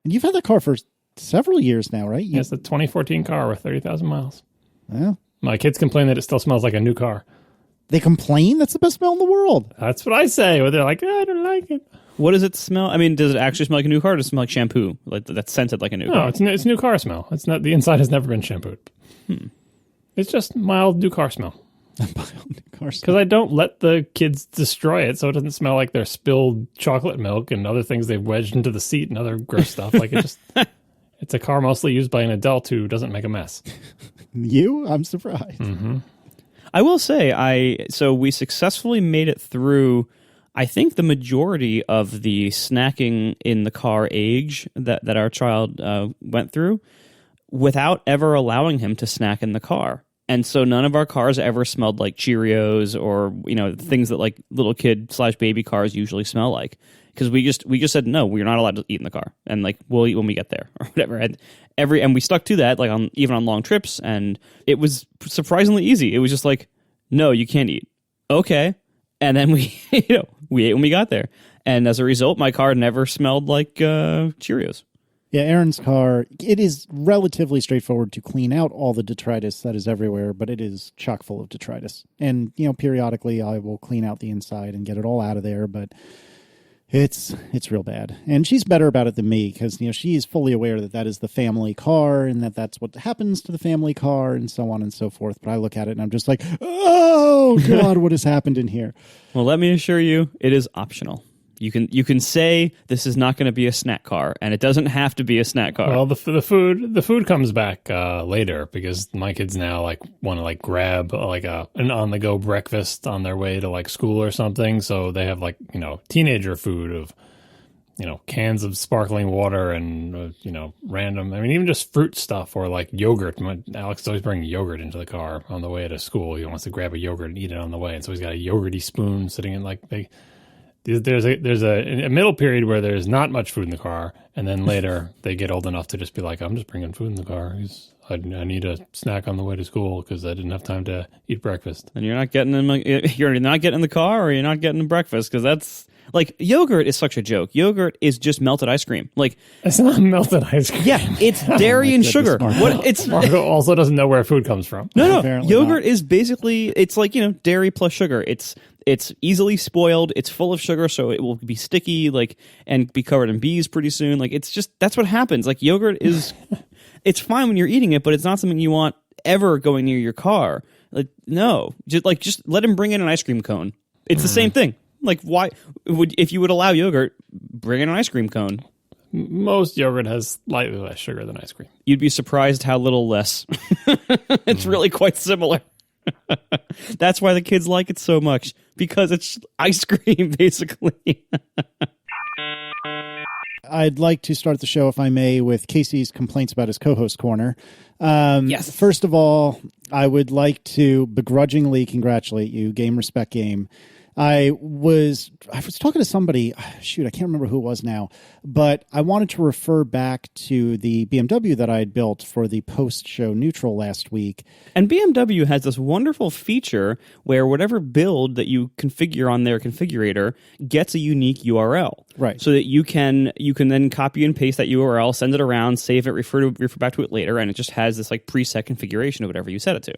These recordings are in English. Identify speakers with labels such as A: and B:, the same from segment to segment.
A: And you've had that car for several years now, right?
B: It's a 2014 car with 30,000 miles.
A: Yeah.
B: My kids complain that it still smells like a new car.
A: They complain? That's the best smell in the world.
B: That's what I say. But they're like, I don't like it.
C: What does it smell? I mean, does it actually smell like a new car, or does it smell like shampoo? Like that's scented like a new car?
B: No, it's new car smell. It's not. The inside has never been shampooed. It's just mild new car smell. Because I don't let the kids destroy it, so it doesn't smell like their spilled chocolate milk and other things they've wedged into the seat and other gross stuff. Like it's a car mostly used by an adult who doesn't make a mess.
A: You? I'm surprised.
C: Mm-hmm. I will say, so we successfully made it through, I think, the majority of the snacking in the car age that our child went through without ever allowing him to snack in the car. And so none of our cars ever smelled like Cheerios or, things that like little kid/baby cars usually smell like. Because we just said, no, we're not allowed to eat in the car. And like, we'll eat when we get there or whatever. And we stuck to that, like even on long trips. And it was surprisingly easy. It was just like, no, you can't eat. Okay. And then we ate when we got there. And as a result, my car never smelled like Cheerios.
A: Yeah, Aaron's car, it is relatively straightforward to clean out all the detritus that is everywhere, but it is chock full of detritus. And, periodically I will clean out the inside and get it all out of there, but it's real bad. And she's better about it than me because, she is fully aware that is the family car and that's what happens to the family car and so on and so forth. But I look at it and I'm just like, oh, God, what has happened in here?
C: Well, let me assure you, it is optional. You can say this is not going to be a snack car, and it doesn't have to be a snack car.
B: Well, the food comes back later because my kids now want to grab an on the go breakfast on their way to school or something. So they have teenager food of cans of sparkling water and random. I mean, even just fruit stuff or yogurt. Alex is always bringing yogurt into the car on the way to school. He wants to grab a yogurt and eat it on the way, and so he's got a yogurty spoon sitting in There's a middle period where there's not much food in the car, and then later they get old enough to just be like, I'm just bringing food in the car. I need a snack on the way to school because I didn't have time to eat breakfast.
C: And you're not getting in the car, or you're not getting breakfast because that's yogurt is such a joke. Yogurt is just melted ice cream.
B: It's not melted ice cream.
C: Yeah, it's dairy and sugar.
B: Marco also doesn't know where food comes from.
C: No. Yogurt is basically dairy plus sugar. It's easily spoiled. It's full of sugar, so it will be sticky, and be covered in bees pretty soon. That's what happens. Yogurt is, it's fine when you're eating it, but it's not something you want ever going near your car. No, just let him bring in an ice cream cone. It's the same thing. Why if you would allow yogurt, bring in an ice cream cone?
B: Most yogurt has slightly less sugar than ice cream.
C: You'd be surprised how little less. It's really quite similar. That's why the kids like it so much, because it's ice cream, basically.
A: I'd like to start the show, if I may, with Casey's complaints about his co-host corner.
C: Yes.
A: First of all, I would like to begrudgingly congratulate you, Game Respect Game. I was talking to somebody, shoot, I can't remember who it was now, but I wanted to refer back to the BMW that I had built for the post-show neutral last week.
C: And BMW has this wonderful feature where whatever build that you configure on their configurator gets a unique URL.
A: Right.
C: So that you can then copy and paste that URL, send it around, save it, refer back to it later, and it just has this preset configuration of whatever you set it to.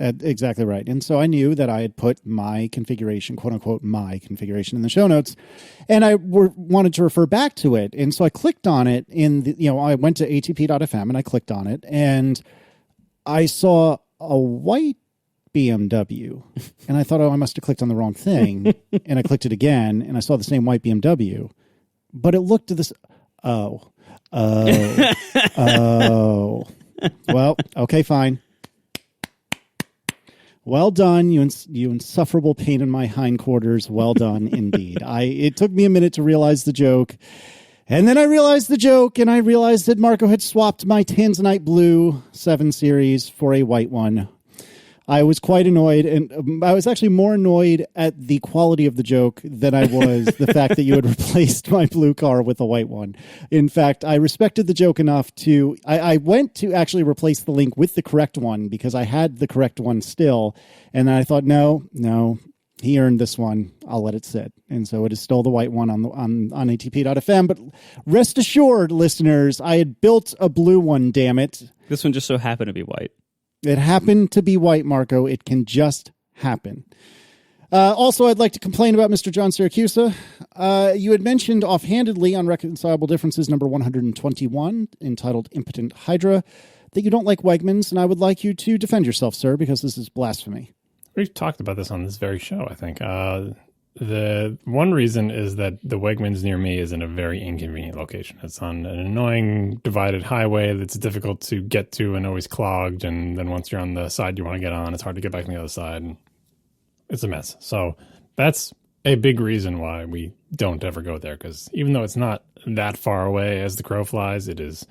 A: Exactly right. And so I knew that I had put my configuration, quote unquote, my configuration in the show notes, and I wanted to refer back to it. And so I clicked on it I went to atp.fm and I clicked on it and I saw a white BMW and I thought, I must have clicked on the wrong thing. And I clicked it again and I saw the same white BMW, but it looked to this. Oh, well, okay, fine. Well done, you insufferable pain in my hindquarters. Well done, indeed. It took me a minute to realize the joke. And then I realized the joke, and I realized that Marco had swapped my Tanzanite Blue 7 Series for a white one. I was quite annoyed, and I was actually more annoyed at the quality of the joke than I was the fact that you had replaced my blue car with a white one. In fact, I respected the joke enough to... I went to actually replace the link with the correct one because I had the correct one still, and then I thought, no, he earned this one. I'll let it sit. And so it is still the white one on ATP.fm. But rest assured, listeners, I had built a blue one, damn it.
C: This one just so happened to be white.
A: It happened to be white, Marco. It can just happen. Also, I'd like to complain about Mr. John Siracusa. You had mentioned offhandedly Unreconcilable Differences number 121, entitled Impotent Hydra, that you don't like Wegmans, and I would like you to defend yourself, sir, because this is blasphemy.
B: We've talked about this on this very show, I think. The one reason is that the Wegmans near me is in a very inconvenient location. It's on an annoying divided highway that's difficult to get to and always clogged, and then once you're on the side you want to get on, it's hard to get back on the other side. And it's a mess. So that's a big reason why we don't ever go there, because even though it's not that far away as the crow flies, it is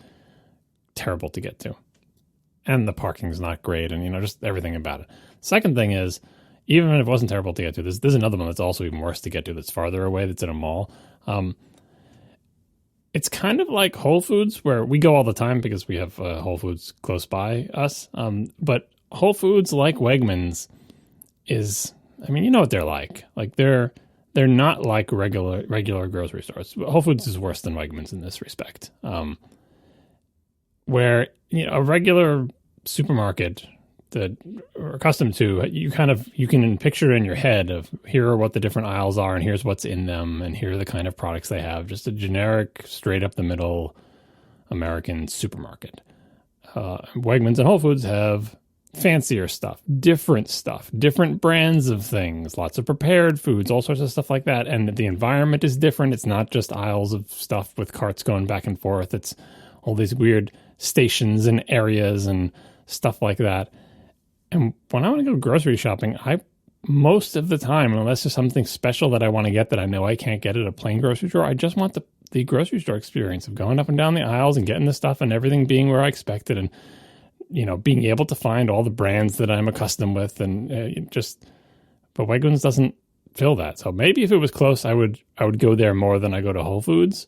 B: terrible to get to. And the parking's not great, and just everything about it. Second thing is, even if it wasn't terrible to get to, there's another one that's also even worse to get to that's farther away, that's in a mall. It's kind of like Whole Foods, where we go all the time because we have Whole Foods close by us. But Whole Foods, like Wegmans, is, you know what they're like. Like they're not like regular grocery stores. Whole Foods is worse than Wegmans in this respect. Where a regular supermarket that we're accustomed to, you can picture in your head of, here are what the different aisles are, and here's what's in them, and here are the kind of products they have. Just a generic, straight up the middle American supermarket. Wegmans and Whole Foods have fancier stuff, different brands of things, lots of prepared foods, all sorts of stuff like that. And the environment is different. It's not just aisles of stuff with carts going back and forth. It's all these weird stations and areas and stuff like that. And when I want to go grocery shopping, most of the time, unless there's something special that I want to get that I know I can't get at a plain grocery store, I just want the grocery store experience of going up and down the aisles and getting the stuff and everything being where I expect it, and being able to find all the brands that I'm accustomed with, and but Wegmans doesn't fill that. So maybe if it was close, I would go there more than I go to Whole Foods,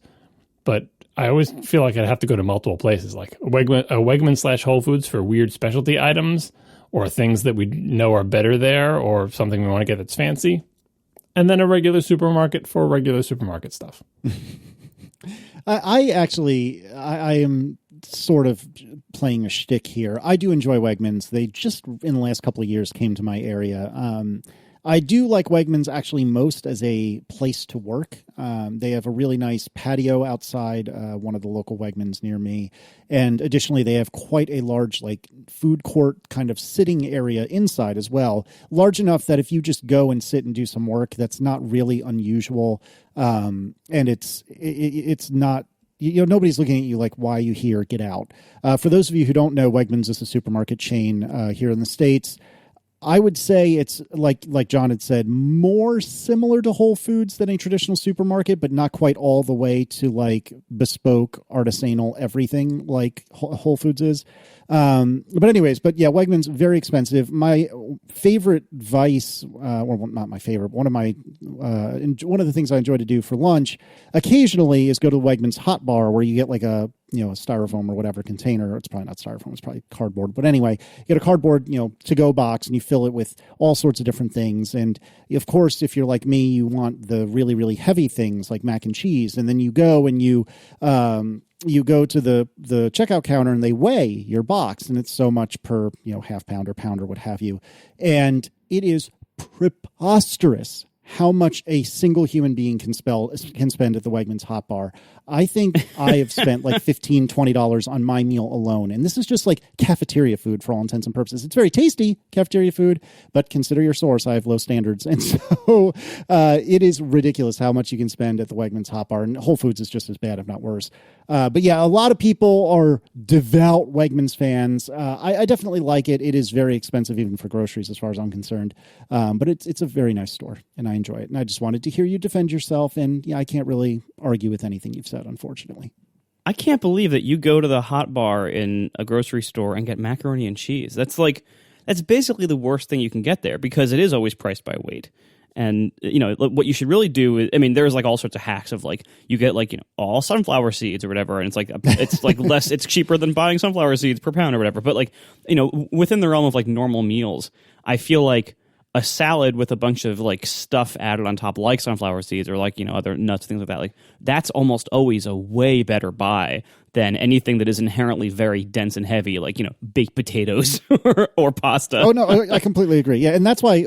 B: but I always feel like I'd have to go to multiple places, like a Wegmans / Whole Foods for weird specialty items or things that we know are better there, or something we want to get that's fancy, and then a regular supermarket for regular supermarket stuff.
A: I am sort of playing a shtick here. I do enjoy Wegmans. They just in the last couple of years came to my area. I do like Wegmans actually most as a place to work. They have a really nice patio outside one of the local Wegmans near me. And additionally, they have quite a large food court kind of sitting area inside as well. Large enough that if you just go and sit and do some work, that's not really unusual. And it's not, nobody's looking at you like, why are you here? Get out. For those of you who don't know, Wegmans is a supermarket chain here in the States. I would say it's like John had said, more similar to Whole Foods than a traditional supermarket, but not quite all the way to bespoke artisanal everything like Whole Foods is. But Wegmans, very expensive. My favorite vice, or not my favorite, one of the things I enjoy to do for lunch occasionally is go to the Wegmans hot bar, where you get a styrofoam or whatever container. It's probably not styrofoam, it's probably cardboard. But anyway, you get a cardboard, to-go box, and you fill it with all sorts of different things. And of course, if you're like me, you want the really, really heavy things like mac and cheese. And then you go and you go to the checkout counter and they weigh your box, and it's so much per, half pound or pound or what have you. And it is preposterous how much a single human being can spend at the Wegmans hot bar. I think I have spent $15, $20 on my meal alone. And this is just cafeteria food for all intents and purposes. It's very tasty cafeteria food, but consider your source. I have low standards. And so it is ridiculous how much you can spend at the Wegmans hot bar. And Whole Foods is just as bad, if not worse. But yeah, a lot of people are devout Wegmans fans. I definitely like it. It is very expensive even for groceries as far as I'm concerned. But it's a very nice store, and I enjoy it. And I just wanted to hear you defend yourself. And yeah, I can't really argue with anything you've said, unfortunately.
C: I can't believe that you go to the hot bar in a grocery store and get macaroni and cheese. That's basically the worst thing you can get there, because it is always priced by weight. And, what you should really do is, there's all sorts of hacks of you get all sunflower seeds or whatever. And it's less, it's cheaper than buying sunflower seeds per pound or whatever. But within the realm of normal meals, I feel like a salad with a bunch of like stuff added on top, like sunflower seeds or like, other nuts, things like that, like that's almost always a way better buy than anything that is inherently very dense and heavy, like, baked potatoes or pasta.
A: Oh, no, I completely agree. Yeah, and that's why,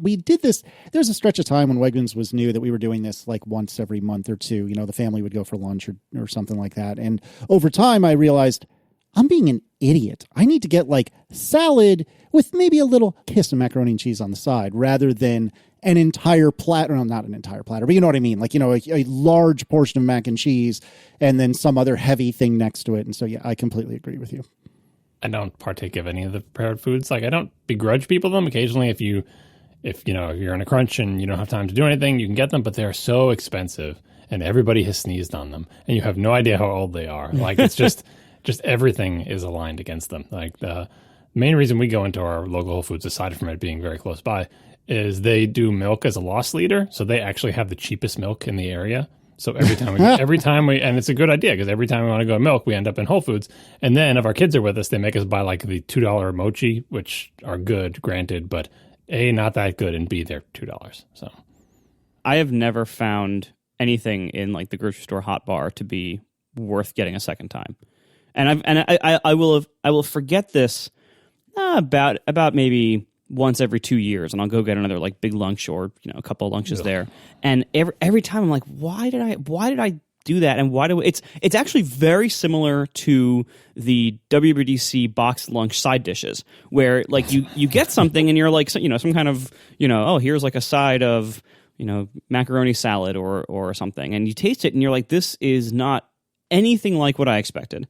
A: we did this, there's a stretch of time when Wegmans was new that we were doing this like once every month or two. The family would go for lunch or something like that. And over time, I realized I'm being an idiot. I need to get like salad with maybe a little kiss of macaroni and cheese on the side rather than an entire platter. Not an entire platter, but you know what I mean? Like, a large portion of mac and cheese and then some other heavy thing next to it. And so, yeah, I completely agree with you.
B: I don't partake of any of the prepared foods. Like, I don't begrudge people them. Occasionally, if you're in a crunch and you don't have time to do anything, you can get them, but they're so expensive and everybody has sneezed on them and you have no idea how old they are. Like, it's just everything is aligned against them. Like, the main reason we go into our local Whole Foods, aside from it being very close by, is they do milk as a loss leader. So they actually have the cheapest milk in the area. So every time we, and it's a good idea because every time we want to go milk, we end up in Whole Foods. And then if our kids are with us, they make us buy like the $2 mochi, which are good, granted, but A, not that good, and B, they're $2. So
C: I have never found anything in like the grocery store hot bar to be worth getting a second time. And I will forget this about maybe once every 2 years, and I'll go get another like big lunch or a couple of lunches there. And every time I'm like, why did I do that? And why do it's actually very similar to the WWDC boxed lunch side dishes, where like you get something and you're like some kind of oh, here's like a side of macaroni salad or something, and you taste it and you're like, this is not anything like what I expected.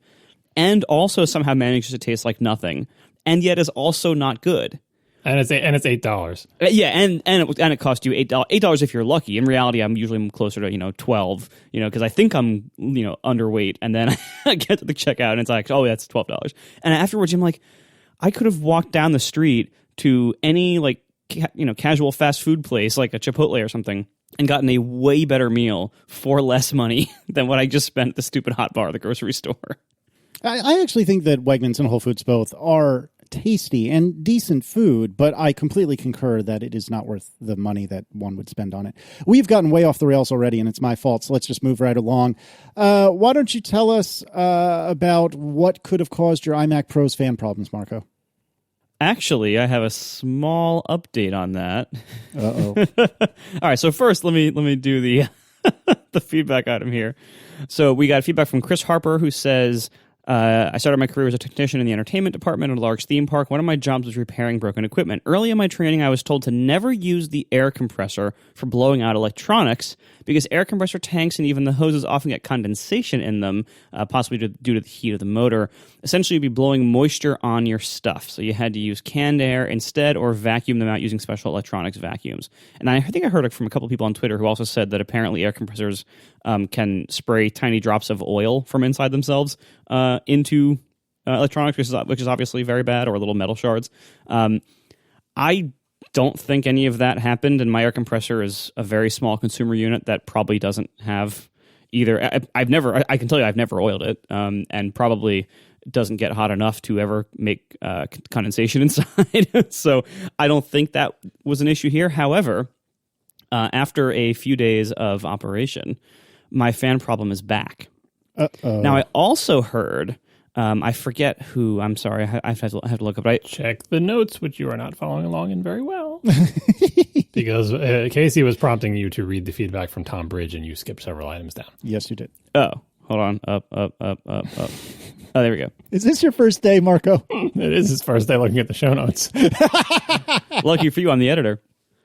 C: And also somehow manages to taste like nothing, and yet is also not good.
B: And it's $8.
C: Yeah, and it costs you $8 if you're lucky. In reality, I'm usually closer to $12. Because I think I'm underweight, and then I get to the checkout and it's like, oh, that's $12. And afterwards, I'm like, I could have walked down the street to any like casual fast food place like a Chipotle or something and gotten a way better meal for less money than what I just spent at the stupid hot bar at the grocery store.
A: I actually think that Wegmans and Whole Foods both are tasty and decent food, but I completely concur that it is not worth the money that one would spend on it. We've gotten way off the rails already, and it's my fault, so let's just move right along. Why don't you tell us about what could have caused your iMac Pro's fan problems, Marco?
C: Actually, I have a small update on that.
A: Uh-oh.
C: All right, so first, let me do the the feedback item here. So we got feedback from Chris Harper, who says, I started my career as a technician in the entertainment department at a large theme park. One of my jobs was repairing broken equipment. Early in my training, I was told to never use the air compressor for blowing out electronics because air compressor tanks and even the hoses often get condensation in them, possibly due to the heat of the motor. Essentially, you'd be blowing moisture on your stuff. So you had to use canned air instead or vacuum them out using special electronics vacuums. And I think I heard from a couple people on Twitter who also said that apparently air compressors can spray tiny drops of oil from inside themselves into electronics, which is obviously very bad, or little metal shards. I don't think any of that happened, and my air compressor is a very small consumer unit that probably doesn't have either. I can tell you I've never oiled it, and probably doesn't get hot enough to ever make condensation inside. So I don't think that was an issue here. However, after a few days of operation, my fan problem is back.
A: Uh-oh.
C: Now, I also heard, I forget who, I'm sorry, I have to look up.
B: Check the notes, which you are not following along in very well. Because Casey was prompting you to read the feedback from Tom Bridge, and you skipped several items down.
A: Yes, you did.
C: Oh, hold on. Up. Oh, there we go.
A: Is this your first day, Marco?
B: It is his first day looking at the show notes.
C: Lucky for you, I'm the editor.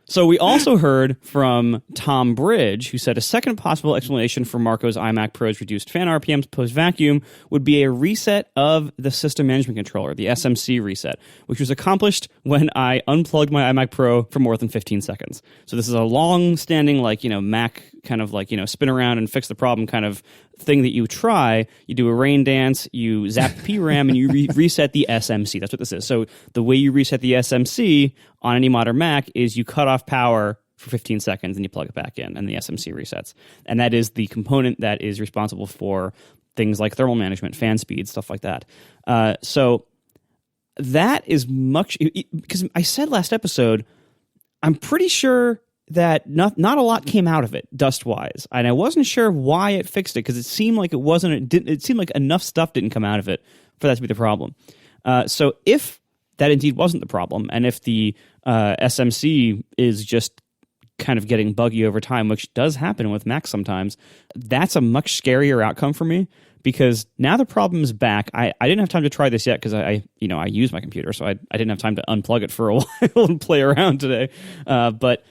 C: So we also heard from Tom Bridge, who said a second possible explanation for Marco's iMac Pro's reduced fan RPMs post-vacuum would be a reset of the system management controller, the SMC reset, which was accomplished when I unplugged my iMac Pro for more than 15 seconds. So this is a long-standing, Mac kind of spin around and fix the problem kind of thing that you try. You do a rain dance, you zap the PRAM, and you reset the SMC. That's what this is. So the way you reset the SMC on any modern Mac is you cut off power for 15 seconds and you plug it back in, and the SMC resets. And that is the component that is responsible for things like thermal management, fan speed, stuff like that. So that is much, because I said last episode, I'm pretty sure that not a lot came out of it dust-wise, and I wasn't sure why it fixed it because it seemed like it seemed like enough stuff didn't come out of it for that to be the problem. So if that indeed wasn't the problem, and if the SMC is just kind of getting buggy over time, which does happen with Macs sometimes, that's a much scarier outcome for me because now the problem is back. I didn't have time to try this yet because I use my computer, so I didn't have time to unplug it for a while and play around today. But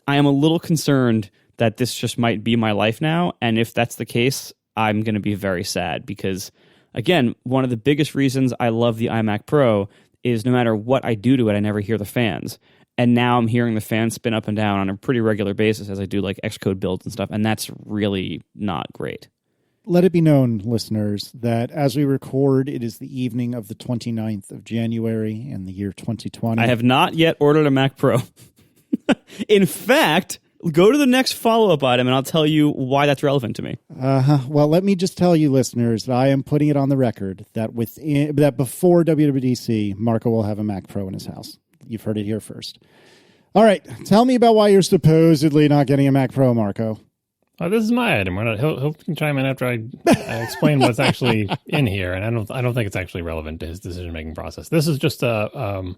C: I am a little concerned that this just might be my life now, and if that's the case, I'm going to be very sad because, again, one of the biggest reasons I love the iMac Pro is no matter what I do to it, I never hear the fans. And now I'm hearing the fans spin up and down on a pretty regular basis as I do like Xcode builds and stuff, and that's really not great.
A: Let it be known, listeners, that as we record, it is the evening of the 29th of January in the year 2020.
C: I have not yet ordered a Mac Pro. In fact, go to the next follow-up item, and I'll tell you why that's relevant to me.
A: Well, let me just tell you, listeners, that I am putting it on the record that before WWDC, Marco will have a Mac Pro in his house. You've heard it here first. All right, tell me about why you're supposedly not getting a Mac Pro, Marco.
B: This is my item. He'll chime in after I explain what's actually in here, and I don't think it's actually relevant to his decision-making process. This is just a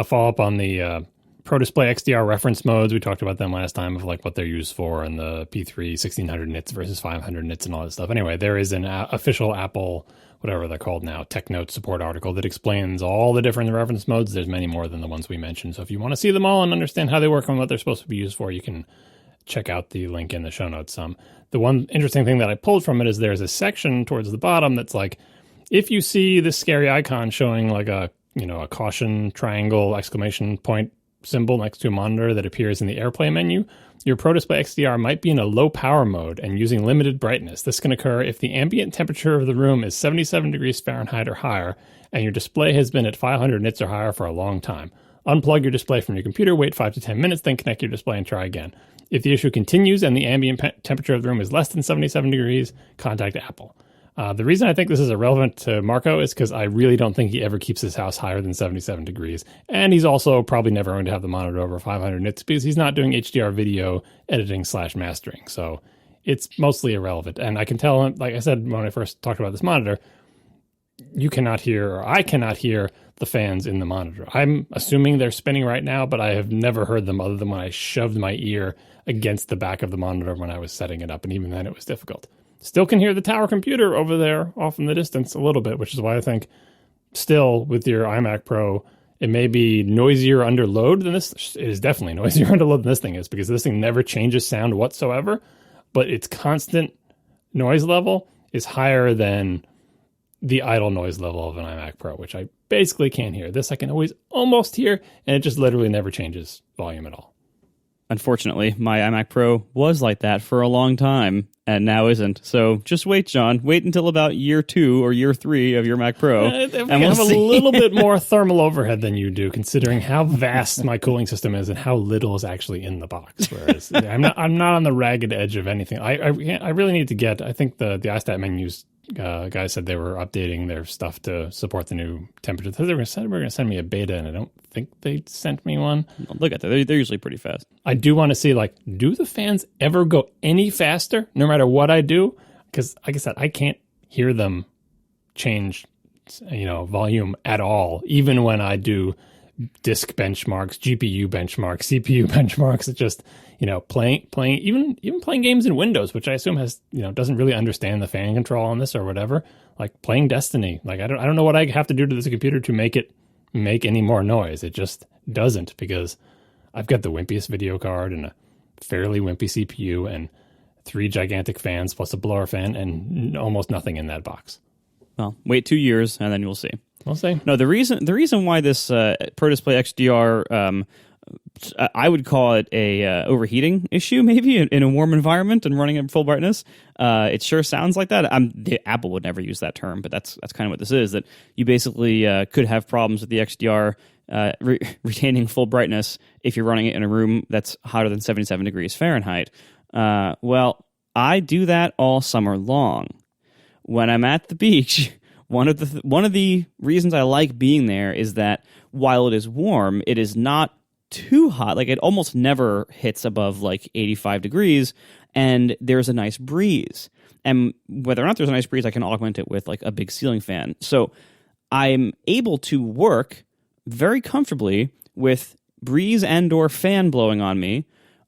B: follow-up on the Pro Display XDR reference modes. We talked about them last time of like what they're used for and the P3 1600 nits versus 500 nits and all that stuff. Anyway, there is an official Apple, whatever they're called now, TechNote support article that explains all the different reference modes. There's many more than the ones we mentioned. So if you want to see them all and understand how they work and what they're supposed to be used for, you can check out the link in the show notes. The one interesting thing that I pulled from it is there's a section towards the bottom that's like, if you see this scary icon showing like a caution triangle exclamation point symbol next to a monitor that appears in the AirPlay menu, your Pro Display XDR might be in a low power mode and using limited brightness. This can occur if the ambient temperature of the room is 77 degrees Fahrenheit or higher and your display has been at 500 nits or higher for a long time. Unplug your display from your computer, wait 5 to 10 minutes, then connect your display and try again. If the issue continues and the ambient temperature of the room is less than 77 degrees, contact Apple. The reason I think this is irrelevant to Marco is because I really don't think he ever keeps his house higher than 77 degrees. And he's also probably never going to have the monitor over 500 nits because he's not doing HDR video editing / mastering. So it's mostly irrelevant. And I can tell him, like I said, when I first talked about this monitor, you cannot hear, or I cannot hear the fans in the monitor. I'm assuming they're spinning right now, but I have never heard them other than when I shoved my ear against the back of the monitor when I was setting it up. And even then it was difficult. Still can hear the tower computer over there off in the distance a little bit, which is why I think still with your iMac Pro, it may be noisier under load than this. It is definitely noisier under load than this thing is because this thing never changes sound whatsoever, but its constant noise level is higher than the idle noise level of an iMac Pro, which I basically can't hear. This I can always almost hear, and it just literally never changes volume at all.
C: Unfortunately, my iMac Pro was like that for a long time, and now isn't. So just wait, John. Wait until about year 2 or year 3 of your Mac Pro.
B: And we'll have a little bit more thermal overhead than you do, considering how vast my cooling system is and how little is actually in the box. Whereas I'm not on the ragged edge of anything. I really need to get. I think the iStat menus guys said they were updating their stuff to support the new temperature. They were going to send me a beta, and I don't think they sent me one.
C: Look at that. They're usually pretty fast.
B: I do want to see, like, do the fans ever go any faster, no matter what I do? Because, like I said, I can't hear them change, volume at all, even when I do disk benchmarks, GPU benchmarks, CPU benchmarks. It's just, playing even playing games in Windows, which I assume has, doesn't really understand the fan control on this or whatever. Like playing Destiny, like I don't know what I have to do to this computer to make it make any more noise. It just doesn't, because I've got the wimpiest video card and a fairly wimpy CPU and 3 gigantic fans plus a blower fan and almost nothing in that box.
C: Well, wait 2 years and then you'll see.
B: We'll see.
C: No, the reason why this Pro Display XDR, I would call it a overheating issue, maybe in a warm environment and running at full brightness. It sure sounds like that. Apple would never use that term, but that's kind of what this is. That you basically could have problems with the XDR retaining full brightness if you're running it in a room that's hotter than 77 degrees Fahrenheit. Well, I do that all summer long. When I'm at the beach, one of the reasons I like being there is that while it is warm, it is not too hot. Like, it almost never hits above like 85 degrees, and there's a nice breeze. And whether or not there's a nice breeze, I can augment it with like a big ceiling fan. So I'm able to work very comfortably with breeze and or fan blowing on me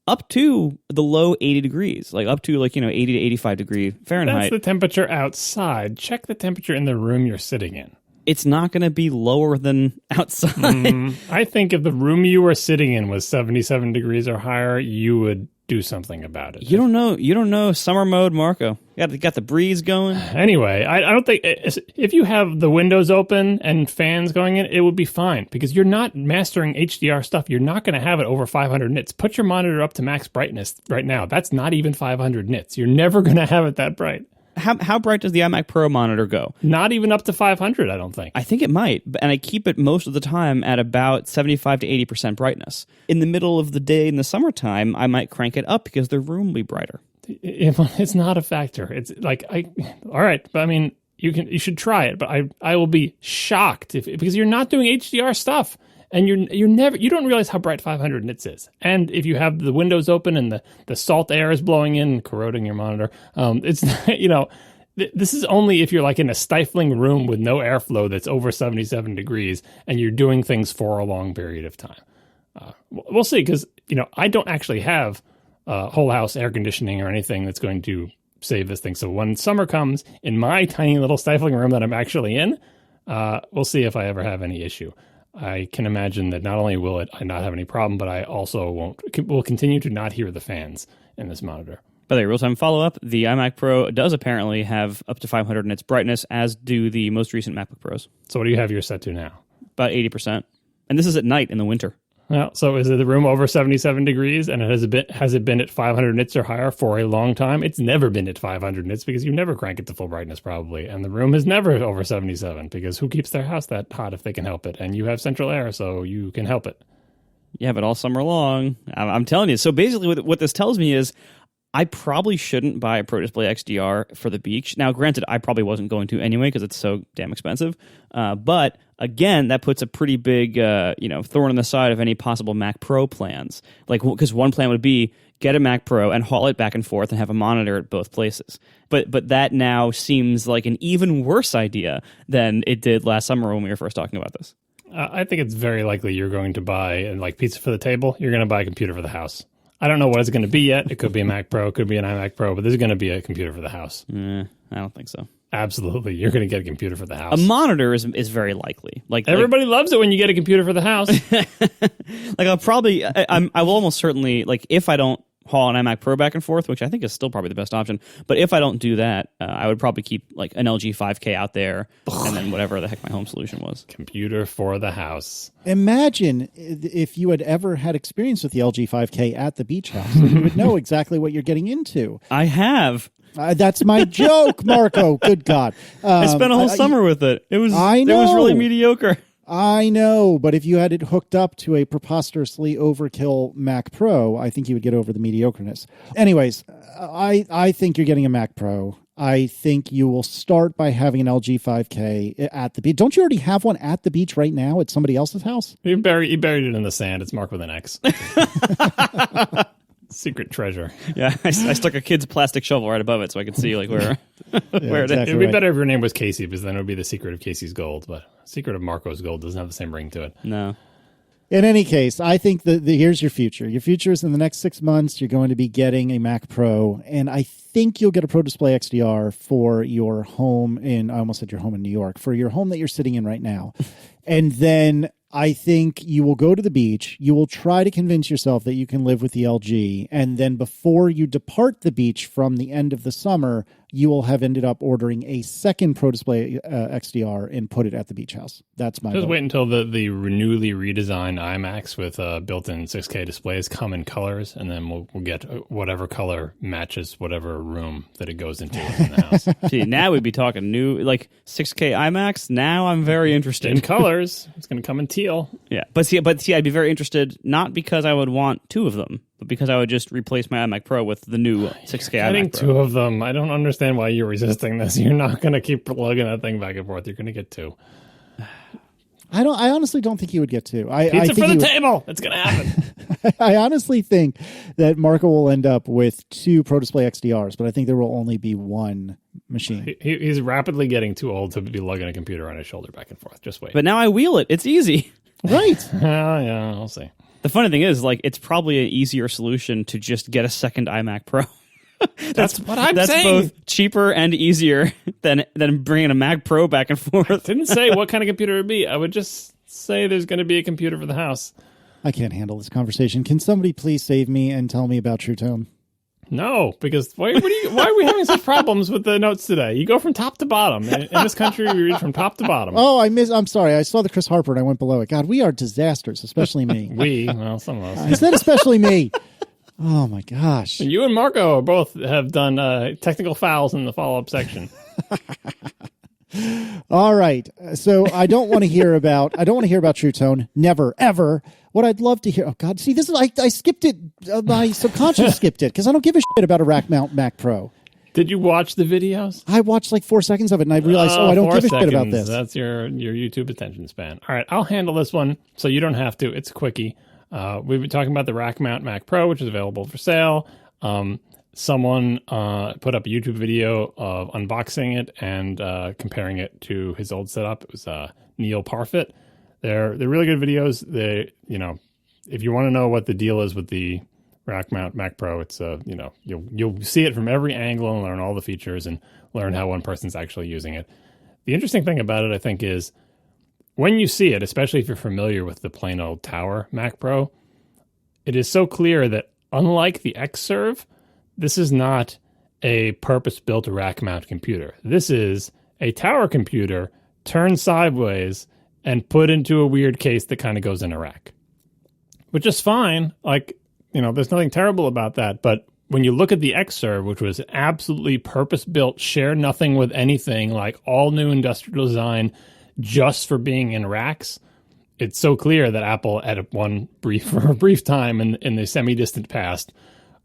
C: up to the low 80 degrees, like up to like, 80 to 85 degree Fahrenheit.
B: That's the temperature outside. Check the temperature in the room you're sitting in.
C: It's not going to be lower than outside.
B: I think if the room you were sitting in was 77 degrees or higher, you would do something about it.
C: You don't know summer mode, Marco. You got the breeze going.
B: Anyway, I don't think if you have the windows open and fans going in, it would be fine because you're not mastering HDR stuff. You're not going to have it over 500 nits. Put your monitor up to max brightness right now. That's not even 500 nits. You're never going to have it that bright.
C: How bright does the iMac Pro monitor go?
B: Not even up to 500, I don't think.
C: I think it might, and I keep it most of the time at about 75 to 80% brightness. In the middle of the day in the summertime, I might crank it up because the room will be brighter.
B: It's not a factor. It's like, all right, but I mean, you should try it, but I will be shocked because you're not doing HDR stuff. And you don't realize how bright 500 nits is. And if you have the windows open and the salt air is blowing in, corroding your monitor, it's, this is only if you're like in a stifling room with no airflow that's over 77 degrees and you're doing things for a long period of time. We'll see, because, I don't actually have whole house air conditioning or anything that's going to save this thing. So when summer comes in my tiny little stifling room that I'm actually in, we'll see if I ever have any issue. I can imagine that not only will I not have any problem, but I also will continue to not hear the fans in this monitor.
C: By the way, real-time follow-up, the iMac Pro does apparently have up to 500 nits brightness, as do the most recent MacBook Pros.
B: So what do you have yours set to now?
C: About 80%. And this is at night in the winter.
B: Well, so is it the room over 77 degrees, and has it been at 500 nits or higher for a long time? It's never been at 500 nits because you never crank it to full brightness probably, and the room is never over 77 because who keeps their house that hot if they can help it? And you have central air, so you can help it.
C: Yeah, but all summer long, I'm telling you. So basically what this tells me is I probably shouldn't buy a Pro Display XDR for the beach. Now, granted, I probably wasn't going to anyway because it's so damn expensive. But again, that puts a pretty big, thorn in the side of any possible Mac Pro plans. Like, because one plan would be get a Mac Pro and haul it back and forth and have a monitor at both places. But that now seems like an even worse idea than it did last summer when we were first talking about this.
B: I think it's very likely you're going to buy, like pizza for the table, you're going to buy a computer for the house. I don't know what it's going to be yet. It could be a Mac Pro, it could be an iMac Pro, but there's going to be a computer for the house.
C: I don't think so.
B: Absolutely, you're going to get a computer for the house.
C: A monitor is very likely.
B: Everybody loves it when you get a computer for the house.
C: I will almost certainly, like, if I don't haul an iMac Pro back and forth, which I think is still probably the best option, but if I don't do that, I would probably keep like an LG 5K out there and then whatever the heck my home solution was.
B: Computer for the house.
A: Imagine if you had ever had experience with the LG 5K at the beach house, and you would know exactly what you're getting into.
C: I have.
A: That's my joke, Marco. Good God.
C: I spent a whole summer with it. It was really mediocre.
A: I know, but if you had it hooked up to a preposterously overkill Mac Pro, I think you would get over the mediocreness. Anyways, I think you're getting a Mac Pro. I think you will start by having an LG 5K at the beach. Don't you already have one at the beach right now at somebody else's house?
B: You buried it in the sand. It's marked with an X. Secret treasure.
C: Yeah, I stuck a kid's plastic shovel right above it so I could see like where where
A: exactly
C: it is.
B: It would be better if your name was Casey, because then it would be the secret of Casey's gold. But secret of Marco's gold doesn't have the same ring to it.
C: No.
A: In any case, I think here's your future. Your future is in the next 6 months, you're going to be getting a Mac Pro, and I think you'll get a Pro Display XDR for your home I almost said your home in New York, for your home that you're sitting in right now. And then I think you will go to the beach. You will try to convince yourself that you can live with the LG. And then before you depart the beach from the end of the summer, you will have ended up ordering a second Pro Display XDR and put it at the beach house. That's my
B: Just
A: vote.
B: wait until the newly redesigned iMacs with built-in 6K displays come in colors, and then we'll get whatever color matches whatever room that it goes into in the house.
C: See, now we'd be talking new, like 6K iMacs. Now I'm very interested.
B: In colors. It's going to come in teal.
C: Yeah, but see, I'd be very interested, not because I would want two of them, but because I would just replace my iMac Pro with the new 6K
B: Getting
C: iMac Pro.
B: two of them. I don't understand why you're resisting this. You're not going to keep plugging that thing back and forth. You're going to get two.
A: I honestly don't think he would get two. I
B: Pizza
A: think
B: for the table. It's going to happen.
A: I honestly think that Marco will end up with 2 Pro Display XDRs, but I think there will only be one machine.
B: He's rapidly getting too old to be lugging a computer on his shoulder back and forth. Just wait.
C: But now I wheel it. It's easy.
A: Right.
B: Yeah, I'll see.
C: The funny thing is, like, it's probably an easier solution to just get a second iMac Pro.
B: That's what I'm saying.
C: That's both cheaper and easier than bringing a Mac Pro back and forth.
B: Didn't say what kind of computer it would be. I would just say there's going to be a computer for the house.
A: I can't handle this conversation. Can somebody please save me and tell me about TrueTone?
B: No, because why are we having such problems with the notes today? You go from top to bottom. In this country, we read from top to bottom.
A: Oh, I'm sorry. I saw the Chris Harper and I went below it. God, we are disasters, especially me.
B: Well, some of us.
A: I said especially me. Oh, my gosh.
B: You and Marco both have done technical fouls in the follow-up section.
A: All right. So I don't want to hear about TrueTone. Never, ever. What I'd love to hear. Oh, God. See, this is I skipped it. My subconscious skipped it because I don't give a shit about a Rackmount Mac Pro.
B: Did you watch the videos?
A: I watched like 4 sequends of it and I realized, I don't give a shit about this.
B: That's your YouTube attention span. All right. I'll handle this one so you don't have to. It's a quickie. We've been talking about the Rackmount Mac Pro, which is available for sale. Someone put up a YouTube video of unboxing it and comparing it to his old setup. It was Neil Parfit. They're really good videos. If you want to know what the deal is with the Rackmount Mac Pro, it's you'll see it from every angle and learn all the features and learn how one person's actually using it. The interesting thing about it, I think, is when you see it, especially if you're familiar with the plain old Tower Mac Pro, it is so clear that unlike the Xserve, this is not a purpose-built rack mount computer. This is a tower computer turned sideways and put into a weird case that kind of goes in a rack, which is fine. There's nothing terrible about that. But when you look at the Xserve, which was absolutely purpose-built, share nothing with anything, like all new industrial design just for being in racks, it's so clear that Apple, for a brief time in the semi-distant past,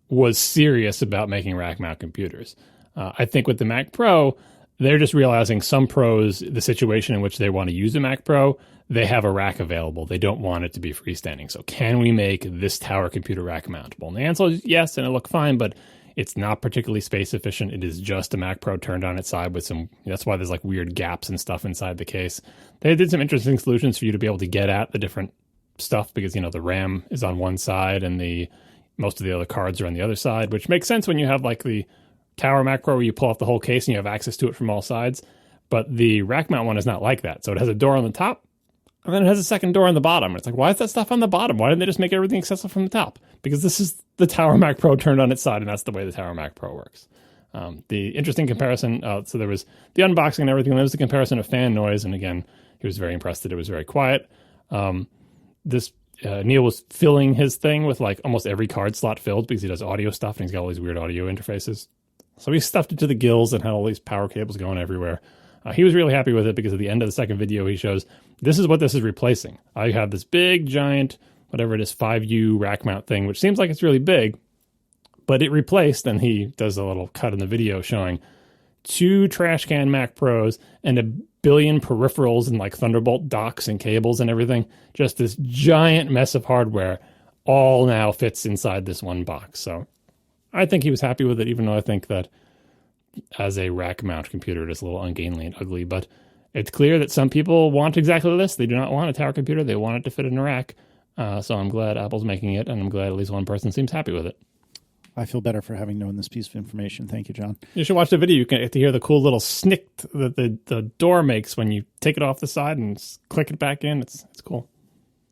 B: was serious about making rack mount computers. I think with the Mac Pro, they're just realizing some pros, the situation in which they want to use a Mac Pro, they have a rack available. They don't want it to be freestanding. So can we make this tower computer rack mountable? And the answer is yes, and it'll look fine, but it's not particularly space efficient. It is just a Mac Pro turned on its side with that's why there's like weird gaps and stuff inside the case. They did some interesting solutions for you to be able to get at the different stuff because, the RAM is on one side and most of the other cards are on the other side, which makes sense when you have like the Tower Mac Pro where you pull off the whole case and you have access to it from all sides. But the rack mount one is not like that. So it has a door on the top and then it has a second door on the bottom. It's like, why is that stuff on the bottom? Why didn't they just make everything accessible from the top? Because this is the Tower Mac Pro turned on its side, and that's the way the Tower Mac Pro works. The interesting comparison, so there was the unboxing and everything, and there was the comparison of fan noise, and again, he was very impressed that it was very quiet. Neil was filling his thing with like almost every card slot filled because he does audio stuff and he's got all these weird audio interfaces. So he stuffed it to the gills and had all these power cables going everywhere. He was really happy with it because at the end of the second video, he shows, this is what this is replacing. I have this big, giant, whatever it is, 5U rack mount thing, which seems like it's really big, but it replaced, and he does a little cut in the video showing 2 trash can Mac Pros and a billion peripherals and like Thunderbolt docks and cables and everything. Just this giant mess of hardware all now fits inside this one box. So I think he was happy with it, even though I think that as a rack mount computer, it is a little ungainly and ugly. But it's clear that some people want exactly this. They do not want a tower computer. They want it to fit in a rack. So I'm glad Apple's making it, and I'm glad at least one person seems happy with it.
A: I feel better for having known this piece of information. Thank you, John.
B: You should watch the video. You can get to hear the cool little snick that the door makes when you take it off the side and click it back in. It's cool.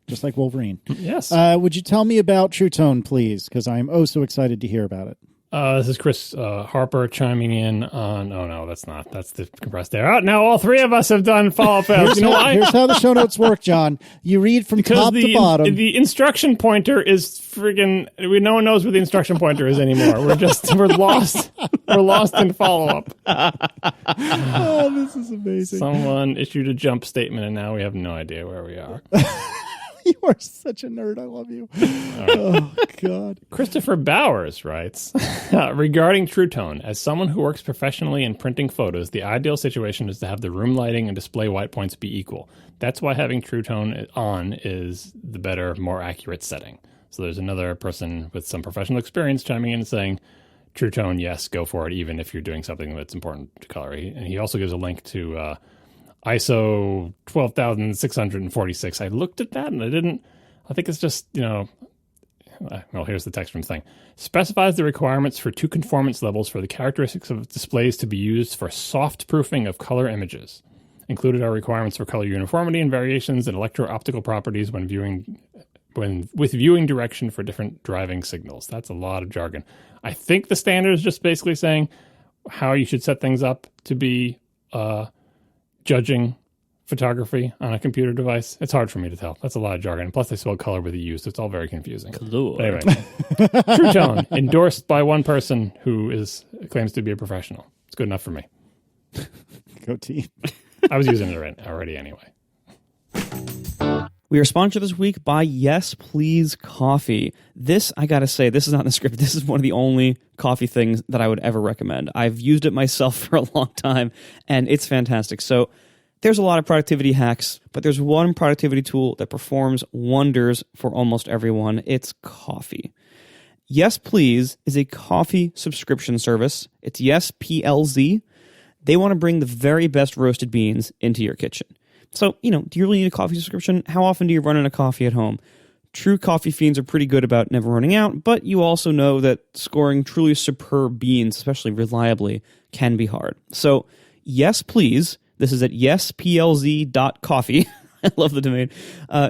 A: Just like Wolverine.
B: Yes.
A: Would you tell me about TrueTone, please? Because I am so excited to hear about it.
B: This is Chris Harper chiming in on... Oh, no, that's not. That's the compressed air. Oh, now all 3 of us have done follow-up fails. You know why?
A: Here's how the show notes work, John. You read from top to bottom.
B: The instruction pointer is friggin'... No one knows where the instruction pointer is anymore. We're lost. We're lost in follow-up.
A: Oh, this is amazing.
B: Someone issued a jump statement, and now we have no idea where we are.
A: You are such a nerd. I love you. Oh, God.
B: Christopher Bowers writes, regarding TrueTone, as someone who works professionally in printing photos, the ideal situation is to have the room lighting and display white points be equal. That's why having TrueTone on is the better, more accurate setting. So there's another person with some professional experience chiming in and saying, TrueTone, yes, go for it, even if you're doing something that's important to color. And he also gives a link to ISO 12646. I looked at that and I think it's just, well, here's the text from the thing. Specifies the requirements for two conformance levels for the characteristics of displays to be used for soft proofing of color images. Included are requirements for color uniformity and variations in electro-optical properties with viewing direction for different driving signals. That's a lot of jargon. I think the standard is just basically saying how you should set things up to be judging photography on a computer device. It's hard for me to tell. That's a lot of jargon. Plus, they spell color with a U, so it's all very confusing.
C: Cool.
B: Anyway, TrueTone, endorsed by one person who claims to be a professional. It's good enough for me.
A: Go team.
B: I was using it already anyway.
C: We are sponsored this week by Yes Please Coffee. This, I gotta say, this is not in the script. This is one of the only coffee things that I would ever recommend. I've used it myself for a long time, and it's fantastic. So there's a lot of productivity hacks, but there's one productivity tool that performs wonders for almost everyone. It's coffee. Yes Please is a coffee subscription service. It's Yes PLZ. They want to bring the very best roasted beans into your kitchen. So, do you really need a coffee subscription? How often do you run out of coffee at home? True coffee fiends are pretty good about never running out, but you also know that scoring truly superb beans, especially reliably, can be hard. So, Yes Please, this is at yesplz.coffee. I love the domain.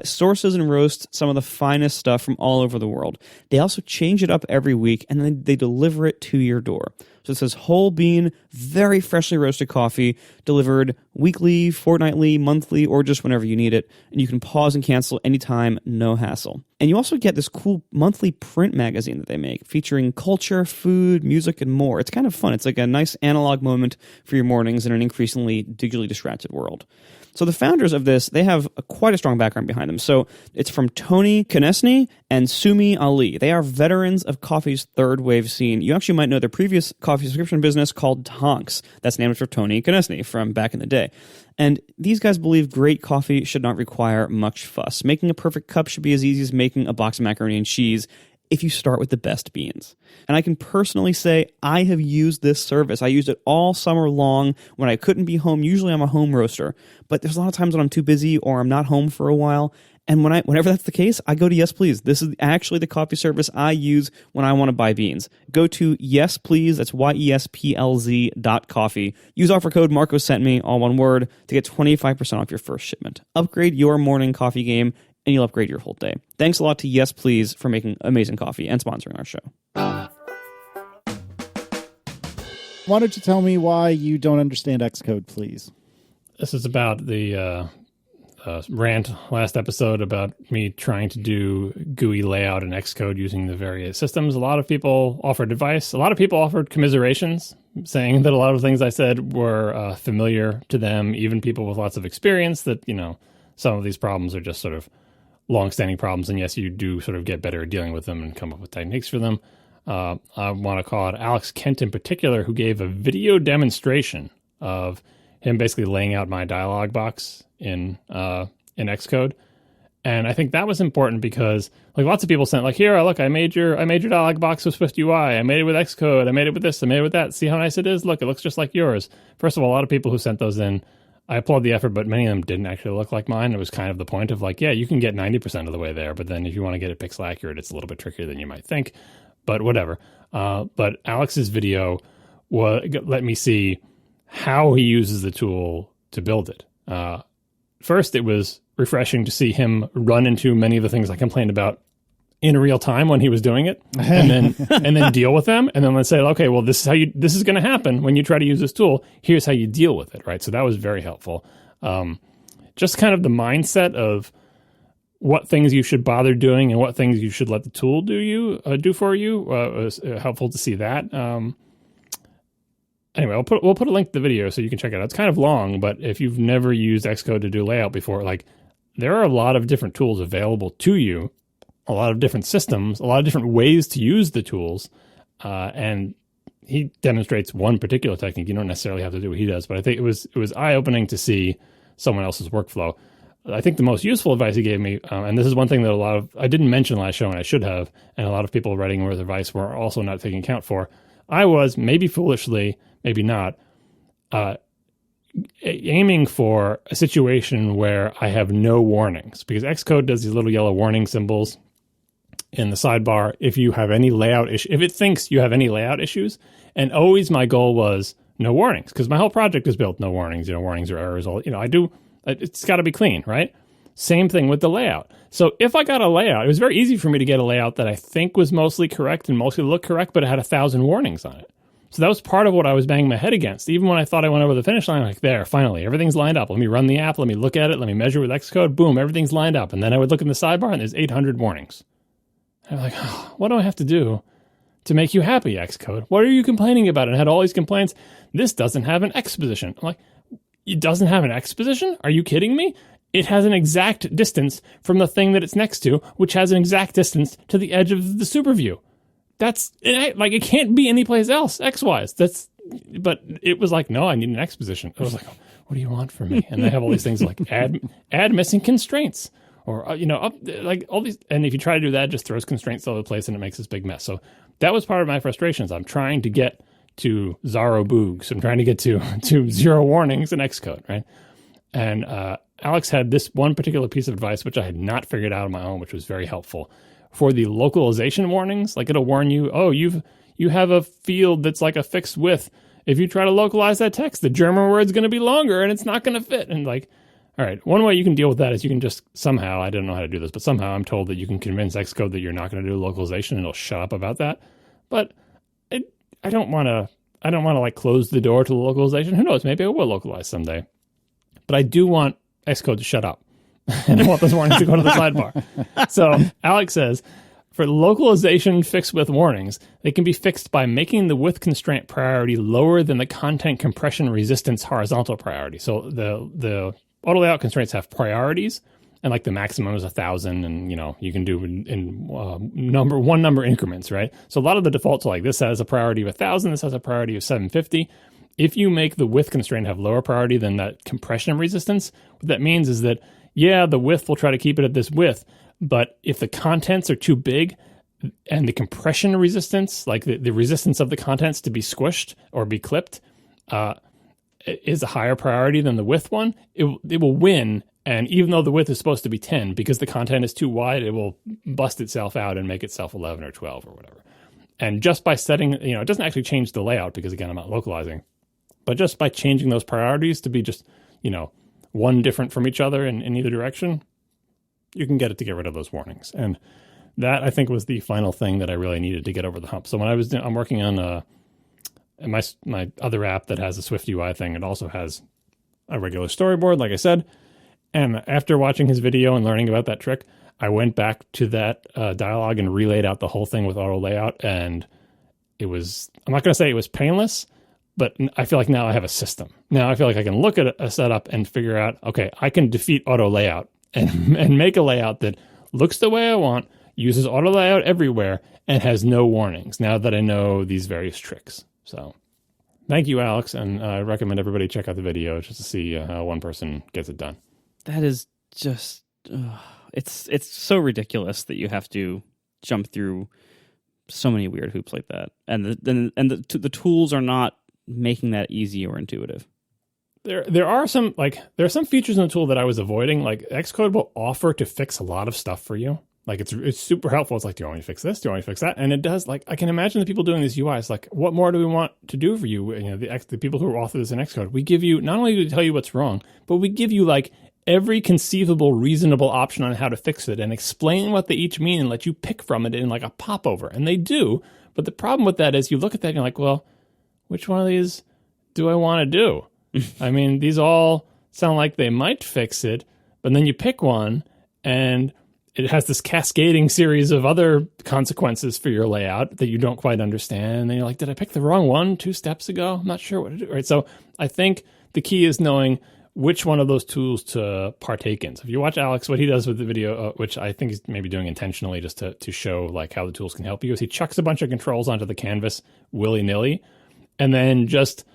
C: Sources and roasts some of the finest stuff from all over the world. They also change it up every week, and then they deliver it to your door. So it says whole bean, very freshly roasted coffee, delivered weekly, fortnightly, monthly, or just whenever you need it. And you can pause and cancel anytime, no hassle. And you also get this cool monthly print magazine that they make, featuring culture, food, music, and more. It's kind of fun. It's like a nice analog moment for your mornings in an increasingly digitally distracted world. So the founders of this, they have quite a strong background behind them. So it's from Tony Konechny and Sumi Ali. They are veterans of coffee's third wave scene. You actually might know their previous coffee subscription business called Tonks. That's named after Tony Konechny from back in the day. And these guys believe great coffee should not require much fuss. Making a perfect cup should be as easy as making a box of macaroni and cheese if you start with the best beans. And I can personally say I have used this service. I used it all summer long when I couldn't be home. Usually I'm a home roaster, but there's a lot of times when I'm too busy or I'm not home for a while. And whenever that's the case, I go to Yes Please. This is actually the coffee service I use when I want to buy beans. Go to Yes Please, that's YESPLZ.coffee. Use offer code MARCOSENTME, all one word, to get 25% off your first shipment. Upgrade your morning coffee game, and you'll upgrade your whole day. Thanks a lot to Yes Please for making amazing coffee and sponsoring our show.
A: Why don't you tell me why you don't understand Xcode, please?
B: This is about the rant last episode about me trying to do GUI layout in Xcode using the various systems. A lot of people offered advice. A lot of people offered commiserations, saying that a lot of things I said were familiar to them, even people with lots of experience, that, some of these problems are just sort of long-standing problems, and yes, you do sort of get better at dealing with them and come up with techniques for them. I want to call out Alex Kent in particular, who gave a video demonstration of him basically laying out my dialog box in Xcode. And I think that was important because lots of people sent here, look, I made your dialog box with Swift UI. I made it with Xcode. I made it with this. I made it with that. See how nice it is? Look, it looks just like yours. First of all, a lot of people who sent those in, I applaud the effort, but many of them didn't actually look like mine. It was kind of the point of you can get 90% of the way there, but then if you want to get it pixel accurate, it's a little bit trickier than you might think. But whatever. But Alex's video let me see how he uses the tool to build it. First, it was refreshing to see him run into many of the things I complained about in real time when he was doing it, and then deal with them, and then let's say, okay, well, this is going to happen when you try to use this tool. Here's how you deal with it, right? So that was very helpful. Just kind of the mindset of what things you should bother doing and what things you should let the tool do for you was helpful to see that. Anyway, we'll put a link to the video so you can check it out. It's kind of long, but if you've never used Xcode to do layout before, there are a lot of different tools available to you, a lot of different systems, a lot of different ways to use the tools. And he demonstrates one particular technique. You don't necessarily have to do what he does, but I think it was eye-opening to see someone else's workflow. I think the most useful advice he gave me, and this is one thing that I didn't mention last show and I should have, and a lot of people writing with advice were also not taking account for. I was, maybe foolishly, maybe not, aiming for a situation where I have no warnings, because Xcode does these little yellow warning symbols in the sidebar if you have any layout issue, if it thinks you have any layout issues. And always my goal was no warnings, because my whole project is built no warnings, warnings or errors. It's got to be clean, right? Same thing with the layout. So if I got a layout, it was very easy for me to get a layout that I think was mostly correct and mostly looked correct, but it had 1,000 warnings on it. So that was part of what I was banging my head against. Even when I thought I went over the finish line, like, there, finally, everything's lined up. Let me run the app. Let me look at it. Let me measure with Xcode. Boom, everything's lined up. And then I would look in the sidebar and there's 800 warnings. And I'm like, oh, what do I have to do to make you happy, Xcode? What are you complaining about? And I had all these complaints. This doesn't have an X position. I'm like, it doesn't have an X position? Are you kidding me? It has an exact distance from the thing that it's next to, which has an exact distance to the edge of the super view. It can't be anyplace else, X-wise. But it was like, no, I need an X position. I was like, what do you want from me? And they have all these things like add missing constraints, or all these. And if you try to do that, it just throws constraints all over the place and it makes this big mess. So that was part of my frustrations. I'm trying to get to Zaro Boogs. I'm trying to get to zero warnings in Xcode, right? And Alex had this one particular piece of advice, which I had not figured out on my own, which was very helpful. For the localization warnings, like it'll warn you, oh, you have a field that's like a fixed width. If you try to localize that text, the German word's going to be longer and it's not going to fit. And like, all right, one way you can deal with that is you can just somehow, I don't know how to do this, but somehow I'm told that you can convince Xcode that you're not going to do localization and it'll shut up about that. But I don't want to like close the door to the localization. Who knows? Maybe I will localize someday. But I do want Xcode to shut up. And I want those warnings to go to the sidebar. So Alex says, for localization fixed with warnings, they can be fixed by making the width constraint priority lower than the content compression resistance horizontal priority. So the auto layout constraints have priorities, and like the maximum is 1,000, and you can do in one number increments, right? So a lot of the defaults are like, this has a priority of 1,000, this has a priority of 750. If you make the width constraint have lower priority than that compression resistance, what that means is that, yeah, the width will try to keep it at this width, but if the contents are too big and the compression resistance, like the resistance of the contents to be squished or be clipped, is a higher priority than the width one, it will win. And even though the width is supposed to be 10, because the content is too wide, it will bust itself out and make itself 11 or 12 or whatever. And just by setting, it doesn't actually change the layout because, again, I'm not localizing, but just by changing those priorities to be just, one different from each other in either direction, you can get it to get rid of those warnings. And that, I think, was the final thing that I really needed to get over the hump. So when I'm working on my other app that has a Swift UI thing, it also has a regular storyboard, like I said. And after watching his video and learning about that trick, I went back to that dialogue and relayed out the whole thing with auto layout. And I'm not going to say it was painless, but I feel like now I have a system. Now I feel like I can look at a setup and figure out, okay, I can defeat auto layout and make a layout that looks the way I want, uses auto layout everywhere, and has no warnings, now that I know these various tricks. So thank you, Alex, and I recommend everybody check out the video just to see how one person gets it done.
C: That is just, it's so ridiculous that you have to jump through so many weird hoops like that. And the tools are not making that easy or intuitive.
B: There are some features in the tool that I was avoiding. Like Xcode will offer to fix a lot of stuff for you. Like it's super helpful. It's like, do you want me to fix this? Do you want me to fix that? And it does. Like I can imagine the people doing these UIs. Like, what more do we want to do for you? The people who author this in Xcode. We give you, not only do we tell you what's wrong, but we give you like every conceivable reasonable option on how to fix it and explain what they each mean and let you pick from it in like a popover. And they do. But the problem with that is you look at that and you're like, well, which one of these do I want to do? I mean, these all sound like they might fix it, but then you pick one and it has this cascading series of other consequences for your layout that you don't quite understand. And then you're like, did I pick the wrong one 2 steps ago? I'm not sure what to do. Right. So I think the key is knowing which one of those tools to partake in. So if you watch Alex, what he does with the video, which I think he's maybe doing intentionally just to show like how the tools can help you, is he chucks a bunch of controls onto the canvas willy-nilly and then just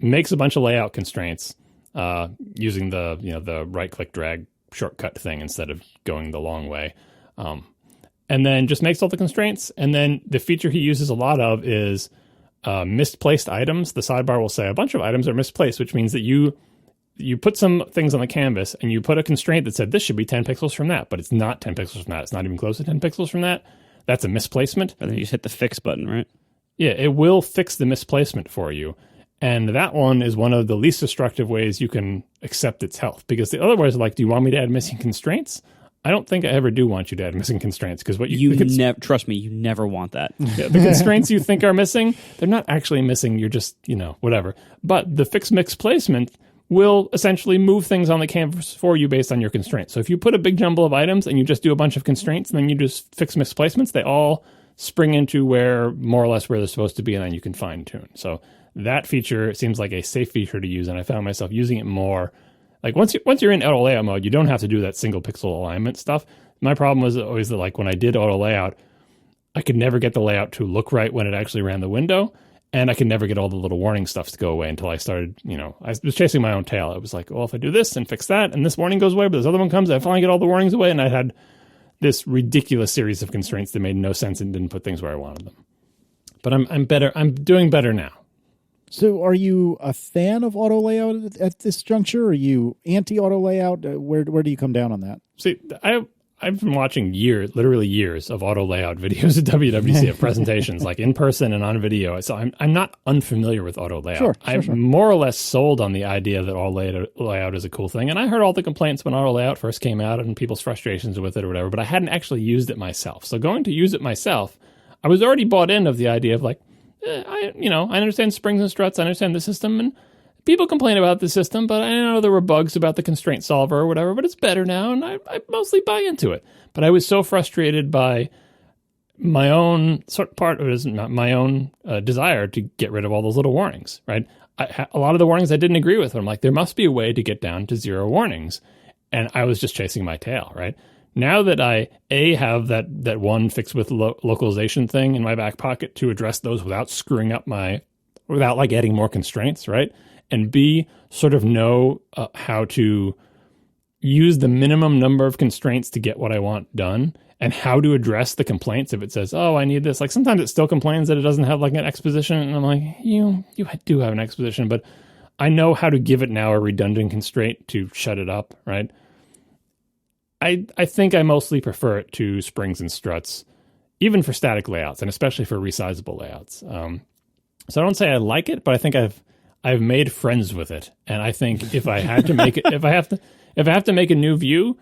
B: makes a bunch of layout constraints using the right-click drag shortcut thing instead of going the long way. And then just makes all the constraints. And then the feature he uses a lot of is misplaced items. The sidebar will say a bunch of items are misplaced, which means that you put some things on the canvas and you put a constraint that said this should be 10 pixels from that, but it's not 10 pixels from that. It's not even close to 10 pixels from that. That's a misplacement.
C: And then you just hit the fix button, right?
B: Yeah, it will fix the misplacement for you. And that one is one of the least destructive ways you can accept its help. Because the other ways are like, do you want me to add missing constraints? I don't think I ever do want you to add missing constraints. Because what
C: trust me, you never want that.
B: Yeah, the constraints you think are missing, they're not actually missing. You're just, whatever. But the fix misplacement will essentially move things on the canvas for you based on your constraints. So if you put a big jumble of items and you just do a bunch of constraints and then you just fix misplacements, they all spring into more or less where they're supposed to be, and then you can fine tune. So that feature seems like a safe feature to use, and I found myself using it more. Like once you're in auto layout mode, you don't have to do that single pixel alignment stuff. My problem was always that like when I did auto layout, I could never get the layout to look right when it actually ran the window. And I could never get all the little warning stuff to go away until I started, I was chasing my own tail. I was like, well, if I do this and fix that, and this warning goes away, but this other one comes, I finally get all the warnings away. And I had this ridiculous series of constraints that made no sense and didn't put things where I wanted them. But I'm better. I'm doing better now.
A: So are you a fan of auto layout at this juncture? Are you anti-auto layout? Where do you come down on that?
B: See, I've been watching literally years of auto layout videos at WWDC of presentations, like in person and on video. So I'm not unfamiliar with auto layout.
A: Sure.
B: I'm more or less sold on the idea that auto layout is a cool thing. And I heard all the complaints when auto layout first came out and people's frustrations with it or whatever, but I hadn't actually used it myself. So going to use it myself, I was already bought in of the idea of like, I understand springs and struts, I understand the system, and people complain about the system, but I know there were bugs about the constraint solver or whatever, but it's better now, and I mostly buy into it. But I was so frustrated by my own desire to get rid of all those little warnings, right? A lot of the warnings I didn't agree with. I'm like, there must be a way to get down to 0 warnings. And I was just chasing my tail, right? Now that I, have that one fix with localization thing in my back pocket to address those without screwing up without like adding more constraints, right? And B, sort of know how to use the minimum number of constraints to get what I want done, and how to address the complaints if it says, oh, I need this. Like sometimes it still complains that it doesn't have like an exposition, and I'm like, you do have an exposition, but I know how to give it now a redundant constraint to shut it up, right? I think I mostly prefer it to springs and struts, even for static layouts, and especially for resizable layouts. So I don't say I like it, but I think I've made friends with it, and I think if I had to make it, if I have to make a new view,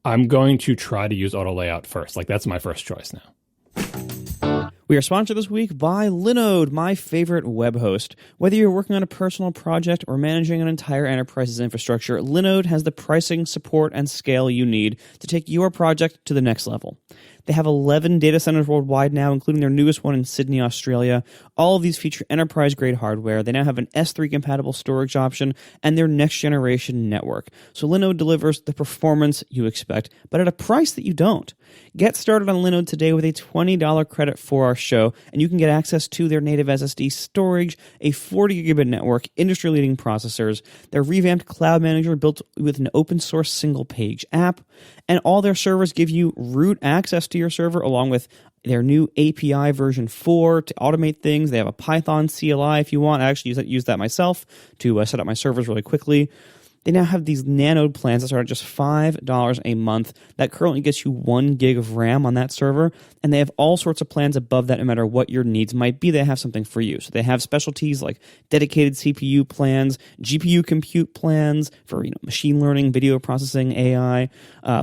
B: I'm going to try to use auto layout first. Like that's my first choice now.
C: We are sponsored this week by Linode, my favorite web host. Whether you're working on a personal project or managing an entire enterprise's infrastructure, Linode has the pricing, support, and scale you need to take your project to the next level. They have 11 data centers worldwide now, including their newest one in Sydney, Australia. All of these feature enterprise-grade hardware. They now have an S3-compatible storage option and their next-generation network. So Linode delivers the performance you expect, but at a price that you don't. Get started on Linode today with a $20 credit for our show, and you can get access to their native SSD storage, a 40-gigabit network, industry-leading processors, their revamped cloud manager built with an open-source single-page app, and all their servers give you root access to your server along with their new API version 4 to automate things. They have a Python CLI if you want. I actually use that myself to set up my servers really quickly. They now have these Linode plans that start at just $5 a month. That currently gets you 1 gig of RAM on that server, and they have all sorts of plans above that no matter what your needs might be. They have something for you. So they have specialties like dedicated CPU plans, GPU compute plans for machine learning, video processing, AI,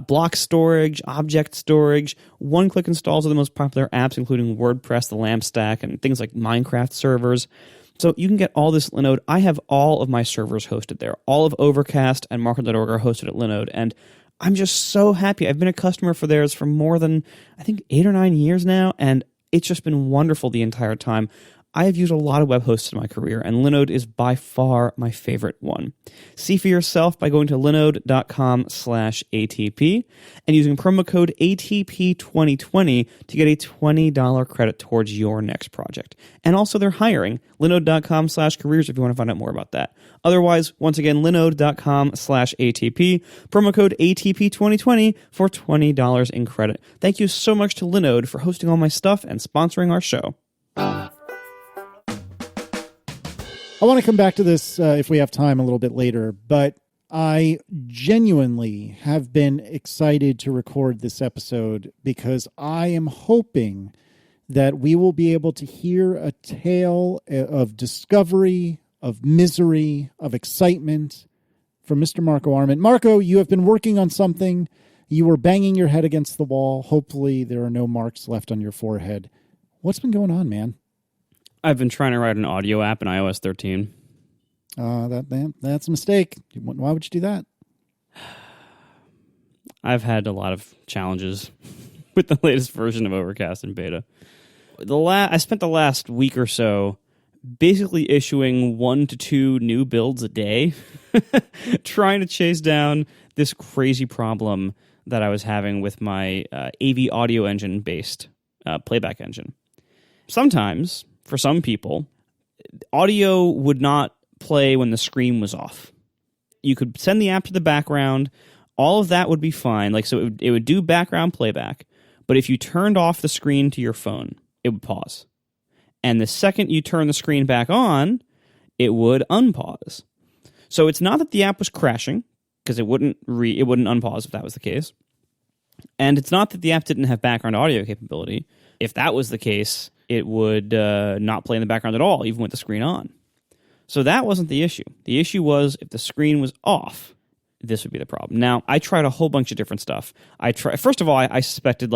C: block storage, object storage, one-click installs of the most popular apps, including WordPress, the LAMP stack, and things like Minecraft servers. So you can get all this Linode. I have all of my servers hosted there. All of Overcast and Market.org are hosted at Linode, and I'm just so happy. I've been a customer for theirs for more than, I think, 8 or 9 years now, and it's just been wonderful the entire time. I have used a lot of web hosts in my career, and Linode is by far my favorite one. See for yourself by going to linode.com/ATP and using promo code ATP2020 to get a $20 credit towards your next project. And also they're hiring. Linode.com/careers if you want to find out more about that. Otherwise, once again, linode.com/ATP, promo code ATP2020 for $20 in credit. Thank you so much to Linode for hosting all my stuff and sponsoring our show.
A: I want to come back to this if we have time a little bit later, but I genuinely have been excited to record this episode because I am hoping that we will be able to hear a tale of discovery, of misery, of excitement from Mr. Marco Arment. Marco, you have been working on something. You were banging your head against the wall. Hopefully there are no marks left on your forehead. What's been going on, man?
C: I've been trying to write an audio app in iOS 13.
A: That's a mistake. Why would you do that?
C: I've had a lot of challenges with the latest version of Overcast in beta. I spent the last week or so basically issuing 1 to 2 new builds a day, trying to chase down this crazy problem that I was having with my AV audio engine based playback engine. Sometimes, for some people, audio would not play when the screen was off. You could send the app to the background. All of that would be fine. So it would do background playback. But if you turned off the screen to your phone, it would pause. And the second you turn the screen back on, it would unpause. So it's not that the app was crashing, because it wouldn't unpause if that was the case. And it's not that the app didn't have background audio capability. If that was the case, it would not play in the background at all, even with the screen on. So that wasn't the issue. The issue was if the screen was off, this would be the problem. Now, I tried a whole bunch of different stuff. First of all, I suspected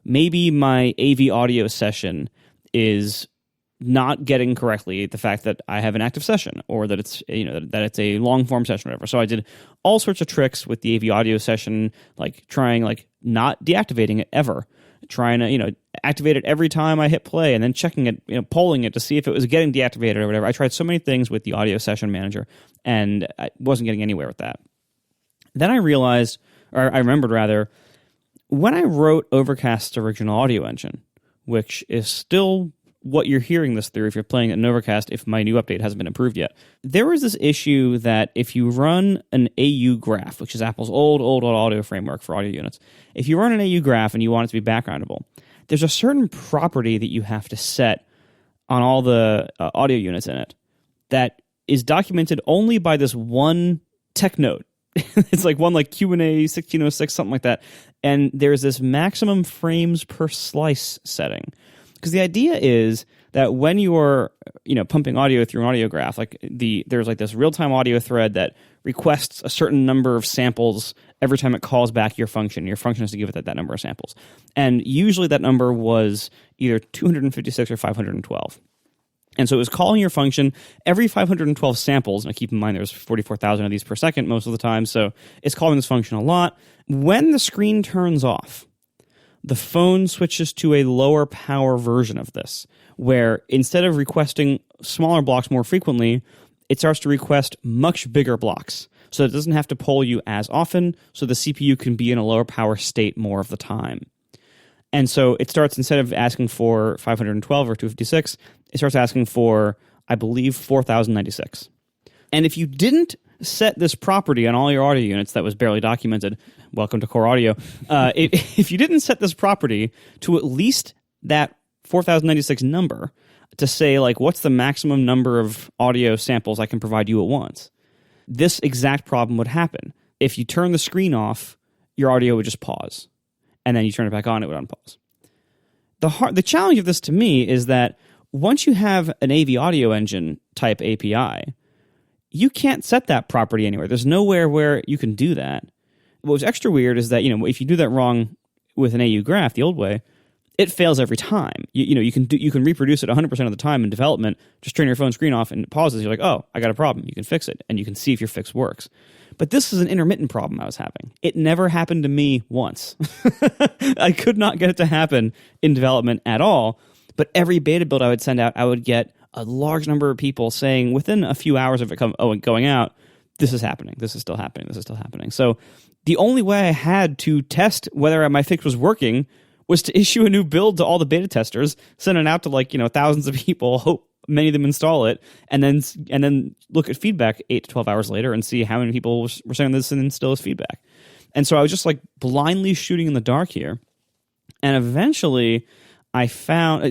C: maybe my AV audio session is not getting correctly the fact that I have an active session, or that it's that it's a long form session or whatever. So I did all sorts of tricks with the AV audio session, trying not deactivating it ever, trying to activate it every time I hit play, and then checking it, polling it to see if it was getting deactivated or whatever. I tried so many things with the audio session manager, and I wasn't getting anywhere with that. Then I realized, or I remembered rather, when I wrote Overcast's original audio engine, which is still what you're hearing this through if you're playing it in Overcast, if my new update hasn't been approved yet. There was this issue that if you run an AU graph, which is Apple's old audio framework for audio units, if you run an AU graph and you want it to be backgroundable, there's a certain property that you have to set on all the audio units in it that is documented only by this one tech note. It's one Q&A 1606, something like that. And there's this maximum frames per slice setting. Because the idea is that when you're, pumping audio through an audio graph, there's this real-time audio thread that requests a certain number of samples every time it calls back your function. Your function has to give it that number of samples. And usually that number was either 256 or 512. And so it was calling your function every 512 samples. Now keep in mind there's 44,000 of these per second most of the time, so it's calling this function a lot. When the screen turns off, the phone switches to a lower power version of this, where instead of requesting smaller blocks more frequently, it starts to request much bigger blocks. So it doesn't have to poll you as often, so the CPU can be in a lower power state more of the time. And so it starts, instead of asking for 512 or 256, it starts asking for, I believe, 4096. And if you didn't set this property on all your audio units that was barely documented, welcome to Core Audio, if you didn't set this property to at least that 4096 number to say, what's the maximum number of audio samples I can provide you at once, this exact problem would happen. If you turn the screen off, your audio would just pause. And then you turn it back on, it would unpause. The challenge of this to me is that once you have an AV audio engine type API, you can't set that property anywhere. There's nowhere where you can do that. What was extra weird is that, if you do that wrong with an AU graph the old way, it fails every time. You can reproduce it 100% of the time in development. Just turn your phone screen off and it pauses. You're like, oh, I got a problem. You can fix it, and you can see if your fix works. But this is an intermittent problem I was having. It never happened to me once. I could not get it to happen in development at all. But every beta build I would send out, I would get a large number of people saying within a few hours of it going out, this is happening, this is still happening, this is still happening. So the only way I had to test whether my fix was working was to issue a new build to all the beta testers, send it out to thousands of people, hope many of them install it, and then look at feedback 8 to 12 hours later and see how many people were saying this and still as feedback. And so I was just blindly shooting in the dark here. And eventually I found,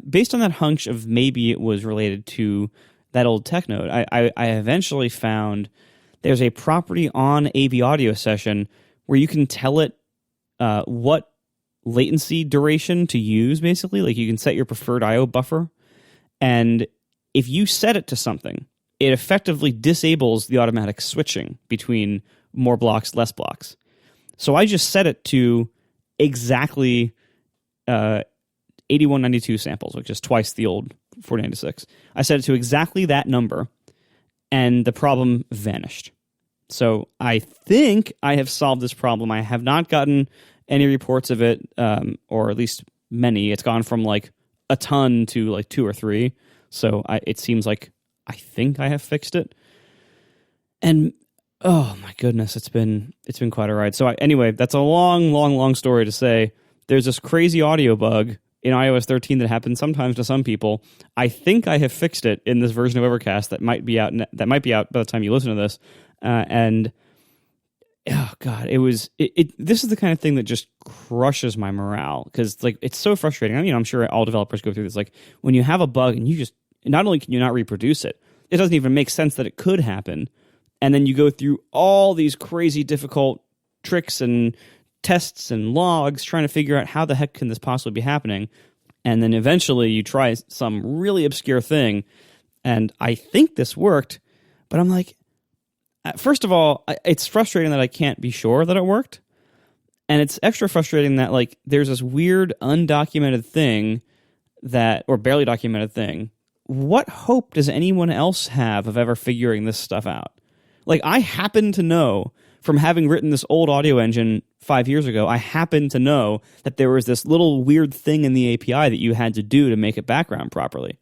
C: based on that hunch of maybe it was related to that old tech node, I eventually found there's a property on AV Audio Session where you can tell it what latency duration to use, basically. You can set your preferred IO buffer. And if you set it to something, it effectively disables the automatic switching between more blocks, less blocks. So I just set it to exactly 8192 samples, which is twice the old 4096. I set it to exactly that number, and the problem vanished. So I think I have solved this problem. I have not gotten any reports of it, or at least many. It's gone from a ton to 2 or 3. So it seems like I think I have fixed it. And oh my goodness, it's been quite a ride. So anyway, that's a long story to say there's this crazy audio bug in iOS 13 that happens sometimes to some people. I think I have fixed it in this version of Overcast that might be out by the time you listen to this. And oh god, this is the kind of thing that just crushes my morale, because it's so frustrating. I mean, I'm sure all developers go through this. When you have a bug and you just, not only can you not reproduce it, it doesn't even make sense that it could happen, and then you go through all these crazy difficult tricks and tests and logs trying to figure out how the heck can this possibly be happening, and then eventually you try some really obscure thing, and I think this worked, but I'm first of all, it's frustrating that I can't be sure that it worked. And it's extra frustrating that there's this weird undocumented thing or barely documented thing. What hope does anyone else have of ever figuring this stuff out? I happen to know from having written this old audio engine 5 years ago, I happen to know that there was this little weird thing in the API that you had to do to make it background properly.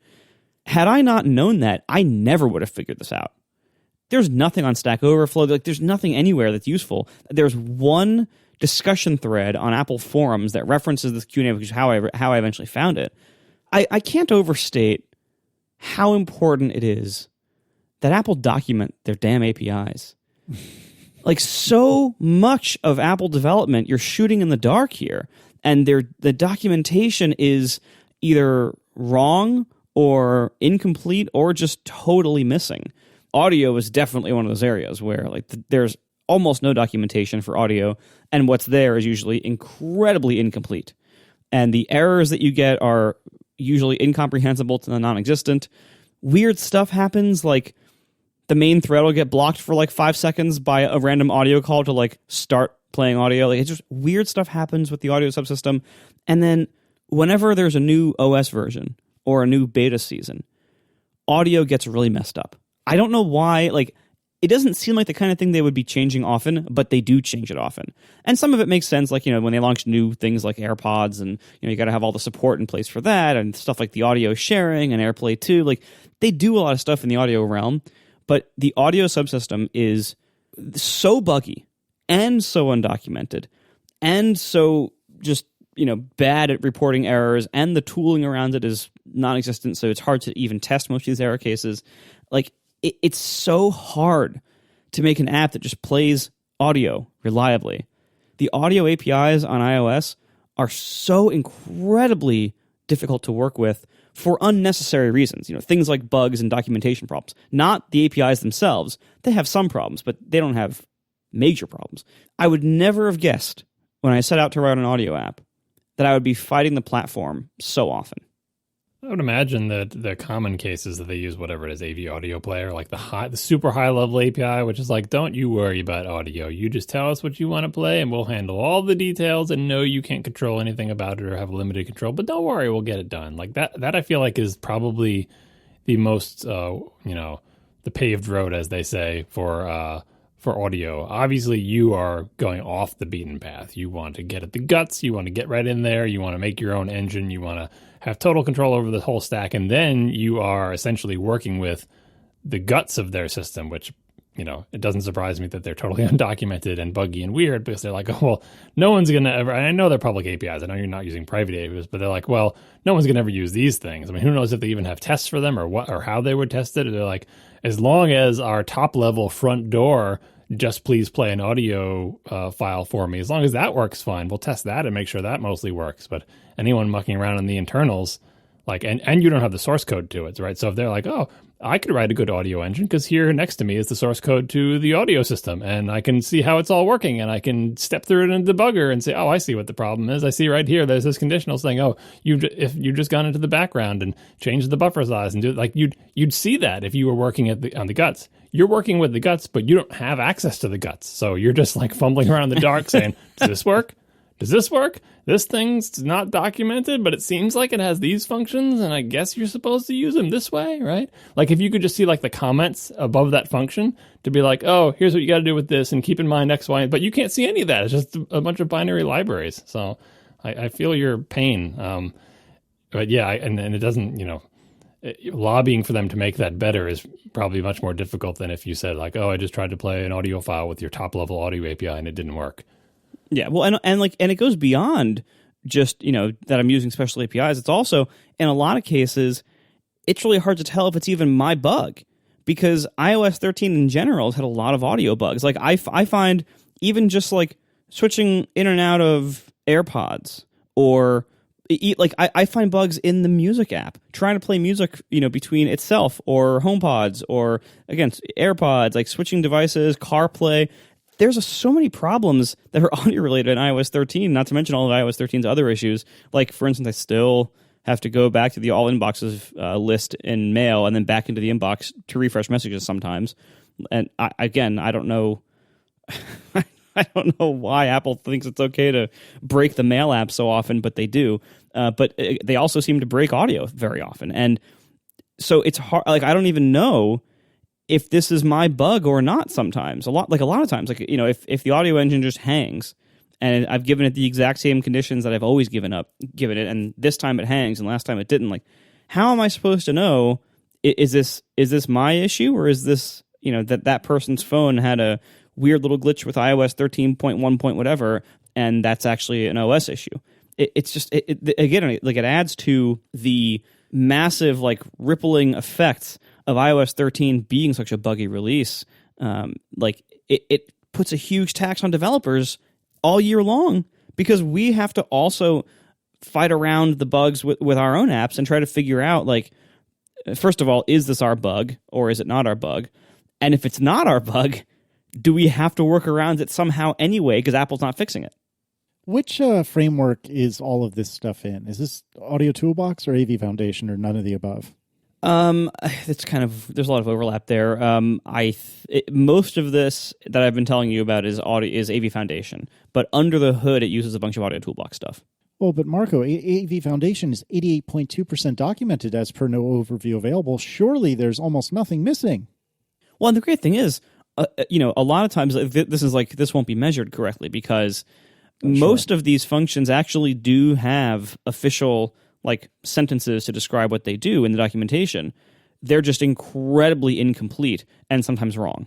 C: Had I not known that, I never would have figured this out. There's nothing on Stack Overflow. There's nothing anywhere that's useful. There's one discussion thread on Apple forums that references this Q&A, which is how I eventually found it. I can't overstate how important it is that Apple document their damn APIs. So much of Apple development, you're shooting in the dark here, and the documentation is either wrong or incomplete or just totally missing. Audio is definitely one of those areas where there's almost no documentation for audio, and what's there is usually incredibly incomplete. And the errors that you get are usually incomprehensible to the non-existent. Weird stuff happens, the main thread will get blocked for 5 seconds by a random audio call to start playing audio. It's just weird stuff happens with the audio subsystem. And then whenever there's a new OS version or a new beta season, audio gets really messed up. I don't know why, it doesn't seem like the kind of thing they would be changing often, but they do change it often. And some of it makes sense, when they launch new things like AirPods, and, you got to have all the support in place for that, and stuff like the audio sharing and AirPlay 2. They do a lot of stuff in the audio realm, but the audio subsystem is so buggy and so undocumented and so just, bad at reporting errors, and the tooling around it is non-existent, so it's hard to even test most of these error cases. It's so hard to make an app that just plays audio reliably. The audio APIs on iOS are so incredibly difficult to work with for unnecessary reasons. Things like bugs and documentation problems. Not the APIs themselves. They have some problems, but they don't have major problems. I would never have guessed when I set out to write an audio app that I would be fighting the platform so often.
B: I would imagine that the common cases that they use, whatever it is, AV audio player, the super high level API, which is don't you worry about audio. You just tell us what you want to play and we'll handle all the details, and no, you can't control anything about it or have limited control, but don't worry, we'll get it done. That I feel like is probably the most, the paved road, as they say, for for audio. Obviously, you are going off the beaten path. You want to get at the guts. You want to get right in there. You want to make your own engine. You want to have total control over the whole stack. And then you are essentially working with the guts of their system, which, it doesn't surprise me that they're totally undocumented and buggy and weird, because they're like, oh, well, no one's going to ever, and I know they're public APIs. I know you're not using private APIs, but they're like, well, no one's going to ever use these things. I mean, who knows if they even have tests for them or what, or how they would test it. They're like, as long as our top level front door, just please play an audio file for me. As long as that works fine, we'll test that and make sure that mostly works. But anyone mucking around in the internals, and you don't have the source code to it, right? So if they're like, oh, I could write a good audio engine because here next to me is the source code to the audio system, and I can see how it's all working, and I can step through it in the debugger and say, oh, I see what the problem is. I see right here there's this conditional saying, oh, if you've just gone into the background and changed the buffer size and you'd see that if you were working on the guts. You're working with the guts, but you don't have access to the guts, so you're just fumbling around in the dark saying, does this work? Does this work? This thing's not documented, but it seems like it has these functions, and I guess you're supposed to use them this way, right? If you could just see the comments above that function to be like, oh, here's what you got to do with this, and keep in mind X, Y, but you can't see any of that. It's just a bunch of binary libraries. So I feel your pain. But yeah, and it doesn't, lobbying for them to make that better is probably much more difficult than if you said oh, I just tried to play an audio file with your top level audio API and it didn't work.
C: Yeah, well, and it goes beyond just, that I'm using special APIs. It's also, in a lot of cases, it's really hard to tell if it's even my bug, because iOS 13 in general has had a lot of audio bugs. I find even just switching in and out of AirPods, or I find bugs in the music app, trying to play music, between itself or HomePods, or again, AirPods, switching devices, CarPlay. There's so many problems that are audio related in iOS 13, not to mention all of iOS 13's other issues. For instance, I still have to go back to the all inboxes list in Mail and then back into the inbox to refresh messages sometimes. And I don't know. I don't know why Apple thinks it's okay to break the Mail app so often, but they do. But they also seem to break audio very often. And so it's hard. I don't even know if this is my bug or not sometimes. A lot of times, if the audio engine just hangs and I've given it the exact same conditions that I've always given it, and this time it hangs and last time it didn't, how am I supposed to know, is this my issue, or is this, that person's phone had a weird little glitch with iOS 13.1 point whatever, and that's actually an OS issue? It's just, it adds to the massive, rippling effects of iOS 13 being such a buggy release. It puts a huge tax on developers all year long, because we have to also fight around the bugs with our own apps and try to figure out, first of all, is this our bug or is it not our bug? And if it's not our bug, do we have to work around it somehow anyway because Apple's not fixing it?
A: Which framework is all of this stuff in? Is this Audio Toolbox or AV Foundation, or none of the above?
C: It's there's a lot of overlap there. Most of this that I've been telling you about is AV Foundation, but under the hood, it uses a bunch of Audio Toolbox stuff.
A: Well, but Marco, AV Foundation is 88.2% documented as per no overview available. Surely there's almost nothing missing.
C: Well, and the great thing is, a lot of times this won't be measured correctly, because most of these functions actually do have official sentences to describe what they do in the documentation. They're just incredibly incomplete and sometimes wrong.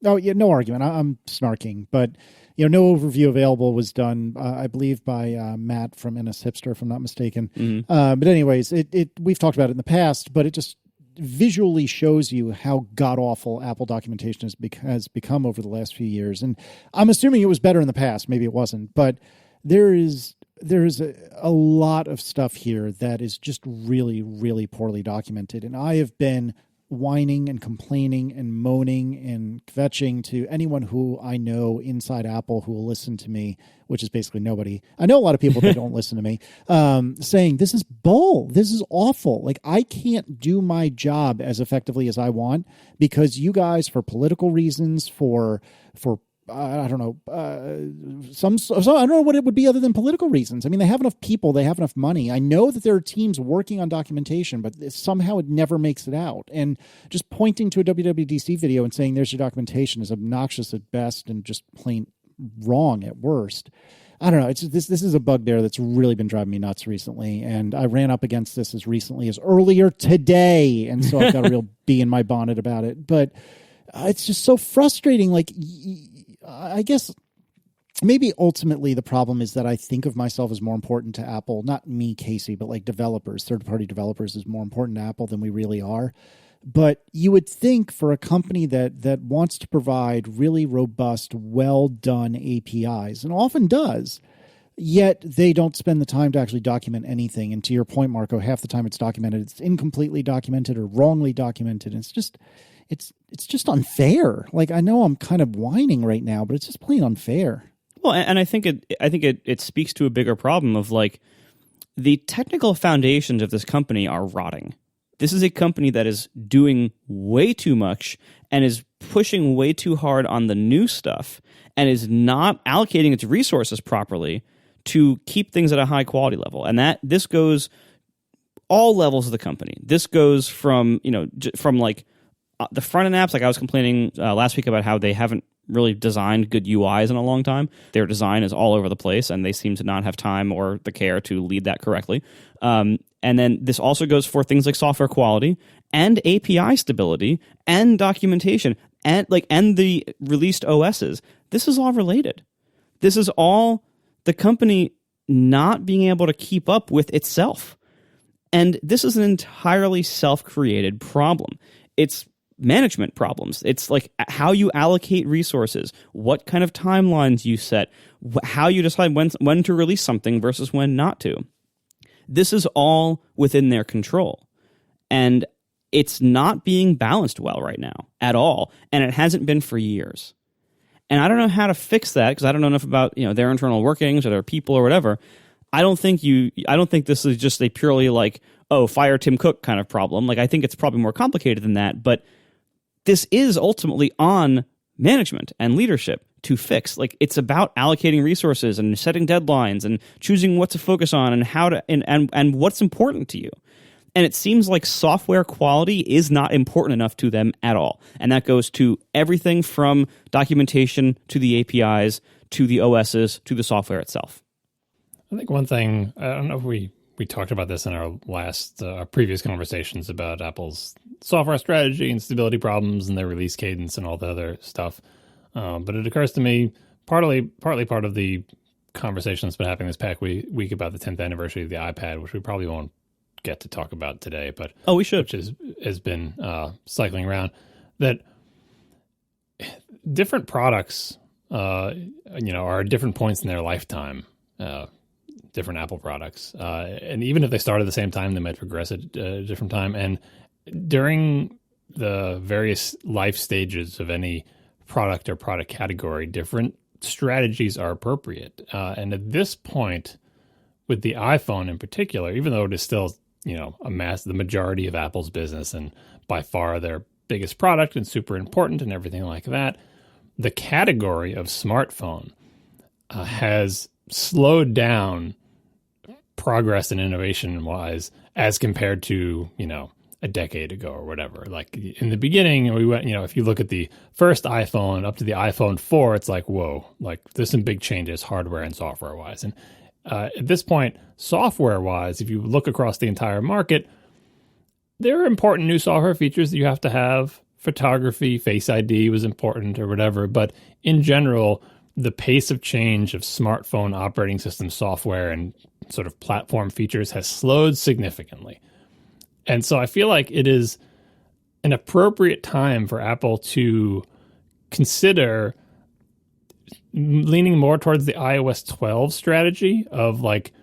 A: Oh, yeah, no argument. I'm snarking, but no overview available was done, I believe, by Matt from NS Hipster, if I'm not mistaken. Mm-hmm. But anyways, we've talked about it in the past, but it just visually shows you how god-awful Apple documentation has become over the last few years. And I'm assuming it was better in the past. Maybe it wasn't, but there is a lot of stuff here that is just really, really poorly documented. And I have been whining and complaining and moaning and kvetching to anyone who I know inside Apple who will listen to me, which is basically nobody. I know a lot of people that don't listen to me, saying this is bull. This is awful. I can't do my job as effectively as I want because you guys, for political reasons, for I don't know, so I don't know what it would be other than political reasons. I mean, they have enough people, they have enough money. I know that there are teams working on documentation, but somehow it never makes it out. And just pointing to a WWDC video and saying there's your documentation is obnoxious at best and just plain wrong at worst. I don't know. It's this is a bugbear that's really been driving me nuts recently, and I ran up against this as recently as earlier today, and so I've got a real bee in my bonnet about it. But it's just so frustrating. Like, I guess maybe ultimately the problem is that I think of myself as more important to Apple, not me, Casey, but like developers, third-party developers is more important to Apple than we really are. But you would think for a company that wants to provide really robust, well-done APIs, and often does, yet they don't spend the time to actually document anything. And to your point, Marco, half the time it's documented, it's incompletely documented or wrongly documented. And it's just unfair. Like, I know I'm kind of whining right now, but it's just plain unfair.
C: Well, and I think it speaks to a bigger problem of like the technical foundations of this company are rotting. This is a company that is doing way too much and is pushing way too hard on the new stuff and is not allocating its resources properly to keep things at a high quality level. And this goes all levels of the company. This goes from, from like the front end apps. Like I was complaining last week about how they haven't really designed good UIs in a long time. Their design is all over the place and they seem to not have time or the care to lead that correctly. And then this also goes for things like software quality and API stability and documentation and the released OSs. This is all related. This is all the company not being able to keep up with itself. And this is an entirely self-created problem. It's management problems. It's like how you allocate resources, what kind of timelines you set, how you decide when to release something versus when not to. This is all within their control. And it's not being balanced well right now at all. And it hasn't been for years. And I don't know how to fix that because I don't know enough about their internal workings or their people or whatever. I don't think this is just a purely like, oh, fire Tim Cook kind of problem. Like I think it's probably more complicated than that. But this is ultimately on management and leadership to fix. Like it's about allocating resources and setting deadlines and choosing what to focus on and how to and what's important to you. And it seems like software quality is not important enough to them at all. And that goes to everything from documentation to the APIs to the OSs to the software itself.
B: I think one thing, I don't know if we talked about this in our previous conversations about Apple's software strategy and stability problems and their release cadence and all the other stuff. But it occurs to me, partly part of the conversation that's been happening this past week about the 10th anniversary of the iPad, which we probably won't get to talk about today, but
C: we should,
B: which has been cycling around, that different products, are at different points in their lifetime. Different Apple products, and even if they start at the same time, they might progress at a different time. And during the various life stages of any product or product category, different strategies are appropriate. And at this point, with the iPhone in particular, even though it is still the majority of Apple's business and by far their biggest product and super important and everything like that, the category of smartphone has slowed down progress and innovation wise as compared to, a decade ago or whatever. Like in the beginning, we went, if you look at the first iPhone up to the iPhone 4, it's like, whoa, like there's some big changes hardware and software wise. And at this point, software wise, if you look across the entire market, there are important new software features that you have to have. Photography, Face ID was important or whatever. But in general, the pace of change of smartphone operating system software and sort of platform features has slowed significantly. And so I feel like it is an appropriate time for Apple to consider leaning more towards the iOS 12 strategy of like,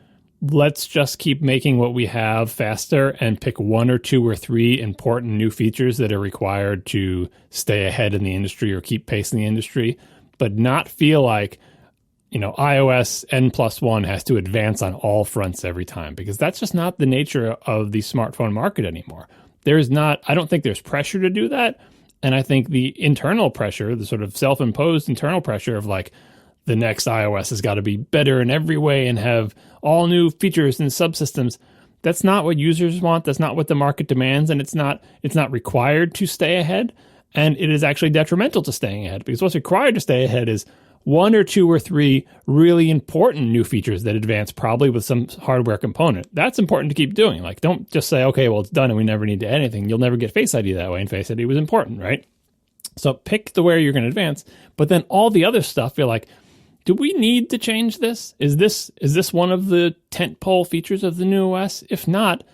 B: let's just keep making what we have faster and pick one or two or three important new features that are required to stay ahead in the industry or keep pace in the industry, but not feel like, iOS N+1 has to advance on all fronts every time, because that's just not the nature of the smartphone market anymore. I don't think there's pressure to do that. And I think the internal pressure, the sort of self-imposed internal pressure of like the next iOS has got to be better in every way and have all new features and subsystems. That's not what users want. That's not what the market demands. And it's not required to stay ahead. And it is actually detrimental to staying ahead, because what's required to stay ahead is 1 or 2 or 3 really important new features that advance probably with some hardware component. That's important to keep doing. Like, don't just say, okay, well, it's done and we never need to add anything. You'll never get Face ID that way, and Face ID was important, right? So pick the where you're going to advance, but then all the other stuff, you're like, do we need to change this? Is this one of the tentpole features of the new OS? If not,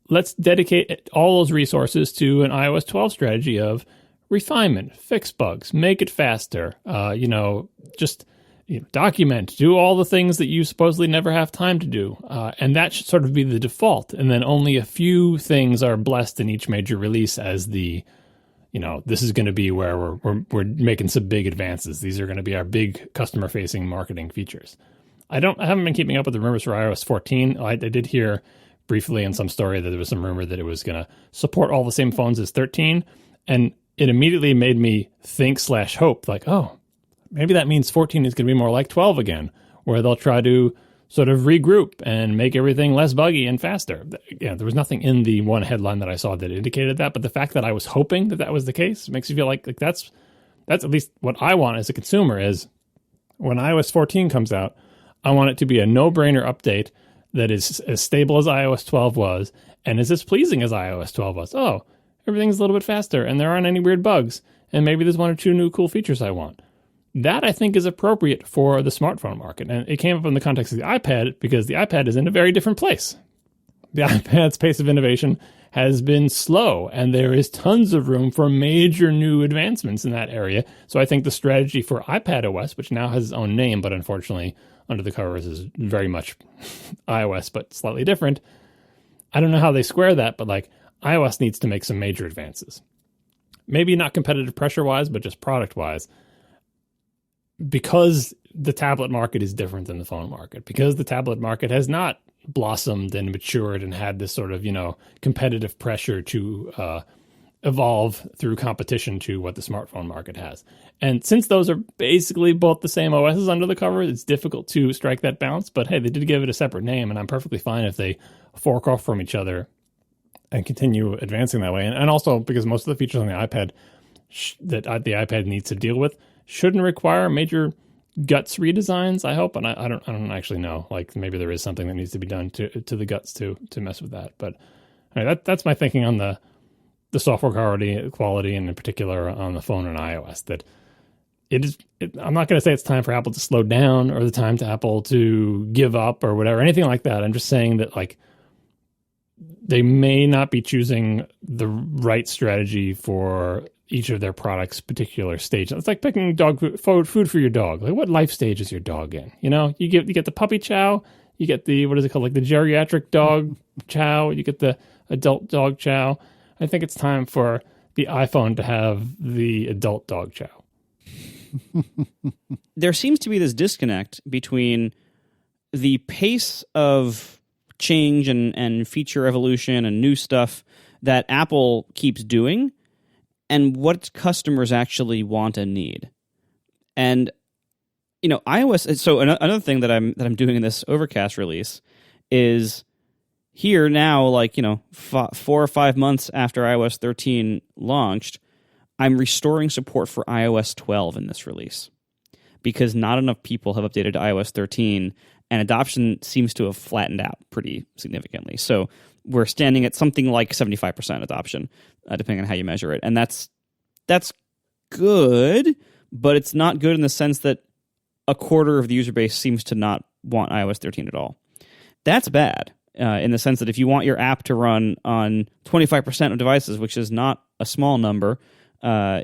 B: let's dedicate all those resources to an iOS 12 strategy of refinement, fix bugs, make it faster, document, do all the things that you supposedly never have time to do. And that should sort of be the default. And then only a few things are blessed in each major release as the, this is going to be where we're making some big advances. These are going to be our big customer-facing marketing features. I haven't been keeping up with the rumors for iOS 14. I did hear briefly in some story that there was some rumor that it was going to support all the same phones as 13. And it immediately made me think / hope, like, oh, maybe that means 14 is going to be more like 12 again, where they'll try to sort of regroup and make everything less buggy and faster. Yeah, there was nothing in the one headline that I saw that indicated that, but the fact that I was hoping that was the case makes you feel like that's at least what I want as a consumer. Is when iOS 14 comes out, I want it to be a no-brainer update that is as stable as iOS 12 was and is as pleasing as iOS 12 was. Oh, everything's a little bit faster and there aren't any weird bugs, and maybe there's 1 or 2 new cool features I want. That, I think, is appropriate for the smartphone market. And it came up in the context of the iPad because the iPad is in a very different place. The iPad's pace of innovation has been slow, and there is tons of room for major new advancements in that area. So I think the strategy for iPad OS, which now has its own name, but unfortunately under the covers is very much iOS, but slightly different. I don't know how they square that, but like iOS needs to make some major advances. Maybe not competitive pressure-wise, but just product-wise. Because the tablet market is different than the phone market, because the tablet market has not blossomed and matured and had this sort of, competitive pressure to evolve through competition to what the smartphone market has. And since those are basically both the same OSs under the cover, it's difficult to strike that balance. But hey, they did give it a separate name, and I'm perfectly fine if they fork off from each other and continue advancing that way. And also because most of the features on the iPad that the iPad needs to deal with shouldn't require major guts redesigns, I hope. And I don't actually know. Like, maybe there is something that needs to be done to the guts to mess with that. But that's my thinking on the software quality, and in particular on the phone and iOS. That I'm not going to say it's time for Apple to slow down or the time to Apple to give up or whatever, anything like that. I'm just saying that, like, they may not be choosing the right strategy for each of their products' particular stage. It's like picking dog food for your dog. Like, what life stage is your dog in? You get the puppy chow, you get the, what is it called, like the geriatric dog chow, you get the adult dog chow. I think it's time for the iPhone to have the adult dog chow.
C: There seems to be this disconnect between the pace of change and feature evolution and new stuff that Apple keeps doing and what customers actually want and need. And iOS. So another thing that I'm doing in this Overcast release is here now, like 4 or 5 months after iOS 13 launched, I'm restoring support for iOS 12 in this release because not enough people have updated to iOS 13, and adoption seems to have flattened out pretty significantly. So we're standing at something like 75% adoption, depending on how you measure it. And that's good, but it's not good in the sense that a quarter of the user base seems to not want iOS 13 at all. That's bad in the sense that if you want your app to run on 25% of devices, which is not a small number,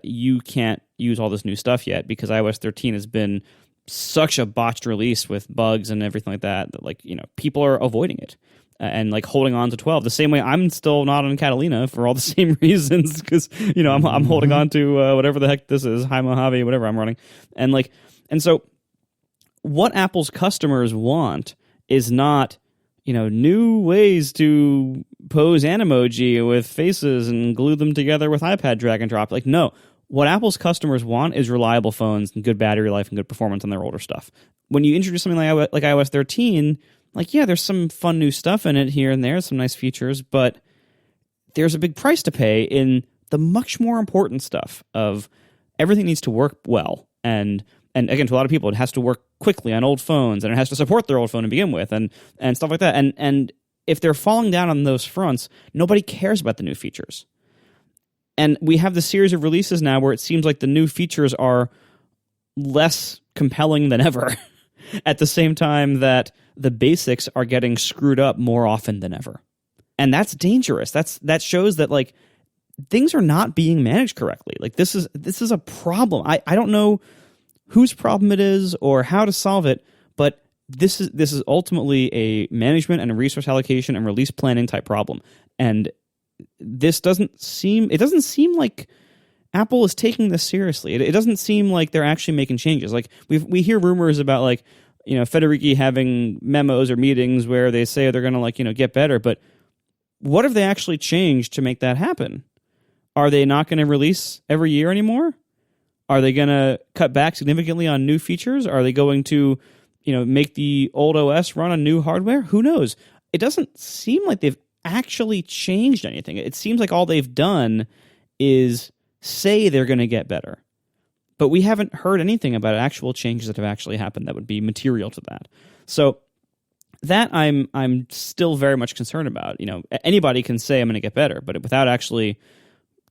C: you can't use all this new stuff yet because iOS 13 has been such a botched release with bugs and everything like that people are avoiding it and like holding on to 12 the same way I'm still not on Catalina for all the same reasons because I'm holding on to whatever the heck this is, Hi Mojave, whatever I'm running, and so what Apple's customers want is not new ways to pose an emoji with faces and glue them together with iPad drag and drop. Like, no. What Apple's customers want is reliable phones and good battery life and good performance on their older stuff. When you introduce something like iOS 13, like, yeah, there's some fun new stuff in it here and there, some nice features, but there's a big price to pay in the much more important stuff of everything needs to work well. And again, to a lot of people, it has to work quickly on old phones, and it has to support their old phone to begin with, and stuff like that. And if they're falling down on those fronts, nobody cares about the new features. And we have the series of releases now where it seems like the new features are less compelling than ever at the same time that the basics are getting screwed up more often than ever. And that's dangerous. That shows that, like, things are not being managed correctly. Like, this is a problem. I don't know whose problem it is or how to solve it, but this is ultimately a management and a resource allocation and release planning type problem. And it doesn't seem like Apple is taking this seriously. It doesn't seem like they're actually making changes. Like, we hear rumors about, like, Federici having memos or meetings where they say they're going to, like, get better, but what have they actually changed to make that happen? Are they not going to release every year anymore? Are they going to cut back significantly on new features? Are they going to, make the old OS run on new hardware? Who knows? It doesn't seem like they've actually changed anything. It seems like all they've done is say they're going to get better. But we haven't heard anything about actual changes that have actually happened that would be material to that. So that I'm still very much concerned about. Anybody can say I'm going to get better, but without actually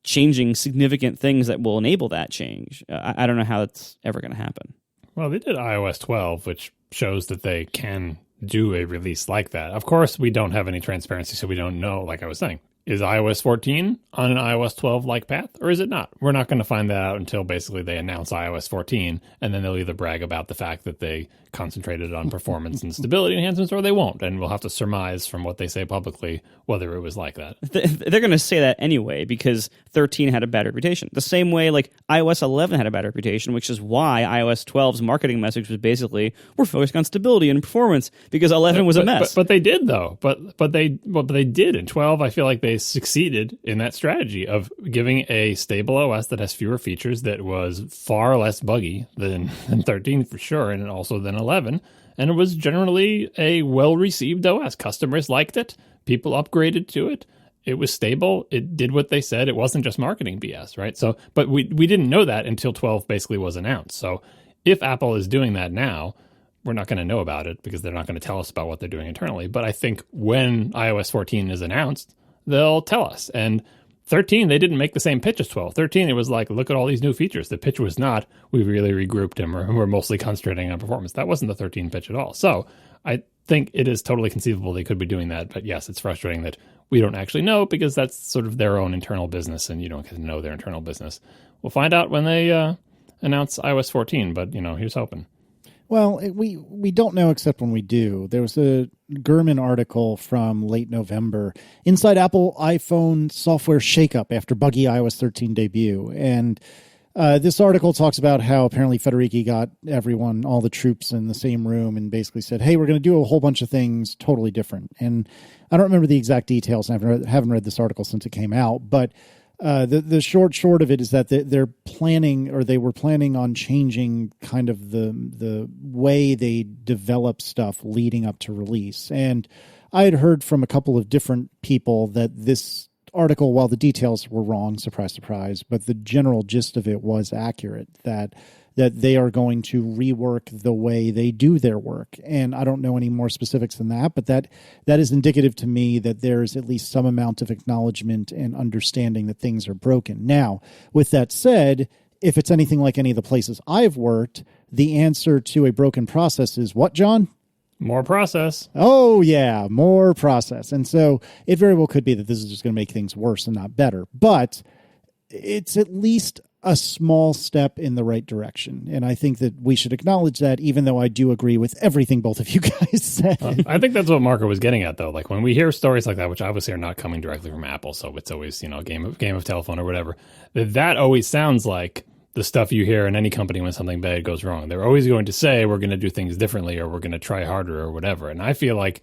C: changing significant things that will enable that change, I don't know how that's ever going to happen.
B: Well, they did iOS 12, which shows that they can do a release like that. Of course, we don't have any transparency, so we don't know, like I was saying. Is iOS 14 on an iOS 12-like path, or is it not? We're not going to find that out until basically they announce iOS 14, and then they'll either brag about the fact that they concentrated on performance and stability enhancements, or they won't, and we'll have to surmise from what they say publicly whether it was like that.
C: They're going to say that anyway, because 13 had a bad reputation. The same way, like, iOS 11 had a bad reputation, which is why iOS 12's marketing message was basically, we're focused on stability and performance, because 11 was a mess.
B: But they did, though. But they did. In 12, I feel like they succeeded in that strategy of giving a stable OS that has fewer features, that was far less buggy than 13 for sure, and also than 11. And it was generally a well-received OS. Customers liked it. People upgraded to it. It was stable. It did what they said. It wasn't just marketing BS, right? So, but we didn't know that until 12 basically was announced. So if Apple is doing that now, we're not going to know about it because they're not going to tell us about what they're doing internally. But I think when iOS 14 is announced, they'll tell us. And 13, they didn't make the same pitch as 12. 13, it was like, look at all these new features. The pitch was not, we really regrouped them, or we're mostly concentrating on performance. That wasn't the 13 pitch at all. So I think it is totally conceivable they could be doing that. But yes, it's frustrating that we don't actually know, because that's sort of their own internal business, and you don't get to know their internal business. We'll find out when they announce iOS 14, but, here's hoping.
A: Well, we don't know except when we do. There was a Gurman article from late November, Inside Apple iPhone Software Shakeup After Buggy iOS 13 Debut. And this article talks about how apparently Federici got everyone, all the troops in the same room, and basically said, hey, we're going to do a whole bunch of things totally different. And I don't remember the exact details. I haven't read this article since it came out, but the short of it is that they were planning on changing kind of the way they develop stuff leading up to release. And I had heard from a couple of different people that this article, while the details were wrong, surprise, surprise, but the general gist of it was accurate, that they are going to rework the way they do their work. And I don't know any more specifics than that, but that is indicative to me that there's at least some amount of acknowledgement and understanding that things are broken. Now, with that said, if it's anything like any of the places I've worked, the answer to a broken process is what, John?
B: More process.
A: Oh, yeah, more process. And so it very well could be that this is just going to make things worse and not better. But it's at least a small step in the right direction. And I think that we should acknowledge that, even though I do agree with everything both of you guys said.
B: I think that's what Marco was getting at, though. Like, when we hear stories like that, which obviously are not coming directly from Apple, so it's always, game of telephone or whatever, that always sounds like the stuff you hear in any company when something bad goes wrong. They're always going to say, we're going to do things differently, or we're going to try harder, or whatever. And I feel like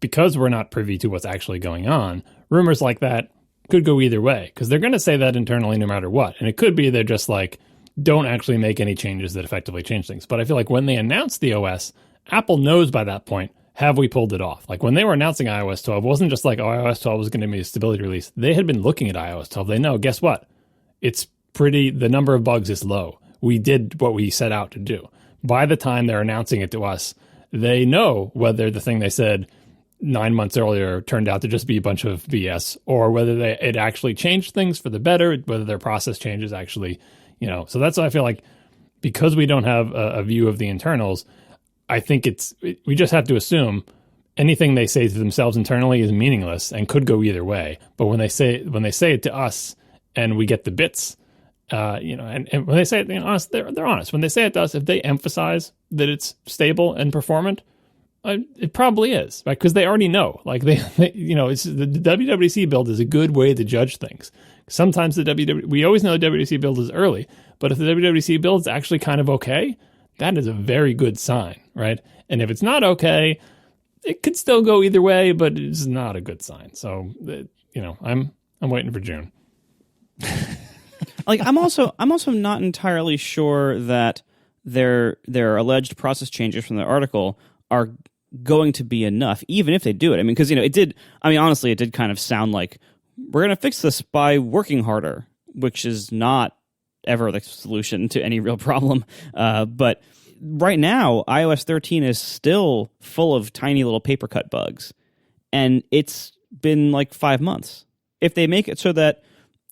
B: because we're not privy to what's actually going on, rumors like that could go either way, because they're going to say that internally no matter what. And it could be they're just like, don't actually make any changes that effectively change things. But I feel like when they announce the OS, Apple knows by that point, have we pulled it off? Like when they were announcing iOS 12, it wasn't just like, oh, iOS 12 was going to be a stability release. They had been looking at iOS 12. They know, guess what? The number of bugs is low. We did what we set out to do. By the time they're announcing it to us, they know whether the thing they said 9 months earlier turned out to just be a bunch of BS, or whether it actually changed things for the better, whether their process changes actually, So that's why I feel like, because we don't have a view of the internals, I think we just have to assume anything they say to themselves internally is meaningless and could go either way. But when they say it to us and we get the bits, and when they say it, they're honest. When they say it to us, if they emphasize that it's stable and performant, it probably is, right? Because they already know. Like the WWDC build is a good way to judge things. Sometimes we always know the WWDC build is early, but if the WWDC build is actually kind of okay, that is a very good sign, right? And if it's not okay, it could still go either way, but it's not a good sign. So, I'm waiting for June.
C: Like I'm also not entirely sure that their alleged process changes from the article are going to be enough, even if they do it. I mean, because honestly, it did kind of sound like we're going to fix this by working harder, which is not ever the solution to any real problem. But right now, iOS 13 is still full of tiny little paper cut bugs, and it's been like 5 months. If they make it so that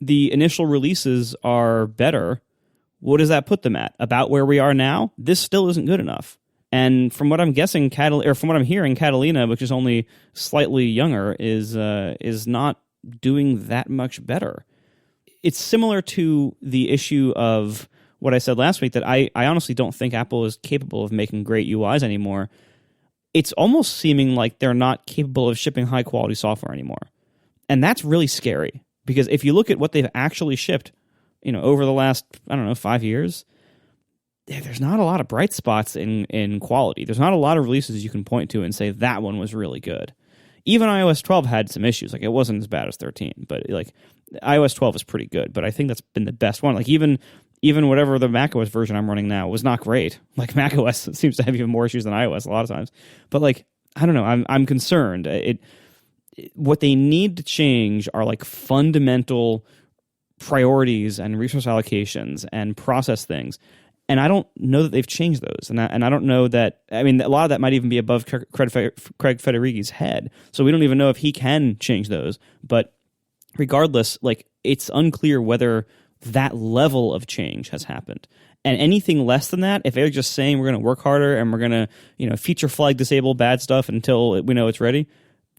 C: the initial releases are better, what does that put them at? About where we are now? This still isn't good enough. And from what I'm guessing, from what I'm hearing, Catalina, which is only slightly younger, is not doing that much better. It's similar to the issue of what I said last week, that I honestly don't think Apple is capable of making great UIs anymore. It's almost seeming like they're not capable of shipping high-quality software anymore. And that's really scary, because if you look at what they've actually shipped, over the last, 5 years, there's not a lot of bright spots in quality. There's not a lot of releases you can point to and say that one was really good. Even iOS 12 had some issues. Like, it wasn't as bad as 13, but like iOS 12 is pretty good. But I think that's been the best one. Like even whatever the macOS version I'm running now was not great. Like macOS seems to have even more issues than iOS a lot of times. But like, I don't know. I'm concerned. What they need to change are like fundamental priorities and resource allocations and process things. And I don't know that they've changed those. And I don't know that, a lot of that might even be above Craig Federighi's head. So we don't even know if he can change those. But regardless, like, it's unclear whether that level of change has happened. And anything less than that, if they're just saying we're going to work harder and we're going to, feature flag disable bad stuff until we know it's ready,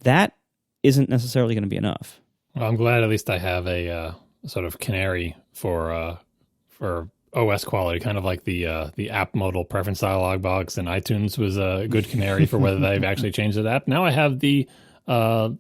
C: that isn't necessarily going to be enough.
B: Well, I'm glad at least I have a sort of canary for OS quality, kind of like the app modal preference dialog box in iTunes was a good canary for whether they've actually changed the app. Now I have the undead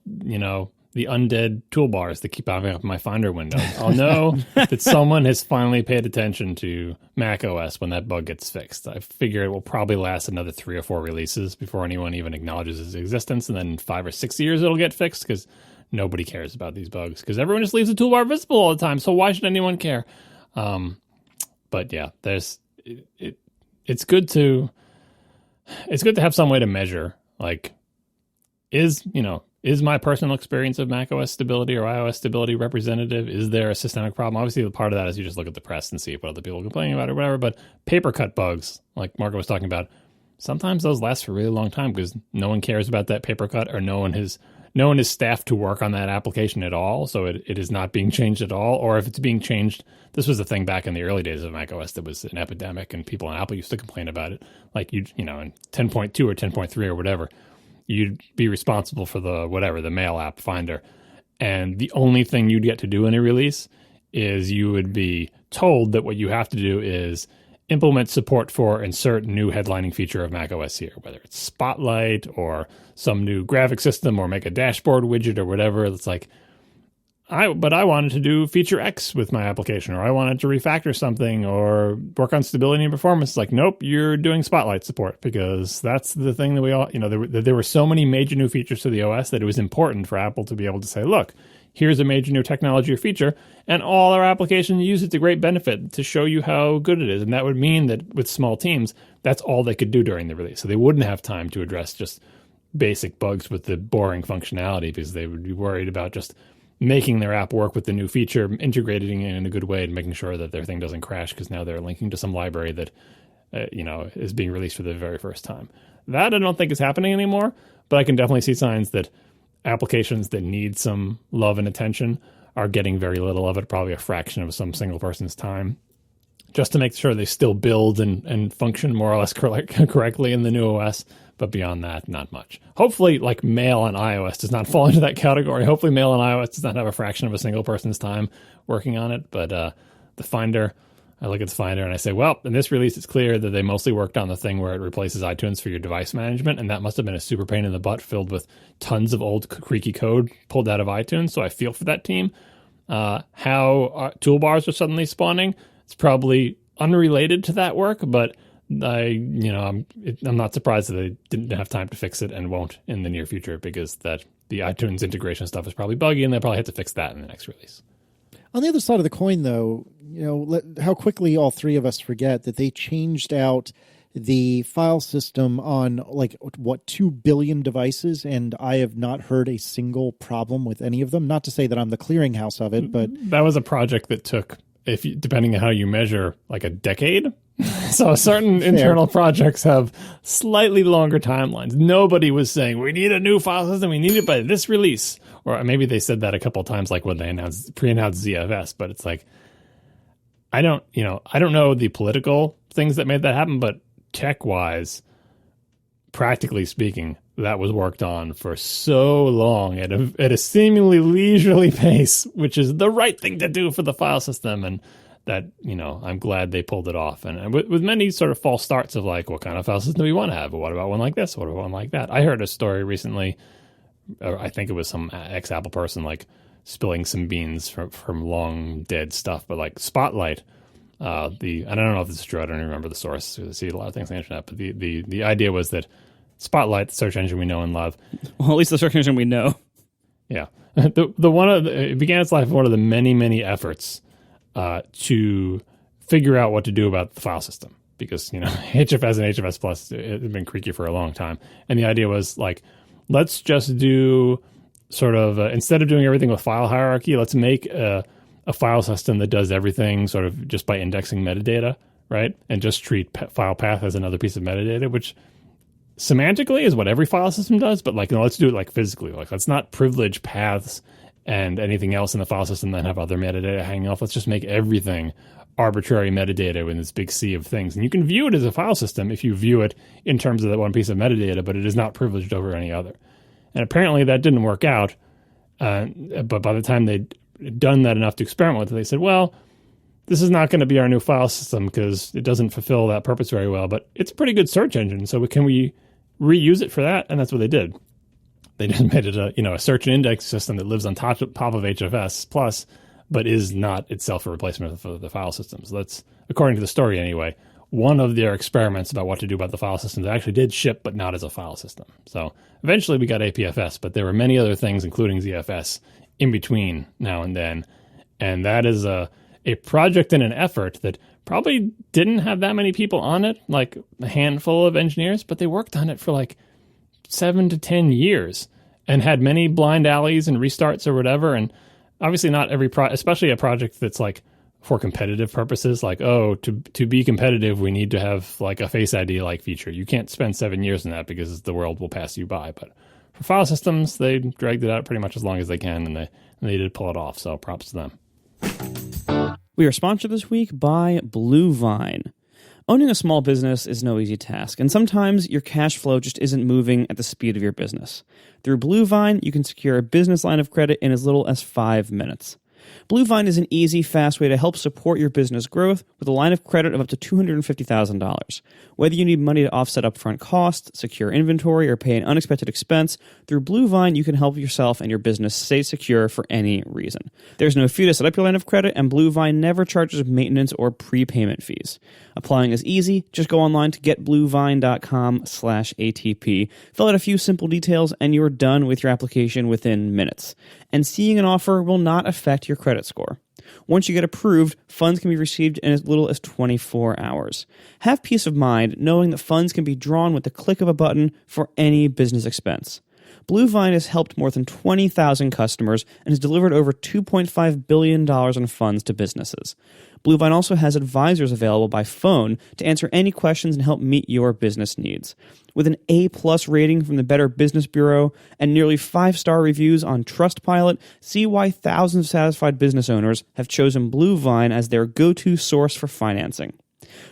B: toolbars that keep popping up in my Finder window. I'll know that someone has finally paid attention to Mac OS when that bug gets fixed. I figure it will probably last another 3 or 4 releases before anyone even acknowledges its existence, and then in 5 or 6 years it'll get fixed, because nobody cares about these bugs, because everyone just leaves the toolbar visible all the time, so why should anyone care? But yeah, it's good to have some way to measure, like, is my personal experience of macOS stability or iOS stability representative? Is there a systemic problem? Obviously, part of that is you just look at the press and see what other people are complaining about or whatever. But paper cut bugs, like Marco was talking about, sometimes those last for a really long time because no one cares about that paper cut, or no one is staffed to work on that application at all, so it is not being changed at all. Or if it's being changed, this was the thing back in the early days of macOS that was an epidemic, and people on Apple used to complain about it. Like, in 10.2 or 10.3 or whatever, you'd be responsible for the mail app Finder. And the only thing you'd get to do in a release is you would be told that what you have to do is implement support for insert new headlining feature of macOS here, whether it's Spotlight or some new graphic system or make a dashboard widget or whatever. It's like, I wanted to do feature X with my application, or I wanted to refactor something or work on stability and performance. It's like, nope, you're doing Spotlight support, because that's the thing that we all, there were so many major new features to the OS that it was important for Apple to be able to say, look, here's a major new technology or feature, and all our applications use it to great benefit to show you how good it is. And that would mean that with small teams, that's all they could do during the release. So they wouldn't have time to address just basic bugs with the boring functionality, because they would be worried about just making their app work with the new feature, integrating it in a good way, and making sure that their thing doesn't crash because now they're linking to some library that is being released for the very first time. That I don't think is happening anymore, but I can definitely see signs that applications that need some love and attention are getting very little of it, probably a fraction of some single person's time, just to make sure they still build and function more or less correctly in the new OS. But beyond that, not much. Hopefully, like Mail on iOS does not fall into that category. Hopefully, Mail on iOS does not have a fraction of a single person's time working on it. But the Finder, I look at the Finder and I say, well, in this release, it's clear that they mostly worked on the thing where it replaces iTunes for your device management. And that must have been a super pain in the butt filled with tons of old creaky code pulled out of iTunes. So I feel for that team. How toolbars are suddenly spawning, it's probably unrelated to that work, but I'm not surprised that they didn't have time to fix it and won't in the near future, because that the iTunes integration stuff is probably buggy and they'll probably have to fix that in the next release.
A: On the other side of the coin, though, how quickly all three of us forget that they changed out the file system on 2 billion devices, and I have not heard a single problem with any of them. Not to say that I'm the clearinghouse of it, but
B: that was a project that took, depending on how you measure, like a decade. So certain internal projects have slightly longer timelines. Nobody was saying, we need a new file system, we need it by this release. Or maybe they said that a couple of times, like when they pre-announced ZFS, but it's like, I don't know the political things that made that happen, but tech-wise, practically speaking, that was worked on for so long at a seemingly leisurely pace, which is the right thing to do for the file system. And that, I'm glad they pulled it off. And with many sort of false starts of like, what kind of file system do we want to have? What about one like this? What about one like that? I heard a story recently, or I think it was some ex-Apple person, like spilling some beans from long dead stuff, but like Spotlight, I don't know if this is true, I don't even remember the source. I see a lot of things on the internet, but the idea was that Spotlight, the search engine we know and love.
C: Well, at least the search engine we know.
B: Yeah. It began its life as one of the many, many efforts to figure out what to do about the file system, because HFS and HFS Plus had been creaky for a long time, and the idea was like, let's just do sort of instead of doing everything with file hierarchy, let's make a file system that does everything sort of just by indexing metadata, right? And just treat file path as another piece of metadata, which semantically is what every file system does, but let's do it like physically. Like, let's not privilege paths and anything else in the file system that have other metadata hanging off. Let's just make everything arbitrary metadata in this big sea of things. And you can view it as a file system if you view it in terms of that one piece of metadata, but it is not privileged over any other. And apparently that didn't work out. But by the time they'd done that enough to experiment with it, they said, well, this is not going to be our new file system because it doesn't fulfill that purpose very well, but it's a pretty good search engine. So can we reuse it for that? And that's what they did. They just made it a search and index system that lives on top of HFS Plus, but is not itself a replacement for the file systems. That's, according to the story anyway, one of their experiments about what to do about the file systems actually did ship, but not as a file system. So eventually we got APFS, but there were many other things, including ZFS, in between now and then. And that is a project and an effort that probably didn't have that many people on it, like a handful of engineers, but they worked on it for like 7 to 10 years and had many blind alleys and restarts or whatever. And obviously not every especially a project that's like for competitive purposes, like, to be competitive, we need to have like a Face ID like feature. You can't spend 7 years in that because the world will pass you by. But for file systems, they dragged it out pretty much as long as they can, and they did pull it off. So props to them.
C: We are sponsored this week by BlueVine. Owning a small business is no easy task, and sometimes your cash flow just isn't moving at the speed of your business. Through BlueVine, you can secure a business line of credit in as little as 5 minutes. BlueVine is an easy, fast way to help support your business growth with a line of credit of up to $250,000. Whether you need money to offset upfront costs, secure inventory, or pay an unexpected expense, through BlueVine you can help yourself and your business stay secure for any reason. There's no fee to set up your line of credit, and BlueVine never charges maintenance or prepayment fees. Applying is easy. Just go online to getbluevine.com/ATP. Fill out a few simple details, and you're done with your application within minutes. And seeing an offer will not affect your credit score. Once you get approved, funds can be received in as little as 24 hours. Have peace of mind knowing that funds can be drawn with the click of a button for any business expense. BlueVine has helped more than 20,000 customers and has delivered over $2.5 billion in funds to businesses. BlueVine also has advisors available by phone to answer any questions and help meet your business needs. With an A+ rating from the Better Business Bureau and nearly 5-star reviews on Trustpilot, see why thousands of satisfied business owners have chosen BlueVine as their go-to source for financing.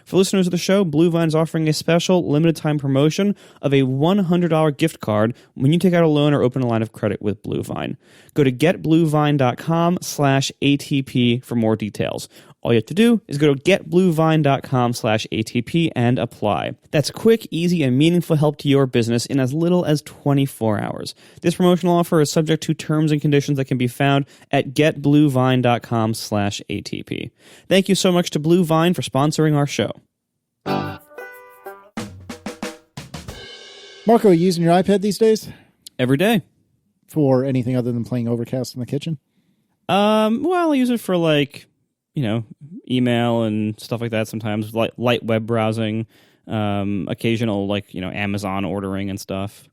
C: For listeners of the show, BlueVine is offering a special limited-time promotion of a $100 gift card when you take out a loan or open a line of credit with BlueVine. Go to getbluevine.com/ATP for more details. All you have to do is go to getbluevine.com/ATP and apply. That's quick, easy, and meaningful help to your business in as little as 24 hours. This promotional offer is subject to terms and conditions that can be found at getbluevine.com/ATP. Thank you so much to BlueVine for sponsoring our show.
A: Marco, are you using your iPad these days
C: Every day.
A: for anything other than playing Overcast in the kitchen?
C: Well, I use it for email and stuff like that sometimes, light web browsing, occasional, Amazon ordering and stuff.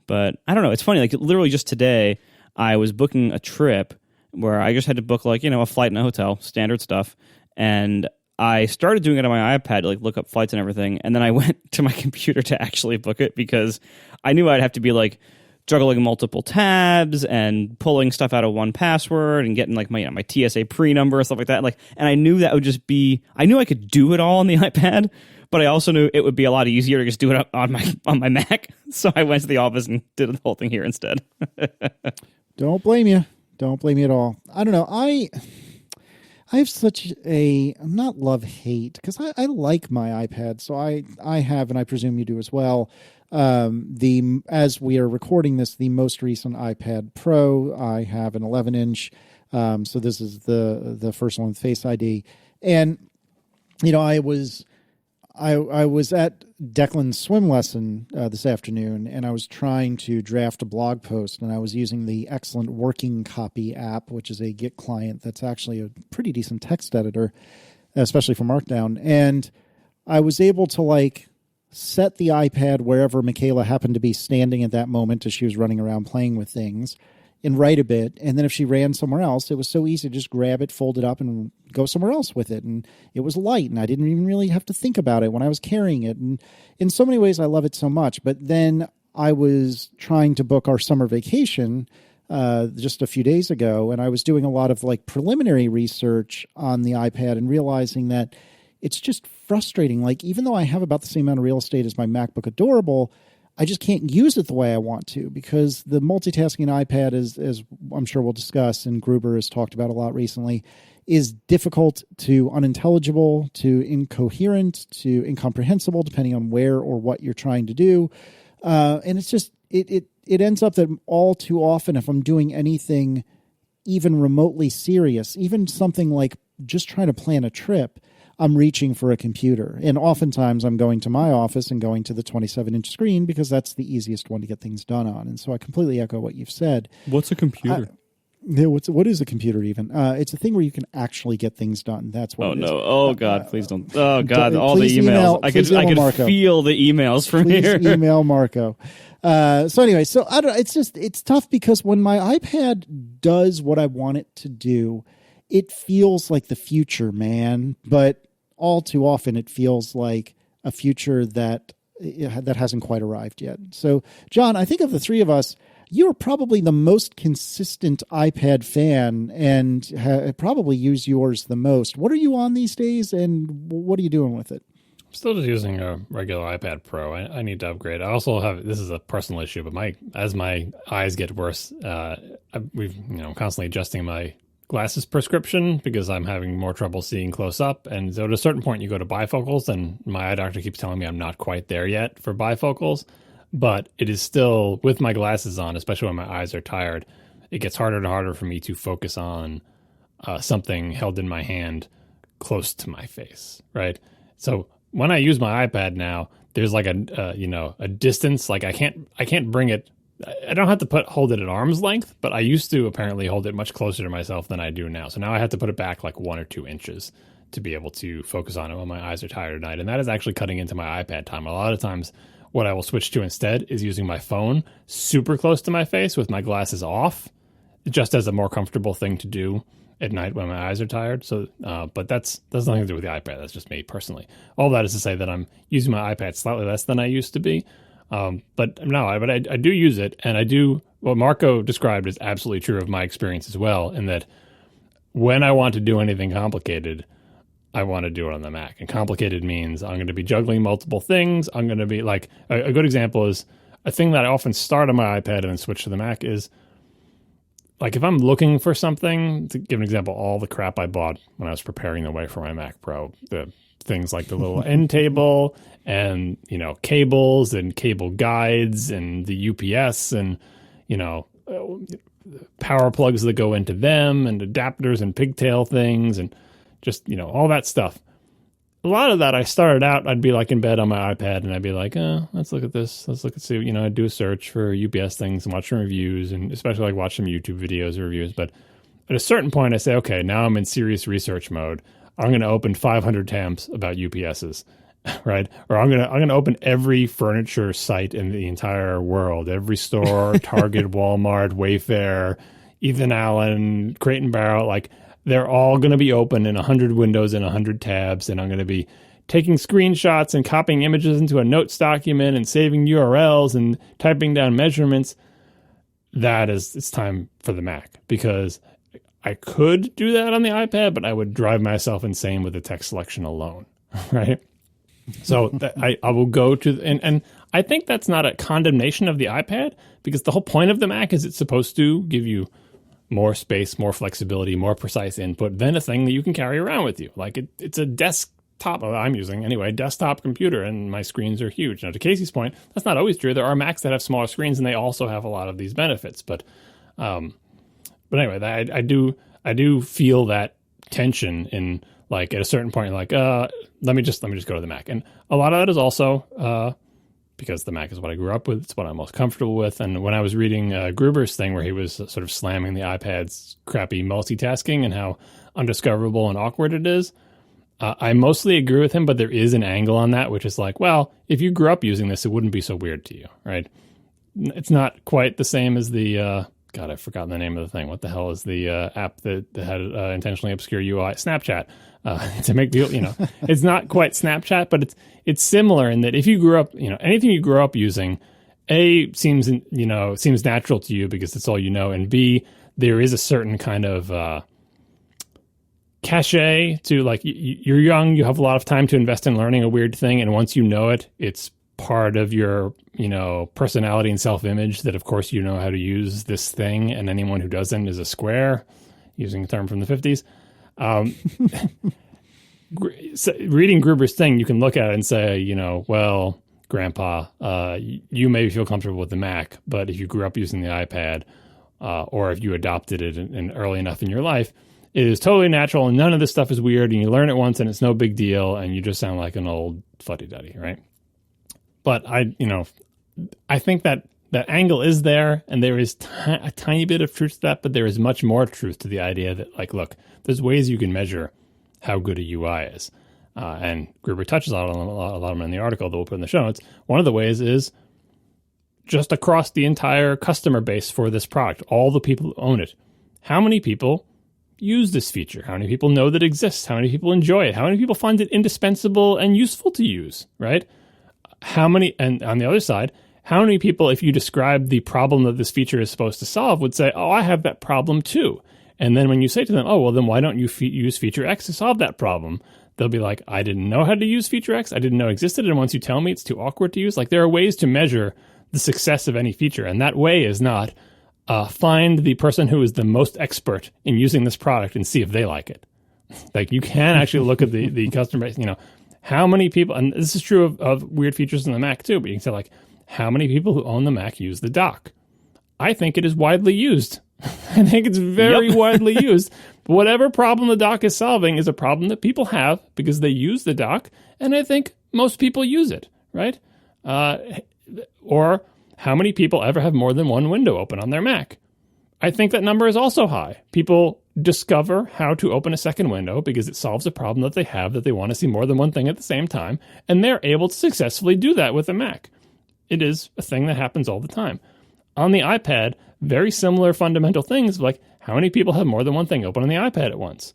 C: But I don't know. It's funny. Literally just today, I was booking a trip where I just had to book, a flight and a hotel, standard stuff. And I started doing it on my iPad to look up flights and everything. And then I went to my computer to actually book it because I knew I'd have to be juggling multiple tabs and pulling stuff out of one password and getting my TSA pre-number and stuff like that. And I knew that would just be, I knew I could do it all on the iPad, but I also knew it would be a lot easier to just do it on my Mac. So I went to the office and did the whole thing here instead.
A: Don't blame you. Don't blame you at all. I don't know. I have such not love-hate, because I like my iPad, so I have, and I presume you do as well, as we are recording this, the most recent iPad Pro. I have an 11-inch, so this is the first one with Face ID. And, I was at Declan's swim lesson this afternoon, and I was trying to draft a blog post, and I was using the excellent Working Copy app, which is a Git client that's actually a pretty decent text editor, especially for Markdown. And I was able to set the iPad wherever Michaela happened to be standing at that moment as she was running around playing with things, and write a bit. And then if she ran somewhere else, it was so easy to just grab it, fold it up, and go somewhere else with it. And it was light, and I didn't even really have to think about it when I was carrying it. And in so many ways, I love it so much. But then I was trying to book our summer vacation just a few days ago, and I was doing a lot of preliminary research on the iPad and realizing that it's just frustrating. Even though I have about the same amount of real estate as my MacBook Adorable, I just can't use it the way I want to, because the multitasking iPad, as I'm sure we'll discuss, and Gruber has talked about a lot recently, is difficult to unintelligible, to incoherent, to incomprehensible, depending on where or what you're trying to do. And it's just, it ends up that all too often, if I'm doing anything even remotely serious, even something like just trying to plan a trip, I'm reaching for a computer. And oftentimes I'm going to my office and going to the 27-inch screen because that's the easiest one to get things done on. And so I completely echo what you've said.
C: What's a computer?
A: What is a computer even? It's a thing where you can actually get things done. That's what it is.
C: No. Oh, God, please don't. Oh, God, all the emails.
A: Email,
C: I could feel the emails from here.
A: Please email Marco. So anyway, I don't know. It's tough because when my iPad does what I want it to do, it feels like the future, man. But all too often it feels like a future that hasn't quite arrived yet. So, John, I think of the three of us, you are probably the most consistent iPad fan and probably use yours the most. What are you on these days, and what are you doing with it?
B: I'm still just using a regular iPad Pro. I need to upgrade. I also have, this is a personal issue, but as my eyes get worse, I'm constantly adjusting my glasses prescription because I'm having more trouble seeing close up. And so at a certain point, you go to bifocals, and my eye doctor keeps telling me I'm not quite there yet for bifocals. But it is still, with my glasses on, especially when my eyes are tired, it gets harder and harder for me to focus on something held in my hand close to my face, right? So when I use my iPad now, there's like a distance. Like I can't bring it. I don't have to hold it at arm's length, but I used to apparently hold it much closer to myself than I do now. So now I have to put it back like 1 or 2 inches to be able to focus on it when my eyes are tired at night. And that is actually cutting into my iPad time. A lot of times what I will switch to instead is using my phone super close to my face with my glasses off, just as a more comfortable thing to do at night when my eyes are tired. So, but that's nothing to do with the iPad. That's just me personally. All that is to say that I'm using my iPad slightly less than I used to be. But I do use it, and I do what Marco described is absolutely true of my experience as well, in that when I want to do anything complicated, I want to do it on the Mac. And complicated means I'm going to be juggling multiple things. I'm going to be like, a good example is a thing that I often start on my iPad and then switch to the Mac is, like, if I'm looking for something, to give an example, all the crap I bought when I was preparing the way for my Mac Pro, the things like the little end table and, cables and cable guides and the UPS and, power plugs that go into them and adapters and pigtail things and just, all that stuff. A lot of that I started out, I'd be like in bed on my iPad and I'd be like, let's look at this. Let's look and see, I'd do a search for UPS things and watch some reviews and especially like watch some YouTube videos or reviews. But at a certain point I say, okay, now I'm in serious research mode. I'm going to open 500 tabs about UPSs, right? Or I'm going to open every furniture site in the entire world, every store, Target, Walmart, Wayfair, Ethan Allen, Crate and Barrel, like they're all going to be open in 100 windows and 100 tabs, and I'm going to be taking screenshots and copying images into a notes document and saving URLs and typing down measurements. It's time for the Mac, because I could do that on the iPad, but I would drive myself insane with the text selection alone, right? So I will go to, and I think that's not a condemnation of the iPad, because the whole point of the Mac is it's supposed to give you more space, more flexibility, more precise input than a thing that you can carry around with you. Like it's a desktop, I'm using anyway, desktop computer, and my screens are huge. Now, to Casey's point, that's not always true. There are Macs that have smaller screens, and they also have a lot of these benefits. But anyway, I do feel that tension in, like, at a certain point, like, let me just go to the Mac. And a lot of that is also because the Mac is what I grew up with. It's what I'm most comfortable with. And when I was reading Gruber's thing where he was sort of slamming the iPad's crappy multitasking and how undiscoverable and awkward it is, I mostly agree with him, but there is an angle on that, which is like, well, if you grew up using this, it wouldn't be so weird to you, right? It's not quite the same as the, God, I've forgotten the name of the thing. What the hell is the app that had intentionally obscure UI? Snapchat. To make the, it's not quite Snapchat, but it's similar in that if you grew up, anything you grew up using, A, seems natural to you because it's all you know, and B, there is a certain kind of cachet to, like, you're young, you have a lot of time to invest in learning a weird thing, and once you know it, it's part of your, personality and self-image that, of course, you know how to use this thing, and anyone who doesn't is a square, using a term from the 50s. Reading Gruber's thing, you can look at it and say, well, Grandpa, you may feel comfortable with the Mac, but if you grew up using the iPad, or if you adopted it in early enough in your life, it is totally natural, and none of this stuff is weird, and you learn it once, and it's no big deal, and you just sound like an old fuddy-duddy, right? But I think that angle is there, and there is a tiny bit of truth to that, but there is much more truth to the idea that, like, look, there's ways you can measure how good a UI is. And Gruber touches on a lot of them in the article that we'll put in the show notes. One of the ways is just across the entire customer base for this product, all the people who own it. How many people use this feature? How many people know that it exists? How many people enjoy it? How many people find it indispensable and useful to use, right? How many, and on the other side, how many people, if you describe the problem that this feature is supposed to solve, would say, oh, I have that problem too. And then when you say to them, oh, well, then why don't you use feature X to solve that problem? They'll be like, I didn't know how to use feature X. I didn't know it existed. And once you tell me, it's too awkward to use. Like, there are ways to measure the success of any feature. And that way is not, find the person who is the most expert in using this product and see if they like it. Like, you can actually look at the customer base, how many people, and this is true of weird features in the Mac too, but you can say, like, how many people who own the Mac use the dock? I think it is widely used. I think it's very widely used. Whatever problem the dock is solving is a problem that people have because they use the dock, and I think most people use it, right? Or how many people ever have more than one window open on their Mac? I think that number is also high. People discover how to open a second window because it solves a problem that they have, that they want to see more than one thing at the same time, and they're able to successfully do that with a Mac. It is a thing that happens all the time. On the iPad, very similar fundamental things, like how many people have more than one thing open on the iPad at once?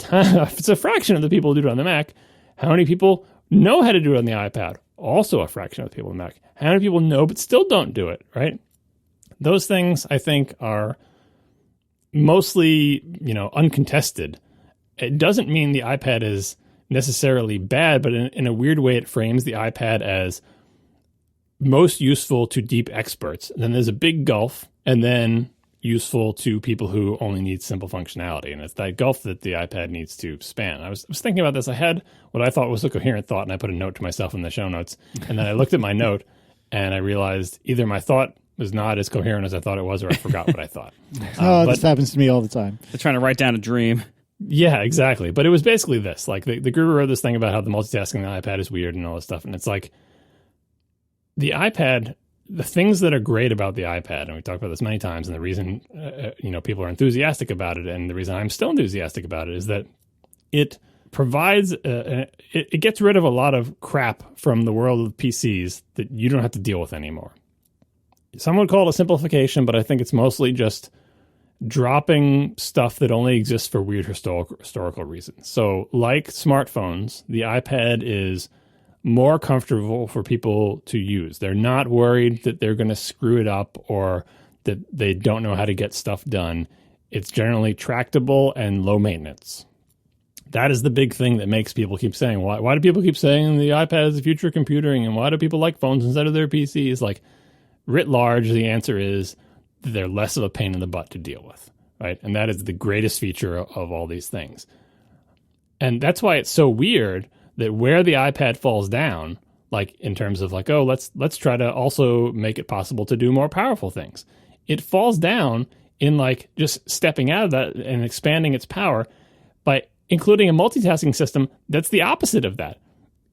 B: It's a fraction of the people who do it on the Mac. How many people know how to do it on the iPad? Also a fraction of the people on the Mac. How many people know but still don't do it, right? Those things, I think, are mostly, uncontested. It doesn't mean the iPad is necessarily bad, but in a weird way, it frames the iPad as most useful to deep experts. And then there's a big gulf, and then useful to people who only need simple functionality. And it's that gulf that the iPad needs to span. I was thinking about this. I had what I thought was a coherent thought, and I put a note to myself in the show notes. And then I looked at my note, and I realized either my thought was not as coherent as I thought it was, or I forgot what I thought.
A: This happens to me all the time.
C: They're trying to write down a dream.
B: Yeah, exactly. But it was basically this. Like, the guru wrote this thing about how the multitasking on the iPad is weird and all this stuff. And it's like, the iPad, the things that are great about the iPad, and we talked about this many times, and the reason people are enthusiastic about it, and the reason I'm still enthusiastic about it, is that it provides, it gets rid of a lot of crap from the world of PCs that you don't have to deal with anymore. Some would call it a simplification, but I think it's mostly just dropping stuff that only exists for weird historical reasons. So, like smartphones, the iPad is more comfortable for people to use. They're not worried that they're going to screw it up or that they don't know how to get stuff done. It's generally tractable and low maintenance. That is the big thing that makes people keep saying, why do people keep saying the iPad is the future of computing, and why do people like phones instead of their PCs? Like, writ large, the answer is they're less of a pain in the butt to deal with, right? And that is the greatest feature of all these things. And that's why it's so weird that where the iPad falls down, like in terms of like, oh, let's try to also make it possible to do more powerful things. It falls down in like just stepping out of that and expanding its power by including a multitasking system that's the opposite of that.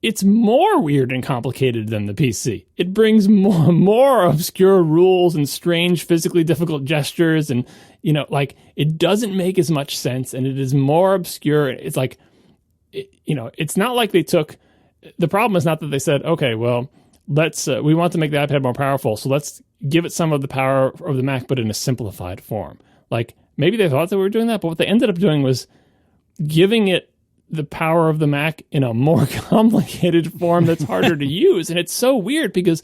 B: It's more weird and complicated than the PC. It brings more obscure rules and strange physically difficult gestures, and it doesn't make as much sense, and it is more obscure. It's like, it's not like they took, the problem is not that they said, okay, well, we want to make the iPad more powerful, so let's give it some of the power of the Mac, but in a simplified form. Like, maybe they thought that we were doing that, but what they ended up doing was giving it the power of the Mac in a more complicated form that's harder to use. And it's so weird because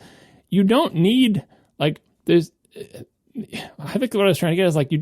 B: you don't need, like, I think what I was trying to get is like,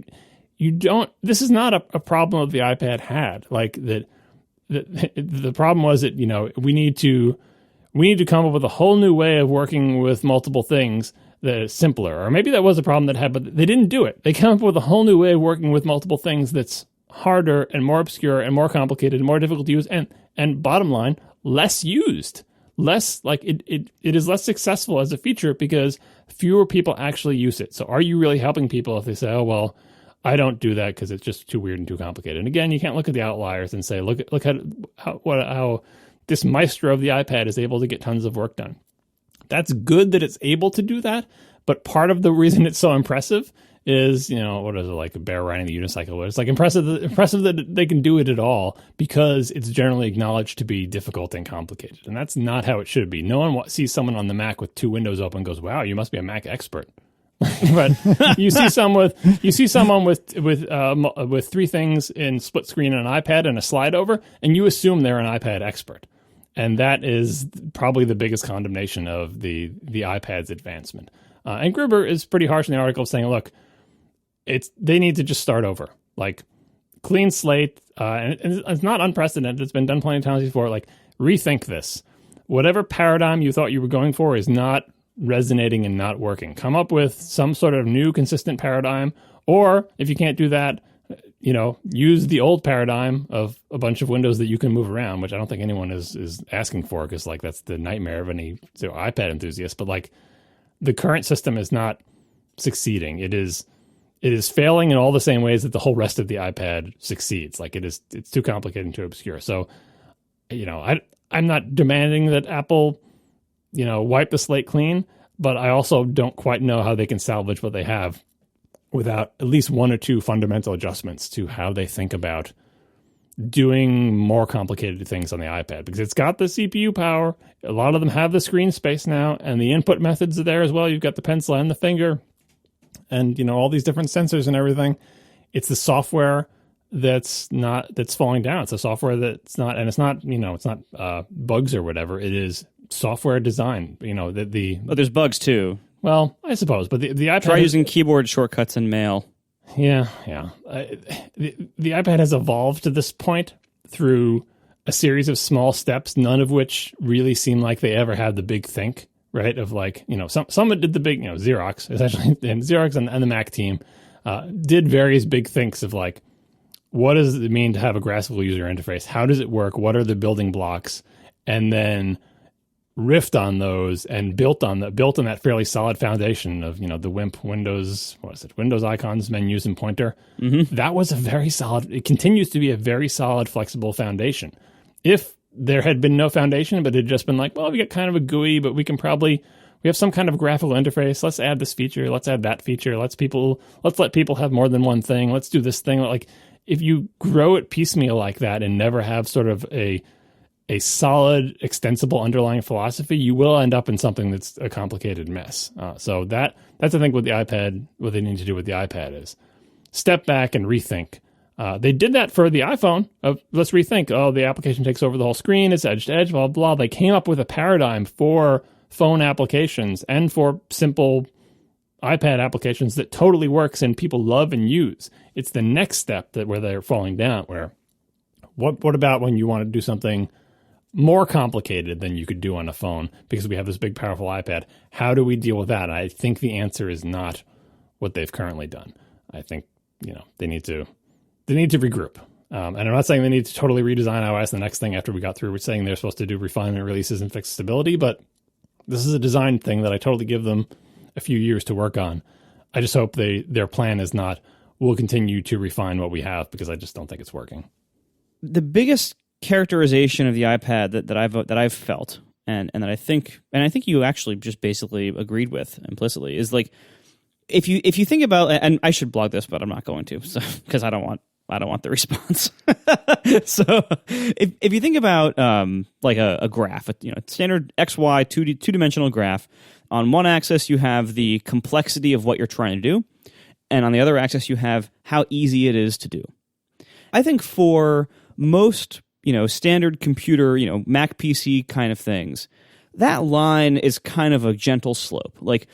B: you don't, this is not a problem that the iPad had. Like, the problem was that, we need to come up with a whole new way of working with multiple things that is simpler. Or maybe that was a problem that had, but they didn't do it. They came up with a whole new way of working with multiple things that's harder and more obscure and more complicated and more difficult to use, and bottom line, less used. Less, like, it is less successful as a feature because fewer people actually use it. So are you really helping people if they say, oh, well, I don't do that because it's just too weird and too complicated? And again, you can't look at the outliers and say, look at how this maestro of the iPad is able to get tons of work done. That's good that it's able to do that, but part of the reason it's so impressive is, what is it, like a bear riding the unicycle? It's like impressive that they can do it at all because it's generally acknowledged to be difficult and complicated. And that's not how it should be. No one sees someone on the Mac with two windows open and goes, wow, you must be a Mac expert. But you see someone with three things in split screen and an iPad and a slide over, and you assume they're an iPad expert. And that is probably the biggest condemnation of the iPad's advancement. And Gruber is pretty harsh in the article saying, look, they need to just start over, like clean slate. And it's not unprecedented. It's been done plenty of times before. Like, rethink this. Whatever paradigm you thought you were going for is not resonating and not working. Come up with some sort of new consistent paradigm, or if you can't do that, use the old paradigm of a bunch of windows that you can move around, which I don't think anyone is asking for, because like that's the nightmare of any iPad enthusiast. But like the current system is not succeeding. It is failing in all the same ways that the whole rest of the iPad succeeds. Like it's too complicated and too obscure. So, I'm not demanding that Apple, wipe the slate clean, but I also don't quite know how they can salvage what they have without at least one or two fundamental adjustments to how they think about doing more complicated things on the iPad, because it's got the CPU power. A lot of them have the screen space now, and the input methods are there as well. You've got the pencil and the finger and, all these different sensors and everything. It's the software that's falling down. It's a software that's not, and it's not bugs or whatever. It is software design.
C: There's bugs too.
B: Well, I suppose, but the iPad...
C: Try using keyboard shortcuts in Mail.
B: Yeah. The iPad has evolved to this point through a series of small steps, none of which really seem like they ever had the big think, right? Of like, some did the big, Xerox, essentially, and Xerox and the Mac team did various big thinks of like, what does it mean to have a graphically user interface? How does it work? What are the building blocks? And then riffed on those and built on that fairly solid foundation of the WIMP Windows icons, menus, and pointer. Mm-hmm. That was a very solid. It continues to be a very solid, flexible foundation. If there had been no foundation, but it had just been like, well, we got kind of a GUI, but we have some kind of graphical interface. Let's add this feature. Let's add that feature. Let's let people have more than one thing. Let's do this thing. Like if you grow it piecemeal like that and never have sort of a solid, extensible underlying philosophy, you will end up in something that's a complicated mess. So that's I think what they need to do with the iPad is step back and rethink. They did that for the iPhone. Let's rethink. Oh, the application takes over the whole screen. It's edge to edge, blah, blah. They came up with a paradigm for phone applications and for simple iPad applications that totally works and people love and use. It's the next step where they're falling down, where what about when you want to do something more complicated than you could do on a phone because we have this big, powerful iPad? How do we deal with that? I think the answer is not what they've currently done. I think, they need to regroup. And I'm not saying they need to totally redesign iOS the next thing after we got through with saying they're supposed to do refinement releases and fix stability, but this is a design thing that I totally give them a few years to work on. I just hope their plan is not, we'll continue to refine what we have, because I just don't think it's working.
C: The biggest characterization of the iPad that I've felt and that I think you actually just basically agreed with implicitly is like if you think about, and I should blog this but I'm not going to, because I don't want the response. So if you think about like a graph, standard XY two-dimensional graph, on one axis you have the complexity of what you're trying to do, and on the other axis you have how easy it is to do. I think for most standard computer, Mac PC kind of things, that line is kind of a gentle slope. Like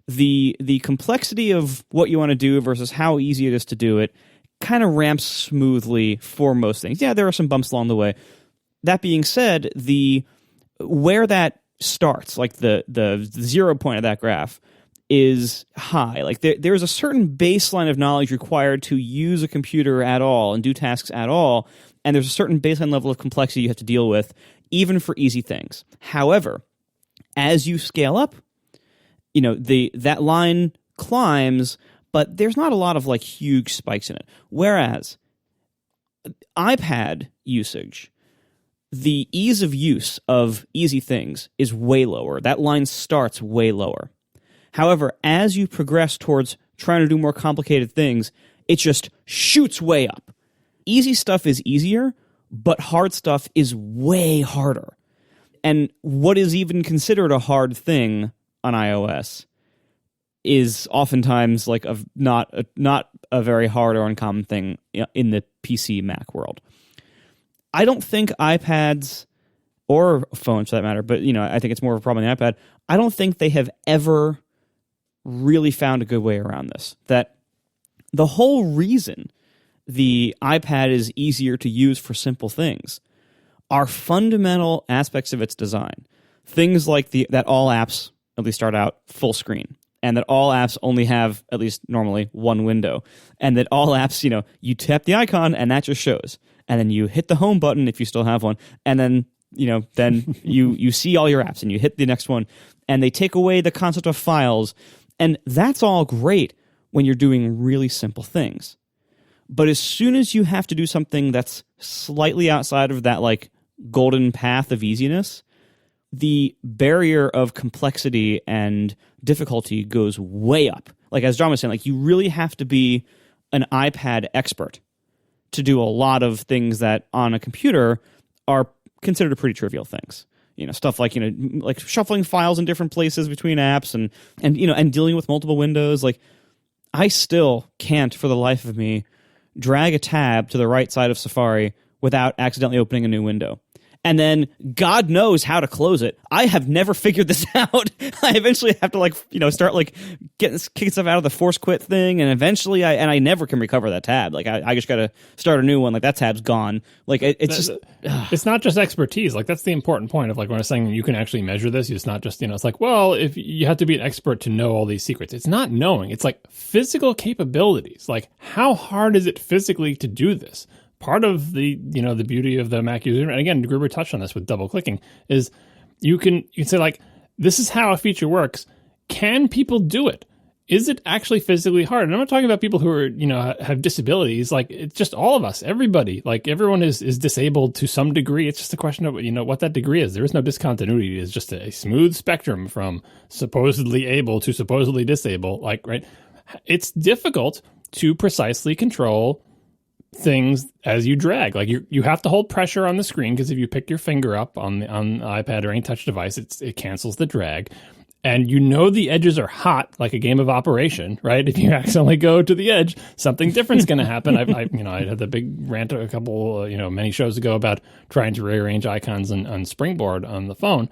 C: the complexity of what you want to do versus how easy it is to do it kind of ramps smoothly for most things. Yeah, there are some bumps along the way. That being said, where that starts, like the 0 point of that graph, is high. Like there's a certain baseline of knowledge required to use a computer at all and do tasks at all. And there's a certain baseline level of complexity you have to deal with, even for easy things. However, as you scale up, that line climbs, but there's not a lot of like huge spikes in it. Whereas iPad usage, the ease of use of easy things is way lower. That line starts way lower. However, as you progress towards trying to do more complicated things, it just shoots way up. Easy stuff is easier, but hard stuff is way harder. And what is even considered a hard thing on iOS is oftentimes like not a very hard or uncommon thing in the PC Mac world. I don't think iPads or phones for that matter, but I think it's more of a problem in the iPad. I don't think they have ever really found a good way around this. That the whole reason the iPad is easier to use for simple things are fundamental aspects of its design. Things like that all apps at least start out full screen, and that all apps only have, at least normally, one window, and that all apps, you tap the icon and that just shows, and then you hit the home button if you still have one, and then you see all your apps and you hit the next one, and they take away the concept of files, and that's all great when you're doing really simple things. But as soon as you have to do something that's slightly outside of that like golden path of easiness, the barrier of complexity and difficulty goes way up. Like as John was saying, like you really have to be an iPad expert to do a lot of things that on a computer are considered pretty trivial things. Stuff like, like shuffling files in different places between apps and dealing with multiple windows. Like I still can't for the life of me drag a tab to the right side of Safari without accidentally opening a new window. And then God knows how to close it. I have never figured this out. I eventually have to start kicking stuff out of the force quit thing, and eventually I never can recover that tab. Like I just got to start a new one. Like that tab's gone. Like it's
B: it's not just expertise. Like that's the important point of like when I was saying you can actually measure this. It's not just it's like, well, if you have to be an expert to know all these secrets. It's not knowing. It's like physical capabilities. Like how hard is it physically to do this? Part of the the beauty of the Mac user, and again, Gruber touched on this with double clicking, is you can say like, this is how a feature works. Can people do it? Is it actually physically hard? And I'm not talking about people who are have disabilities. Like it's just all of us, everybody. Like everyone is disabled to some degree. It's just a question of what that degree is. There is no discontinuity. It's just a smooth spectrum from supposedly able to supposedly disabled. Like right, it's difficult to precisely control things as you drag. Like you have to hold pressure on the screen, because if you pick your finger up on the iPad or any touch device, it cancels the drag. And the edges are hot, like a game of Operation, right? If you accidentally go to the edge, something different's going to happen. I had the big rant a couple many shows ago about trying to rearrange icons on Springboard on the phone.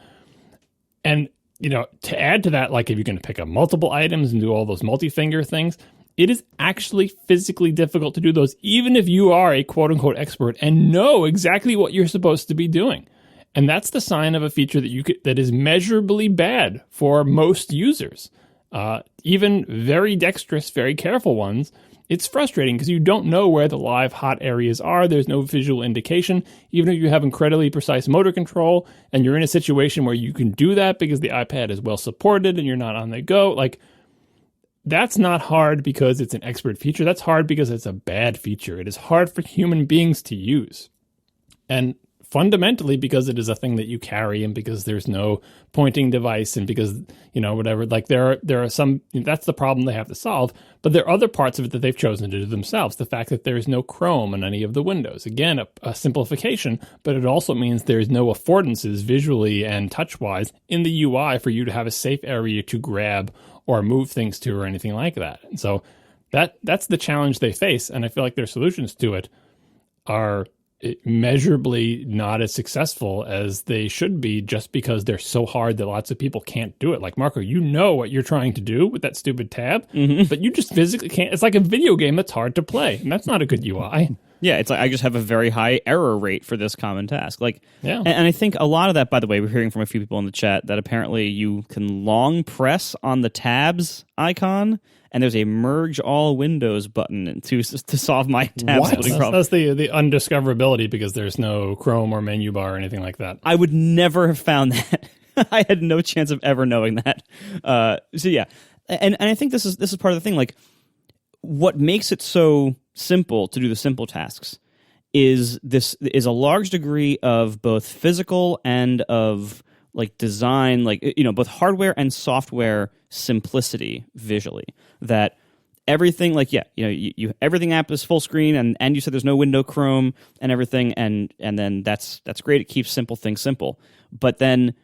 B: And to add to that, like if you're going to pick up multiple items and do all those multi-finger things, it is actually physically difficult to do those, even if you are a quote-unquote expert and know exactly what you're supposed to be doing. And that's the sign of a feature that is measurably bad for most users. Even very dexterous, very careful ones, it's frustrating because you don't know where the live hot areas are. There's no visual indication. Even if you have incredibly precise motor control and you're in a situation where you can do that because the iPad is well supported and you're not on the go, like, that's not hard because it's an expert feature. That's hard because it's a bad feature. It is hard for human beings to use. And fundamentally because it is a thing that you carry and because there's no pointing device and because, whatever, like there are some, that's the problem they have to solve. But there are other parts of it that they've chosen to do themselves. The fact that there is no Chrome on any of the windows. Again, a simplification, but it also means there's no affordances visually and touch-wise in the UI for you to have a safe area to grab or move things to or anything like that. And so that's the challenge they face. And I feel like their solutions to it are measurably not as successful as they should be just because they're so hard that lots of people can't do it. Like, Marco, what you're trying to do with that stupid tab, but you just physically can't. It's like a video game that's hard to play, and that's not a good UI.
C: Yeah, it's like I just have a very high error rate for this common task. Like,
B: yeah.
C: And I think a lot of that, by the way, we're hearing from a few people in the chat that apparently you can long press on the tabs icon, and there's a merge all windows button to solve my tab splitting problem.
B: That's the undiscoverability because there's no Chrome or menu bar or anything like that.
C: I would never have found that. I had no chance of ever knowing that. So yeah, and I think this is part of the thing. Like, what makes it so simple to do the simple tasks is a large degree of both physical and of like design, like both hardware and software simplicity visually. That everything, like you everything app is full screen, and you said there's no window Chrome and everything, and then that's great. It keeps simple things simple. But then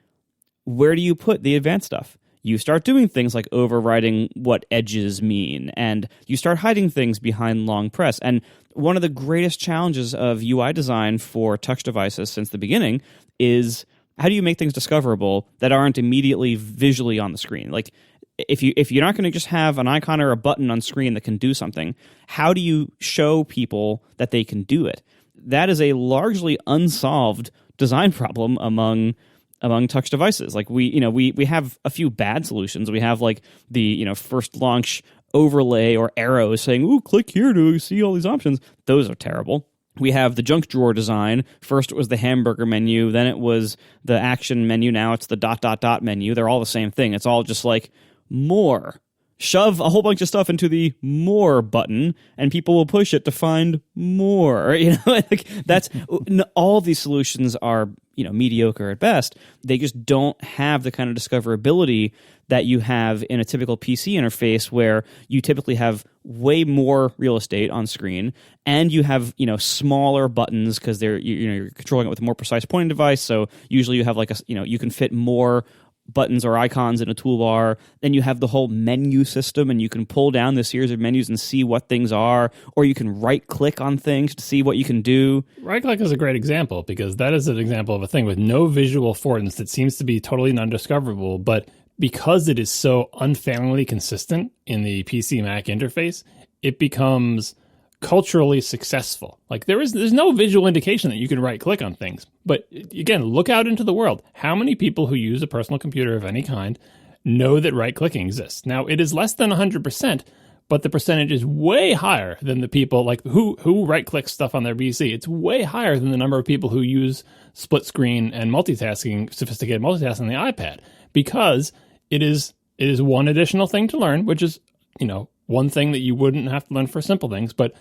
C: where do you put the advanced stuff? You start doing things like overriding what edges mean, and you start hiding things behind long press. And one of the greatest challenges of UI design for touch devices since the beginning is how do you make things discoverable that aren't immediately visually on the screen? Like, if you're not going to just have an icon or a button on screen that can do something, how do you show people that they can do it? That is a largely unsolved design problem among among touch devices. Like we have a few bad solutions. We have like the first launch overlay or arrows saying, "Ooh, click here to see all these options." Those are terrible. We have the junk drawer design. First it was the hamburger menu, then it was the action menu, now it's the ... menu. They're all the same thing. It's all just like more. Shove a whole bunch of stuff into the more button and people will push it to find more. Like that's all these solutions are, mediocre at best. They just don't have the kind of discoverability that you have in a typical PC interface, where you typically have way more real estate on screen and you have, smaller buttons because you're controlling it with a more precise pointing device. So usually you have like you can fit more buttons or icons in a toolbar. Then you have the whole menu system, and you can pull down the series of menus and see what things are, or you can right click on things to see what you can do.
B: Right click is a great example, because that is an example of a thing with no visual affordance that seems to be totally non-discoverable, but because it is so unfailingly consistent in the PC Mac interface, it becomes culturally successful. Like there's no visual indication that you can right click on things. But again, look out into the world. How many people who use a personal computer of any kind know that right clicking exists? Now, it is less than 100%, but the percentage is way higher than the people like who right click stuff on their PC. It's way higher than the number of people who use split screen and sophisticated multitasking on the iPad, because it is one additional thing to learn, which is, one thing that you wouldn't have to learn for simple things, but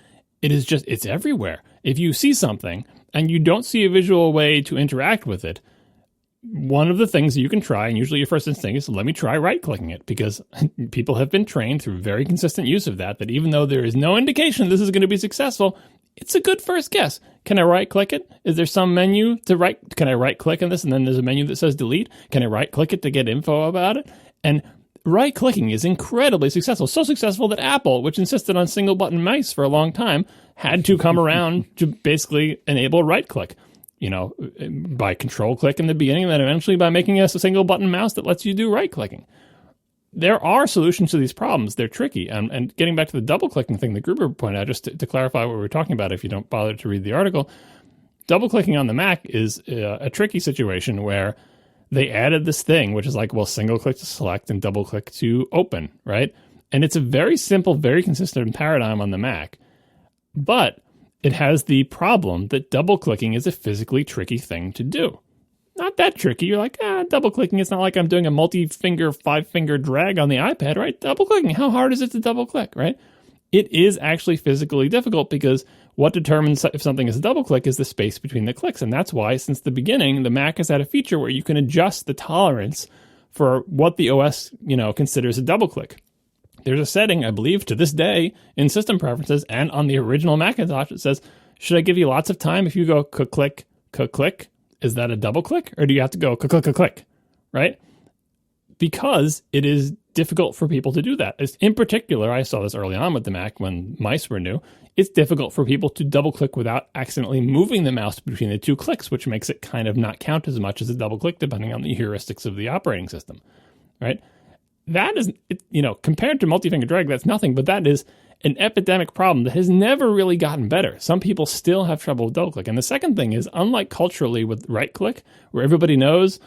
B: it's everywhere. If you see something and you don't see a visual way to interact with it, one of the things that you can try, and usually your first instinct is, let me try right-clicking it, because people have been trained through very consistent use of that even though there is no indication this is going to be successful, it's a good first guess. Can I right-click it? Is there some menu can I right-click on this and then there's a menu that says delete? Can I right-click it to get info about it? And right-clicking is incredibly successful. So successful that Apple, which insisted on single-button mice for a long time, had to come around to basically enable right-click, by control-click in the beginning, and then eventually by making a single-button mouse that lets you do right-clicking. There are solutions to these problems. They're tricky. And getting back to the double-clicking thing that Gruber pointed out, just to clarify what we were talking about if you don't bother to read the article, double-clicking on the Mac is a tricky situation where they added this thing, which is like, well, single click to select and double click to open, right? And it's a very simple, very consistent paradigm on the Mac. But it has the problem that double clicking is a physically tricky thing to do. Not that tricky. You're like, double clicking, it's not like I'm doing a multi-finger, 5-finger drag on the iPad, right? Double clicking, how hard is it to double click, right? It is actually physically difficult, because what determines if something is a double click is the space between the clicks. And that's why, since the beginning, the Mac has had a feature where you can adjust the tolerance for what the OS, considers a double click. There's a setting, I believe, to this day in system preferences and on the original Macintosh that says, should I give you lots of time if you go click, click? Is that a double click? Or do you have to go click, right? Because it is difficult for people to do that. In particular, I saw this early on with the Mac when mice were new. It's difficult for people to double click without accidentally moving the mouse between the two clicks, which makes it kind of not count as much as a double click, depending on the heuristics of the operating system, right? That is, compared to multi-finger drag, that's nothing, but that is an epidemic problem that has never really gotten better. Some people still have trouble with double click. And the second thing is, unlike culturally with right click, where everybody knows,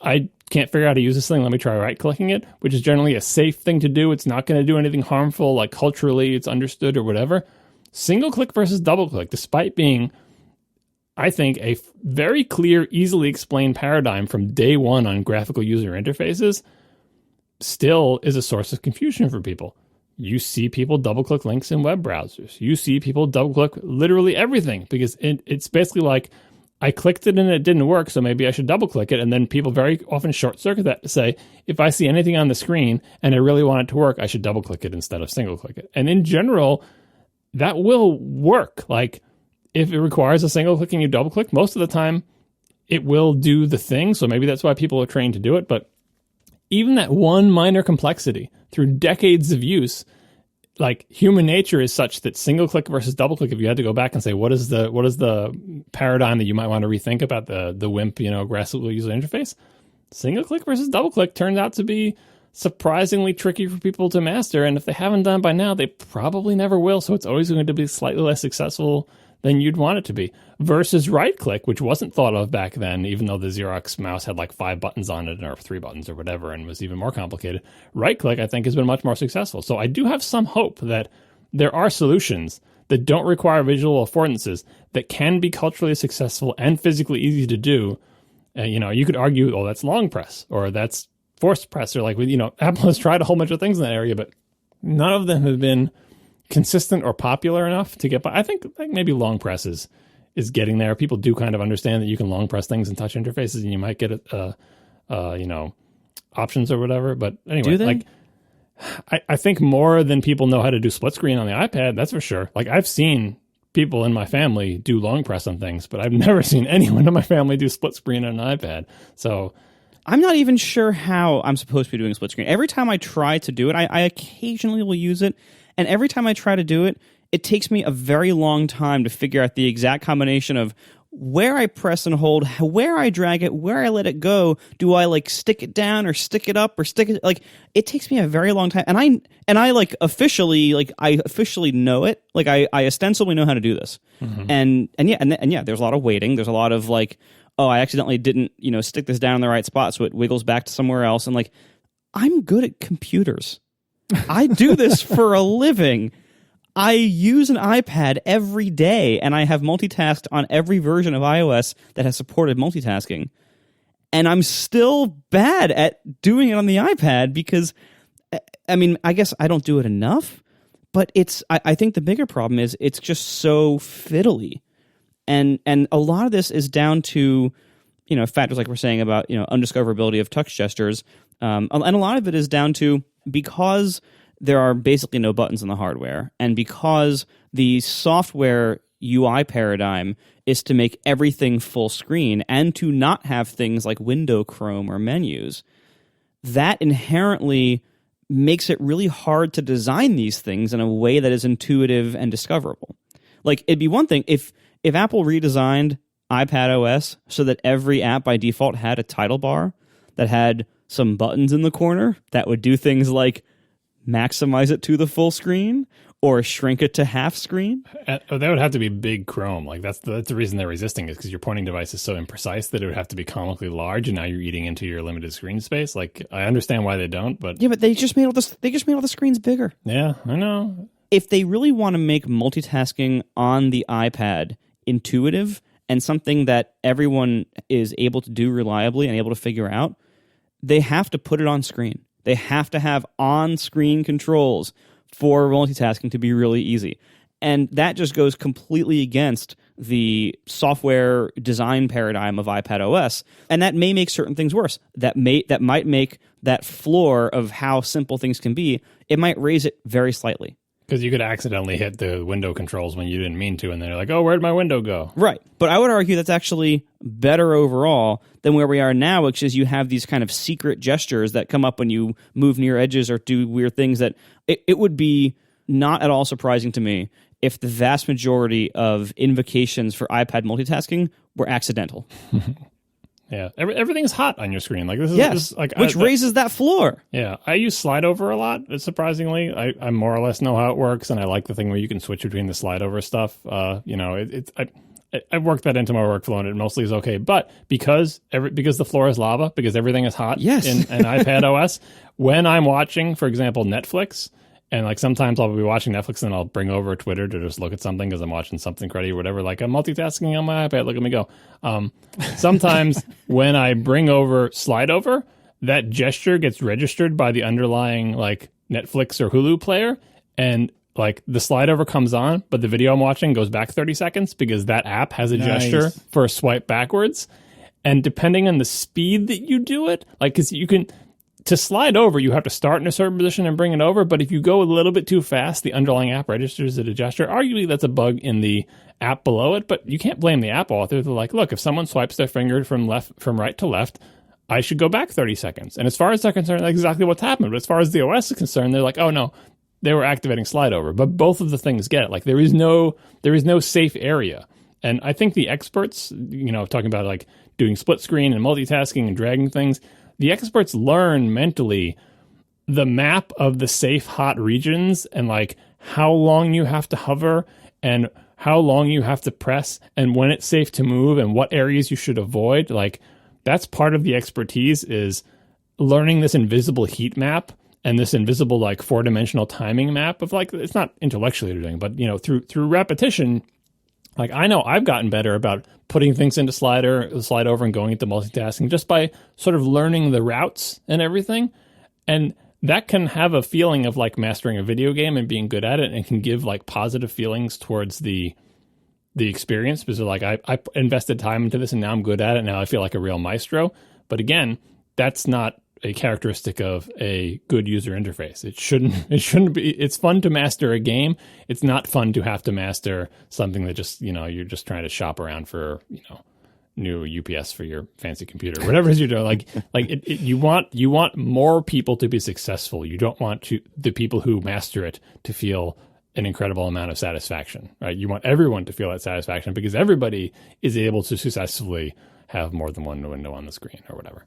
B: I can't figure out how to use this thing, let me try right-clicking it, which is generally a safe thing to do. It's not going to do anything harmful, like culturally it's understood or whatever. Single-click versus double-click, despite being, I think, a very clear, easily explained paradigm from day one on graphical user interfaces, still is a source of confusion for people. You see people double-click links in web browsers. You see people double-click literally everything, because it's basically like, I clicked it and it didn't work, so maybe I should double click it. And then people very often short circuit that to say, if I see anything on the screen and I really want it to work, I should double click it instead of single click it. And in general, that will work. Like, if it requires a single click and you double click, most of the time it will do the thing. So maybe that's why people are trained to do it. But even that one minor complexity through decades of use, like, human nature is such that single click versus double click, if you had to go back and say, what is the paradigm that you might want to rethink about the WIMP, graphical user interface? Single click versus double click turns out to be surprisingly tricky for people to master. And if they haven't done by now, they probably never will. So it's always going to be slightly less successful than you'd want it to be. Versus right click, which wasn't thought of back then, even though the Xerox mouse had like 5 buttons on it or 3 buttons or whatever and was even more complicated. Right click, I think, has been much more successful. So I do have some hope that there are solutions that don't require visual affordances that can be culturally successful and physically easy to do. You could argue, oh, that's long press or that's forced press, or like, Apple has tried a whole bunch of things in that area, but none of them have been consistent or popular enough to get by. I think maybe long press is getting there. People do kind of understand that you can long press things in touch interfaces, and you might get options or whatever. But anyway, like I think more than people know how to do split screen on the iPad. That's for sure. Like I've seen people in my family do long press on things, but I've never seen anyone in my family do split screen on an iPad. So
C: I'm not even sure how I'm supposed to be doing split screen. Every time I try to do it, I occasionally will use it. And every time I try to do it, it takes me a very long time to figure out the exact combination of where I press and hold, where I drag it, where I let it go. Do I like stick it down or stick it up or stick it? Like it takes me a very long time. And I officially know it. Like I ostensibly know how to do this. Mm-hmm. And yeah, there's a lot of waiting. There's a lot of like, oh, I accidentally didn't, stick this down in the right spot, so it wiggles back to somewhere else. And like, I'm good at computers. I do this for a living. I use an iPad every day, and I have multitasked on every version of iOS that has supported multitasking. And I'm still bad at doing it on the iPad because, I guess I don't do it enough, but I think the bigger problem is it's just so fiddly. And a lot of this is down to, factors like we're saying about, undiscoverability of touch gestures. And a lot of it is down to because there are basically no buttons in the hardware, and because the software UI paradigm is to make everything full screen and to not have things like window Chrome or menus, that inherently makes it really hard to design these things in a way that is intuitive and discoverable. Like, it'd be one thing if Apple redesigned iPadOS so that every app by default had a title bar that had some buttons in the corner that would do things like maximize it to the full screen or shrink it to half screen.
B: That would have to be big Chrome. Like that's the reason they're resisting it, because your pointing device is so imprecise that it would have to be comically large, and now you're eating into your limited screen space. Like I understand why they don't, but
C: yeah, but they just made all the screens bigger.
B: Yeah, I know.
C: If they really want to make multitasking on the iPad intuitive and something that everyone is able to do reliably and able to figure out, they have to put it on screen. They have to have on-screen controls for multitasking to be really easy. And that just goes completely against the software design paradigm of iPadOS. And that may make certain things worse. That might make that floor of how simple things can be, it might raise it very slightly.
B: Because you could accidentally hit the window controls when you didn't mean to, and then you're like, oh, where'd my window go?
C: Right. But I would argue that's actually better overall than where we are now, which is you have these kind of secret gestures that come up when you move near edges or do weird things that it would be not at all surprising to me if the vast majority of invocations for iPad multitasking were accidental.
B: Yeah, everything's hot on your screen. Like
C: this is which raises that floor.
B: Yeah, I use slide over a lot. Surprisingly, I more or less know how it works, and I like the thing where you can switch between the slide over stuff. I've worked that into my workflow, and it mostly is okay. But because the floor is lava, because everything is hot
C: yes.
B: in iPadOS, when I'm watching, for example, Netflix. And like sometimes I'll be watching Netflix and I'll bring over Twitter to just look at something because I'm watching something cruddy or whatever. Like I'm multitasking on my iPad. Look at me go. Sometimes when I bring over slide over, that gesture gets registered by the underlying like Netflix or Hulu player. And like the slide over comes on, but the video I'm watching goes back 30 seconds because that app has a gesture for a swipe backwards. And depending on the speed that you do it, like because you can... To slide over, you have to start in a certain position and bring it over, but if you go a little bit too fast, the underlying app registers it a gesture. Arguably, that's a bug in the app below it, but you can't blame the app author. They're like, look, if someone swipes their finger from right to left, I should go back 30 seconds. And as far as they're concerned, that's exactly what's happened. But as far as the OS is concerned, they're like, oh, no, they were activating slide over. But both of the things get it. Like, there is no safe area. And I think the experts, talking about like doing split screen and multitasking and dragging things, the experts learn mentally the map of the safe hot regions and like how long you have to hover and how long you have to press and when it's safe to move and what areas you should avoid. Like, that's part of the expertise, is learning this invisible heat map and this invisible like 4-dimensional timing map of like, it's not intellectually doing, but through repetition. Like, I know I've gotten better about putting things into slide over and going into multitasking just by sort of learning the routes and everything. And that can have a feeling of like mastering a video game and being good at it, and can give like positive feelings towards the experience, because like I invested time into this and now I'm good at it. Now I feel like a real maestro. But again, that's not a characteristic of a good user interface. It shouldn't be. It's fun to master a game. It's not fun to have to master something that just, you're just trying to shop around for, new UPS for your fancy computer, whatever it is you're doing. You want more people to be successful. You don't want the people who master it to feel an incredible amount of satisfaction, right? You want everyone to feel that satisfaction, because everybody is able to successfully have more than one window on the screen or whatever.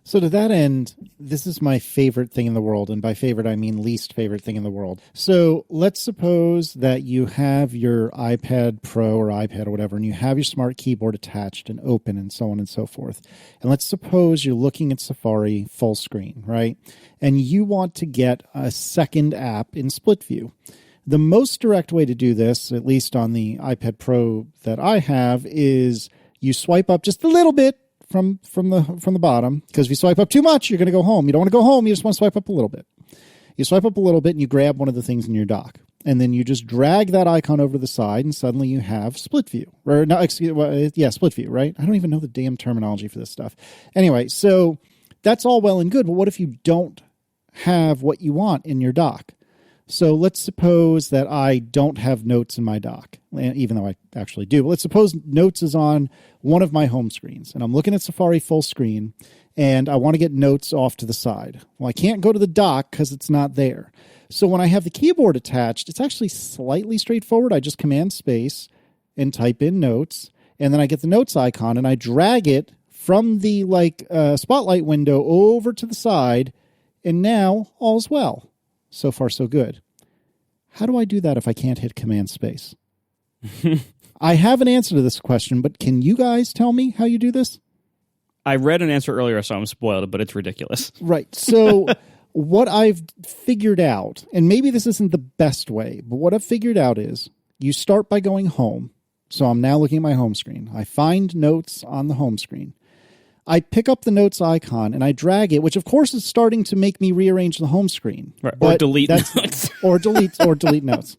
A: So to that end, this is my favorite thing in the world. And by favorite, I mean least favorite thing in the world. So let's suppose that you have your iPad Pro or iPad or whatever, and you have your smart keyboard attached and open and so on and so forth. And let's suppose you're looking at Safari full screen, right? And you want to get a second app in split view. The most direct way to do this, at least on the iPad Pro that I have, is you swipe up just a little bit from the bottom, because if you swipe up too much, you're going to go home. You don't want to go home. You just want to swipe up a little bit. You swipe up a little bit and you grab one of the things in your dock, and then you just drag that icon over to the side, and suddenly you have split view. Or no, split view, right? I don't even know the damn terminology for this stuff. Anyway, so that's all well and good, but what if you don't have what you want in your dock? So let's suppose that I don't have Notes in my dock, even though I actually do. But let's suppose Notes is on one of my home screens, and I'm looking at Safari full screen, and I want to get Notes off to the side. Well, I can't go to the dock because it's not there. So when I have the keyboard attached, it's actually slightly straightforward. I just Command Space and type in Notes, and then I get the Notes icon, and I drag it from the spotlight window over to the side, and now all's well. So far, so good. How do I do that if I can't hit Command Space? I have an answer to this question, but can you guys tell me how you do this?
C: I read an answer earlier, so I'm spoiled, but it's ridiculous.
A: Right. So what I've figured out, and maybe this isn't the best way, but what I've figured out is you start by going home. So I'm now looking at my home screen. I find Notes on the home screen. I pick up the Notes icon and I drag it, which of course is starting to make me rearrange the home screen.
C: Right. Or delete Notes.
A: or delete Notes.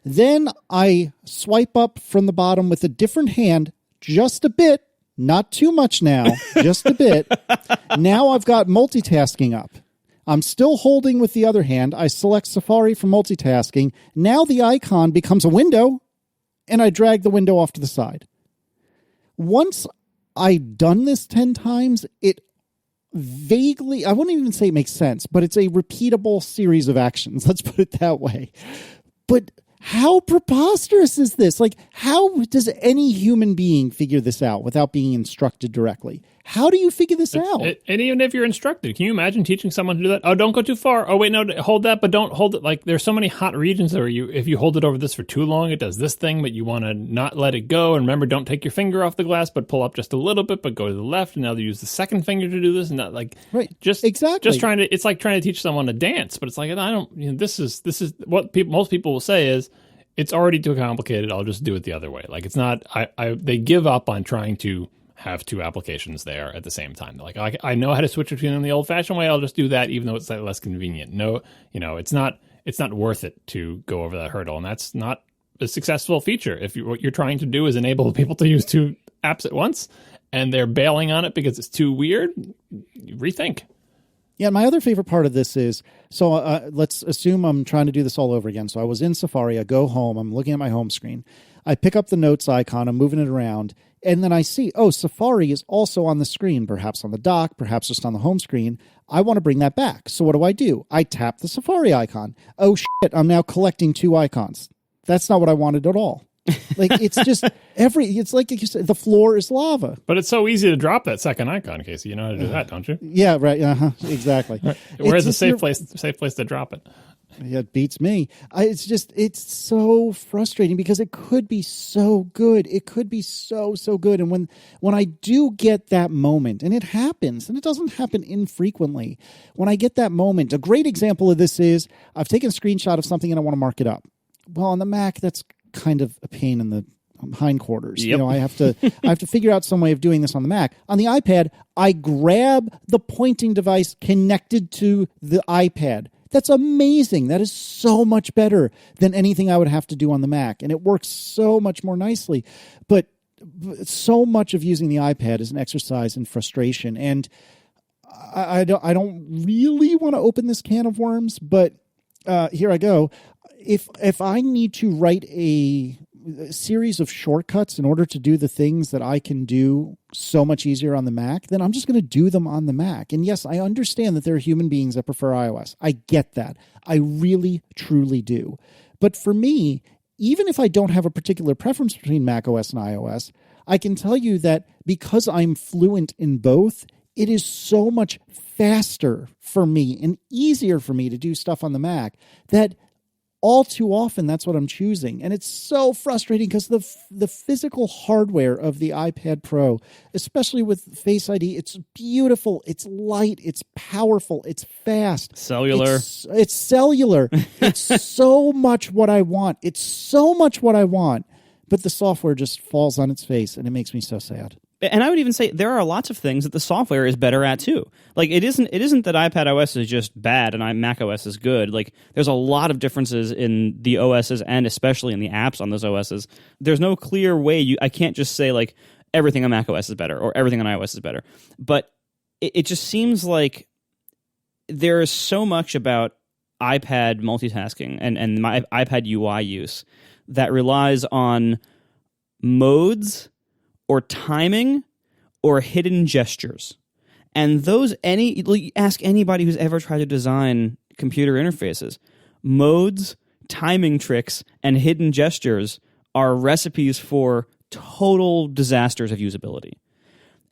A: Then I swipe up from the bottom with a different hand, just a bit, not too much now, just a bit. Now I've got multitasking up. I'm still holding with the other hand. I select Safari for multitasking. Now the icon becomes a window, and I drag the window off to the side. Once I've done this 10 times, it vaguely, I wouldn't even say it makes sense, but it's a repeatable series of actions. Let's put it that way. But how preposterous is this? Like, how does any human being figure this out without being instructed directly? How do you figure this out?
B: And even if you're instructed, can you imagine teaching someone to do that? Oh, don't go too far. Oh, wait, no, hold that, but don't hold it. Like, there's so many hot regions where if you hold it over this for too long, it does this thing, but you want to not let it go. And remember, don't take your finger off the glass, but pull up just a little bit, but go to the left. And now they use the second finger to do this. And not like,
A: right.
B: Exactly. Just trying to, it's like trying to teach someone to dance, but it's like, this is what most people will say is, it's already too complicated. I'll just do it the other way. Like, it's not, they give up on trying to have two applications there at the same time. They're like, I know how to switch between them the old-fashioned way. I'll just do that, even though it's slightly less convenient. No, it's not worth it to go over that hurdle, and that's not a successful feature. If what you're trying to do is enable people to use two apps at once, and they're bailing on it because it's too weird, rethink.
A: Yeah, my other favorite part of this is, so let's assume I'm trying to do this all over again. So I was in Safari, I go home, I'm looking at my home screen. I pick up the Notes icon, I'm moving it around, and then I see, Safari is also on the screen, perhaps on the dock, perhaps just on the home screen. I want to bring that back. So what do? I tap the Safari icon. Oh, shit, I'm now collecting two icons. That's not what I wanted at all. Like, it's just it's like you said, the floor is lava.
B: But it's so easy to drop that second icon, Casey. You know how to do that, don't you?
A: Yeah, right. Exactly.
B: Right. Where's a safe place to drop it?
A: Yeah, it beats me. It's so frustrating because it could be so good. It could be so good. And when I do get that moment, and it happens, and it doesn't happen infrequently, when I get that moment, a great example of this is I've taken a screenshot of something and I want to mark it up. Well, on the Mac, that's kind of a pain in the hindquarters.
C: Yep.
A: I have to figure out some way of doing this on the Mac. On the iPad, I grab the pointing device connected to the iPad. That's amazing. That is so much better than anything I would have to do on the Mac. And it works so much more nicely. But so much of using the iPad is an exercise in frustration. And I don't really want to open this can of worms, but here I go. If I need to write a series of shortcuts in order to do the things that I can do so much easier on the Mac, then I'm just going to do them on the Mac. And yes, I understand that there are human beings that prefer iOS. I get that. I really, truly do. But for me, even if I don't have a particular preference between macOS and iOS, I can tell you that because I'm fluent in both, it is so much faster for me and easier for me to do stuff on the Mac that all too often, that's what I'm choosing. And it's so frustrating because the physical hardware of the iPad Pro, especially with Face ID, it's beautiful, it's light, it's powerful, it's fast.
C: Cellular.
A: It's cellular. It's so much what I want. It's so much what I want. But the software just falls on its face, and it makes me so sad.
C: And I would even say there are lots of things that the software is better at too. Like it isn't that iPad OS is just bad and Mac OS is good. Like there's a lot of differences in the OSs and especially in the apps on those OSs. There's no clear way I can't just say like everything on Mac OS is better or everything on iOS is better. But it just seems like there is so much about iPad multitasking and my iPad UI use that relies on modes or timing, or hidden gestures. And ask anybody who's ever tried to design computer interfaces. Modes, timing tricks, and hidden gestures are recipes for total disasters of usability.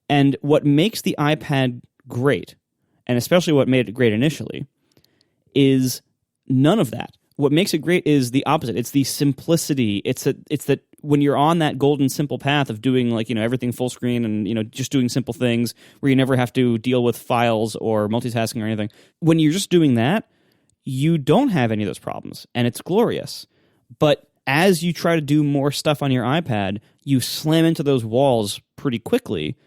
C: And what makes the iPad great, and especially what made it great initially, is none of that. What makes it great is the opposite. It's the simplicity. It's that when you're on that golden simple path of doing everything full screen and just doing simple things where you never have to deal with files or multitasking or anything. When you're just doing that, you don't have any of those problems and it's glorious. But as you try to do more stuff on your iPad, you slam into those walls pretty quickly,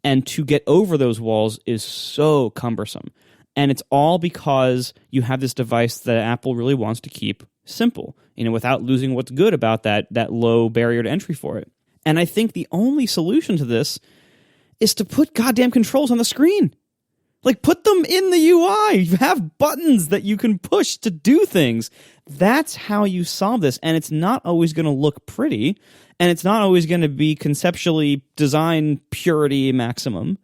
C: and to get over those walls is so cumbersome. And it's all because you have this device that Apple really wants to keep simple, without losing what's good about that low barrier to entry for it. And I think the only solution to this is to put goddamn controls on the screen. Like, put them in the UI. You have buttons that you can push to do things. That's how you solve this. And it's not always going to look pretty, and it's not always going to be conceptually design purity maximum.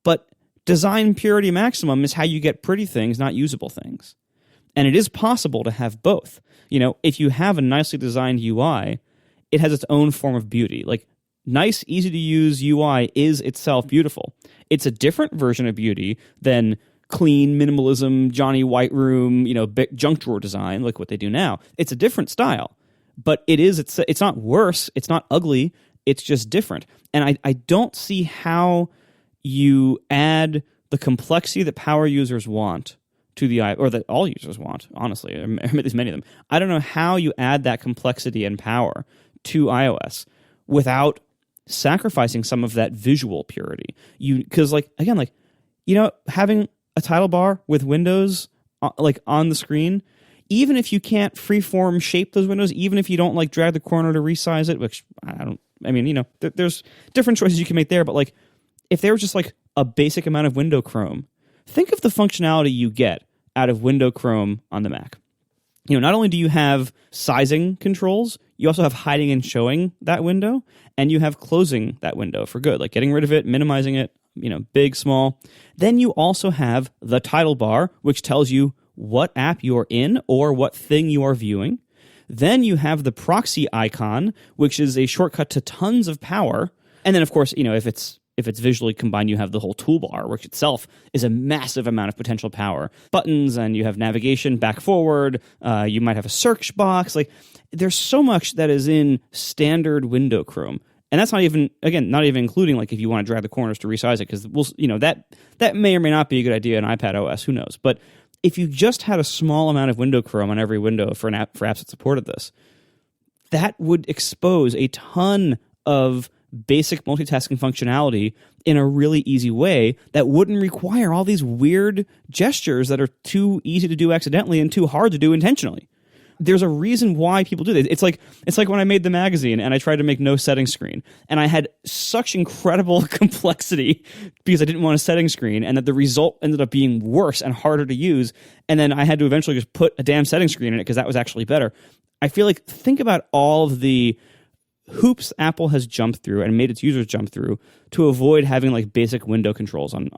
C: But design purity maximum is how you get pretty things, not usable things. And it is possible to have both. If you have a nicely designed UI, it has its own form of beauty. Like, nice, easy to use UI is itself beautiful. It's a different version of beauty than clean minimalism, Johnny White room, junk drawer design, like what they do now. It's a different style, but it's not worse. It's not ugly. It's just different. And I don't see how you add the complexity that power users want to the or that all users want, honestly, or at least many of them. I don't know how you add that complexity and power to iOS without sacrificing some of that visual purity. Because having a title bar with windows on the screen, even if you can't freeform shape those windows, even if you don't drag the corner to resize it, which there's different choices you can make there, but if there was just a basic amount of window Chrome, think of the functionality you get out of window Chrome on the Mac. Not only do you have sizing controls, you also have hiding and showing that window, and you have closing that window for good, like getting rid of it, minimizing it, big, small. Then you also have the title bar, which tells you what app you're in or what thing you are viewing. Then you have the proxy icon, which is a shortcut to tons of power. And then, of course, if it's if it's visually combined, you have the whole toolbar, which itself is a massive amount of potential power. Buttons, and you have navigation back forward. You might have a search box. Like, there's so much that is in standard window Chrome. And that's not even including like if you want to drag the corners to resize it, because that may or may not be a good idea in iPad OS, who knows. But if you just had a small amount of window Chrome on every window for apps that supported this, that would expose a ton of basic multitasking functionality in a really easy way that wouldn't require all these weird gestures that are too easy to do accidentally and too hard to do intentionally. There's a reason why people do this. It's like when I made the magazine and I tried to make no setting screen, and I had such incredible complexity because I didn't want a setting screen, and that the result ended up being worse and harder to use, and then I had to eventually just put a damn setting screen in it because that was actually better. I feel like, think about all of the hoops Apple has jumped through and made its users jump through to avoid having like basic window controls on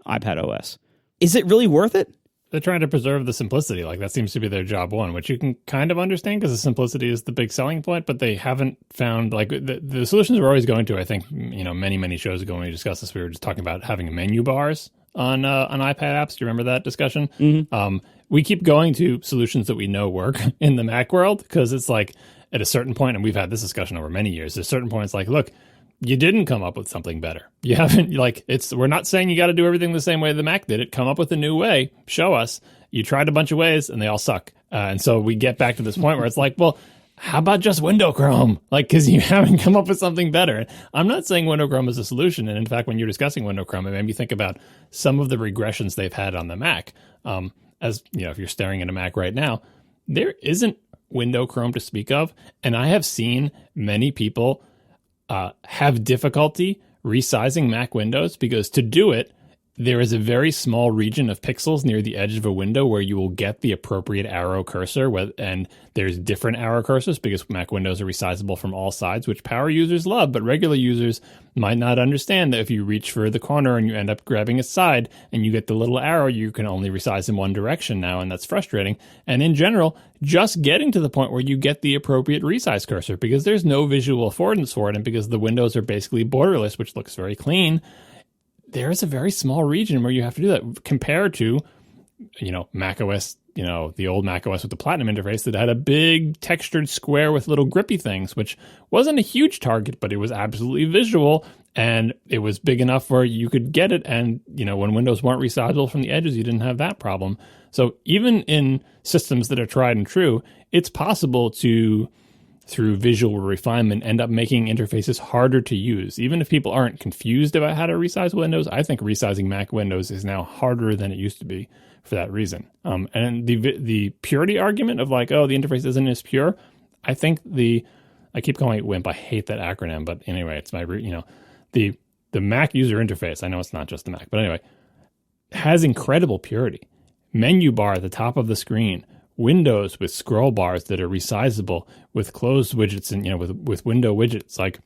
C: iPad OS. Is it really worth it?
B: They're trying to preserve the simplicity. Like, that seems to be their job one, which you can kind of understand because the simplicity is the big selling point, but they haven't found, like, the solutions we're always going to, I think, many, many shows ago when we discussed this, we were just talking about having menu bars on iPad apps. Do you remember that discussion?
C: Mm-hmm.
B: We keep going to solutions that we know work in the Mac world, because it's like, at a certain point, and we've had this discussion over many years, there's certain points like, look, you didn't come up with something better. You haven't, we're not saying you got to do everything the same way the Mac did it. Come up with a new way. Show us. You tried a bunch of ways and they all suck. And so we get back to this point where it's like, well, how about just window Chrome? Like, because you haven't come up with something better. I'm not saying window Chrome is a solution. And in fact, when you're discussing window Chrome, it made me think about some of the regressions they've had on the Mac. As if you're staring at a Mac right now, there isn't window Chrome to speak of. And I have seen many people have difficulty resizing Mac windows because to do it, there is a very small region of pixels near the edge of a window where you will get the appropriate arrow cursor, and there's different arrow cursors because Mac windows are resizable from all sides, which power users love, but regular users might not understand that if you reach for the corner and you end up grabbing its side and you get the little arrow, you can only resize in one direction now, and that's frustrating. And in general, just getting to the point where you get the appropriate resize cursor, because there's no visual affordance for it, and because the windows are basically borderless, which looks very clean, there is a very small region where you have to do that compared to, Mac OS, the old Mac OS with the Platinum interface that had a big textured square with little grippy things, which wasn't a huge target, but it was absolutely visual, and it was big enough where you could get it. And, when windows weren't resizable from the edges, you didn't have that problem. So even in systems that are tried and true, it's possible to, through visual refinement, end up making interfaces harder to use. Even if people aren't confused about how to resize Windows, I think resizing Mac Windows is now harder than it used to be for that reason. And the purity argument of like, oh, the interface isn't as pure, I think I keep calling it WIMP. I hate that acronym, but anyway, it's my, the Mac user interface, I know it's not just the Mac, but anyway, has incredible purity. Menu bar at the top of the screen, windows with scroll bars that are resizable, with closed widgets and with window widgets, like,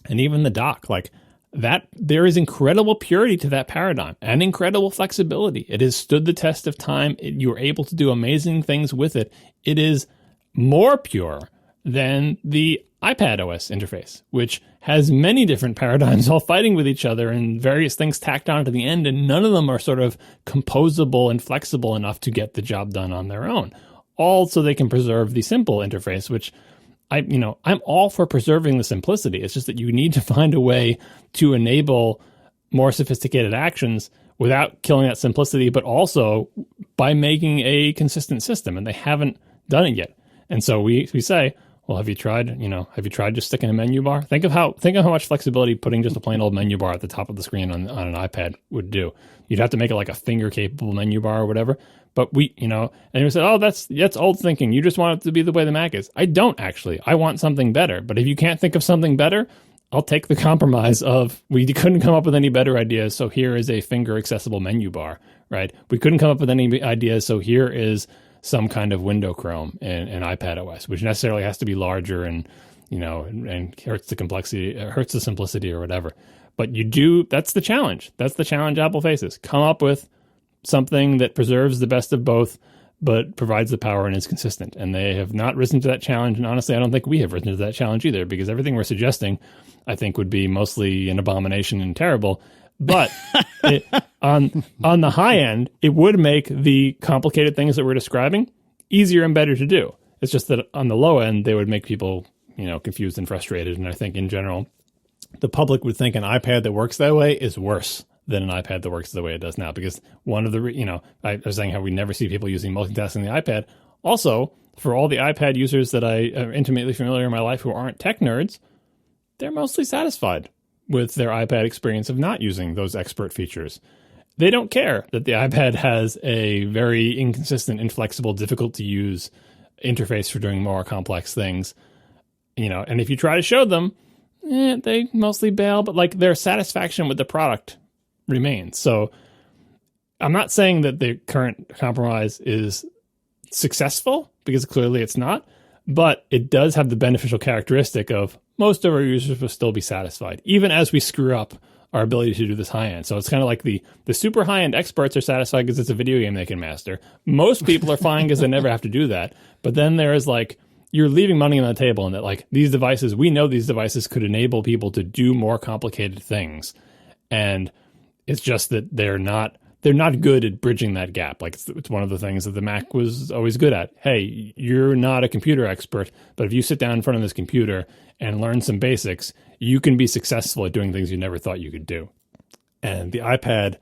B: and even the dock, like that. There is incredible purity to that paradigm and incredible flexibility. It has stood the test of time. You're able to do amazing things with it. It is more pure than the iPad OS interface, which has many different paradigms all fighting with each other and various things tacked on to the end, and none of them are sort of composable and flexible enough to get the job done on their own. All so they can preserve the simple interface, which I'm all for preserving the simplicity. It's just that you need to find a way to enable more sophisticated actions without killing that simplicity, but also by making a consistent system, and they haven't done it yet. And so we say, well, have you tried just sticking a menu bar? Think of how much flexibility putting just a plain old menu bar at the top of the screen on an iPad would do. You'd have to make it like a finger capable menu bar or whatever. But and we said, oh, that's old thinking. You just want it to be the way the Mac is. I don't actually. I want something better. But if you can't think of something better, I'll take the compromise of we couldn't come up with any better ideas, so here is a finger accessible menu bar, right? We couldn't come up with any ideas, so here is some kind of window Chrome in iPad OS, which necessarily has to be larger and hurts the complexity, hurts the simplicity or whatever. But that's the challenge. That's the challenge Apple faces. Come up with something that preserves the best of both but provides the power and is consistent. And they have not risen to that challenge. And honestly, I don't think we have risen to that challenge either, because everything we're suggesting, I think, would be mostly an abomination and terrible. But on the high end, it would make the complicated things that we're describing easier and better to do. It's just that on the low end, they would make people, confused and frustrated. And I think in general, the public would think an iPad that works that way is worse than an iPad that works the way it does now. Because one of the, I was saying how we never see people using multitasking the iPad. Also, for all the iPad users that I am intimately familiar in my life who aren't tech nerds, they're mostly satisfied with their iPad experience of not using those expert features. They don't care that the iPad has a very inconsistent, inflexible, difficult to use interface for doing more complex things. And if you try to show them, they mostly bail, but their satisfaction with the product remains. So I'm not saying that the current compromise is successful, because clearly it's not, but it does have the beneficial characteristic of most of our users will still be satisfied, even as we screw up our ability to do this high end. So it's kind of like the super high end experts are satisfied because it's a video game they can master. Most people are fine because they never have to do that. But then there is you're leaving money on the table, and that these devices, we know these devices could enable people to do more complicated things. And it's just that they're not good at bridging that gap. It's one of the things that the Mac was always good at. Hey, you're not a computer expert, but if you sit down in front of this computer and learn some basics, you can be successful at doing things you never thought you could do. And the iPad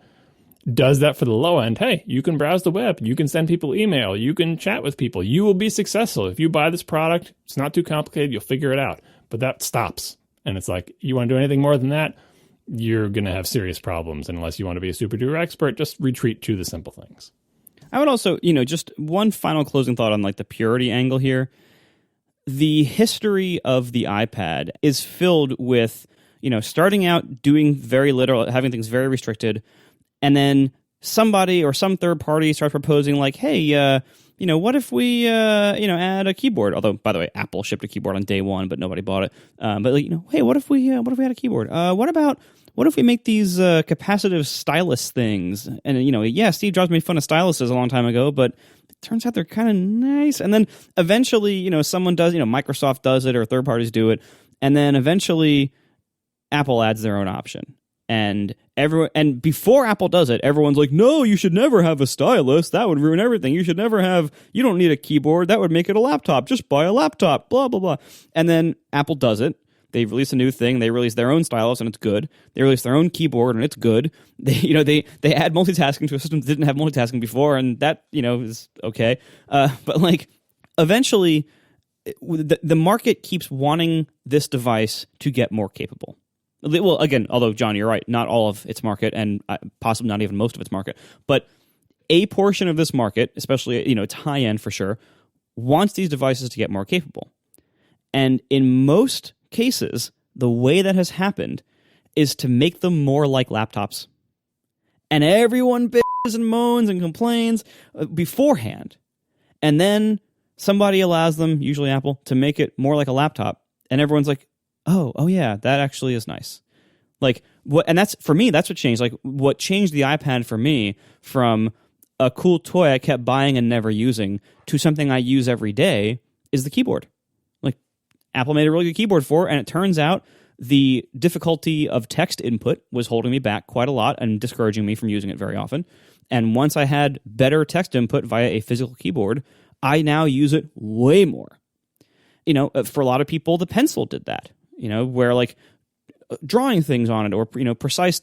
B: does that for the low end. Hey, you can browse the web, you can send people email, you can chat with people. You will be successful. If you buy this product, it's not too complicated, you'll figure it out. But that stops. And it's you want to do anything more than that, you're going to have serious problems. And unless you want to be a super duper expert, just retreat to the simple things.
C: I would also, just one final closing thought on the purity angle here. The history of the iPad is filled with, starting out doing very little, having things very restricted, and then somebody or some third party starts proposing hey, what if we, add a keyboard? Although, by the way, Apple shipped a keyboard on day one, but nobody bought it. Hey, what if we had a keyboard? What if we make these capacitive stylus things? And Steve Jobs made fun of styluses a long time ago, but it turns out they're kind of nice. And then eventually, someone does, Microsoft does it or third parties do it, and then eventually Apple adds their own option. And before Apple does it, everyone's like, no, you should never have a stylus. That would ruin everything. You don't need a keyboard. That would make it a laptop. Just buy a laptop, blah, blah, blah. And then Apple does it. They release a new thing. They release their own stylus, and it's good. They release their own keyboard, and it's good. They add multitasking to a system that didn't have multitasking before, and that, is okay. But eventually, the market keeps wanting this device to get more capable. Well, again, although, John, you're right, not all of its market, and possibly not even most of its market, but a portion of this market, especially, it's high end for sure, wants these devices to get more capable. And in most cases, the way that has happened is to make them more like laptops. And everyone bitches and moans and complains beforehand. And then somebody allows them, usually Apple, to make it more like a laptop. And everyone's like, oh yeah, that actually is nice. And that's, for me, that's what changed. What changed the iPad for me from a cool toy I kept buying and never using to something I use every day is the keyboard. Apple made a really good keyboard for it, and it turns out the difficulty of text input was holding me back quite a lot and discouraging me from using it very often. And once I had better text input via a physical keyboard, I now use it way more. For a lot of people, the pencil did that, where drawing things on it or, precise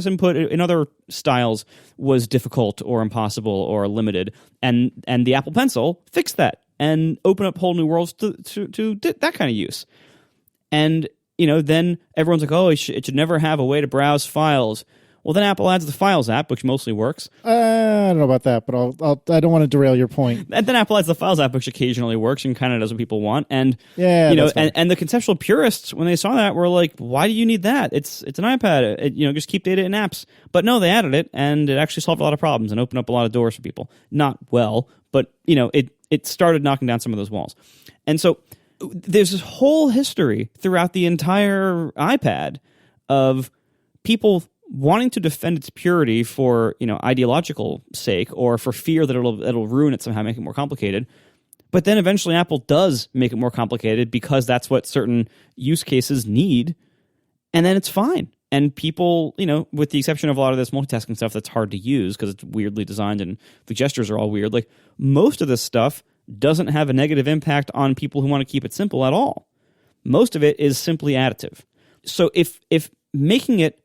C: input in other styles was difficult or impossible or limited. And the Apple Pencil fixed that and open up whole new worlds to that kind of use. And, then everyone's like, oh, it should never have a way to browse files. Well, then Apple adds the Files app, which mostly works.
A: I don't know about that, but I don't want to derail your point.
C: And then Apple adds the Files app, which occasionally works and kind of does what people want. And
A: yeah,
C: and the conceptual purists, when they saw that, were like, "Why do you need that? It's an iPad. Just keep data in apps." But no, they added it, and it actually solved a lot of problems and opened up a lot of doors for people. Not well, but it started knocking down some of those walls. And so there's this whole history throughout the entire iPad of people wanting to defend its purity for, ideological sake or for fear that it'll ruin it somehow, make it more complicated. But then eventually Apple does make it more complicated because that's what certain use cases need. And then it's fine. And people, with the exception of a lot of this multitasking stuff that's hard to use because it's weirdly designed and the gestures are all weird, like most of this stuff doesn't have a negative impact on people who want to keep it simple at all. Most of it is simply additive. So if making it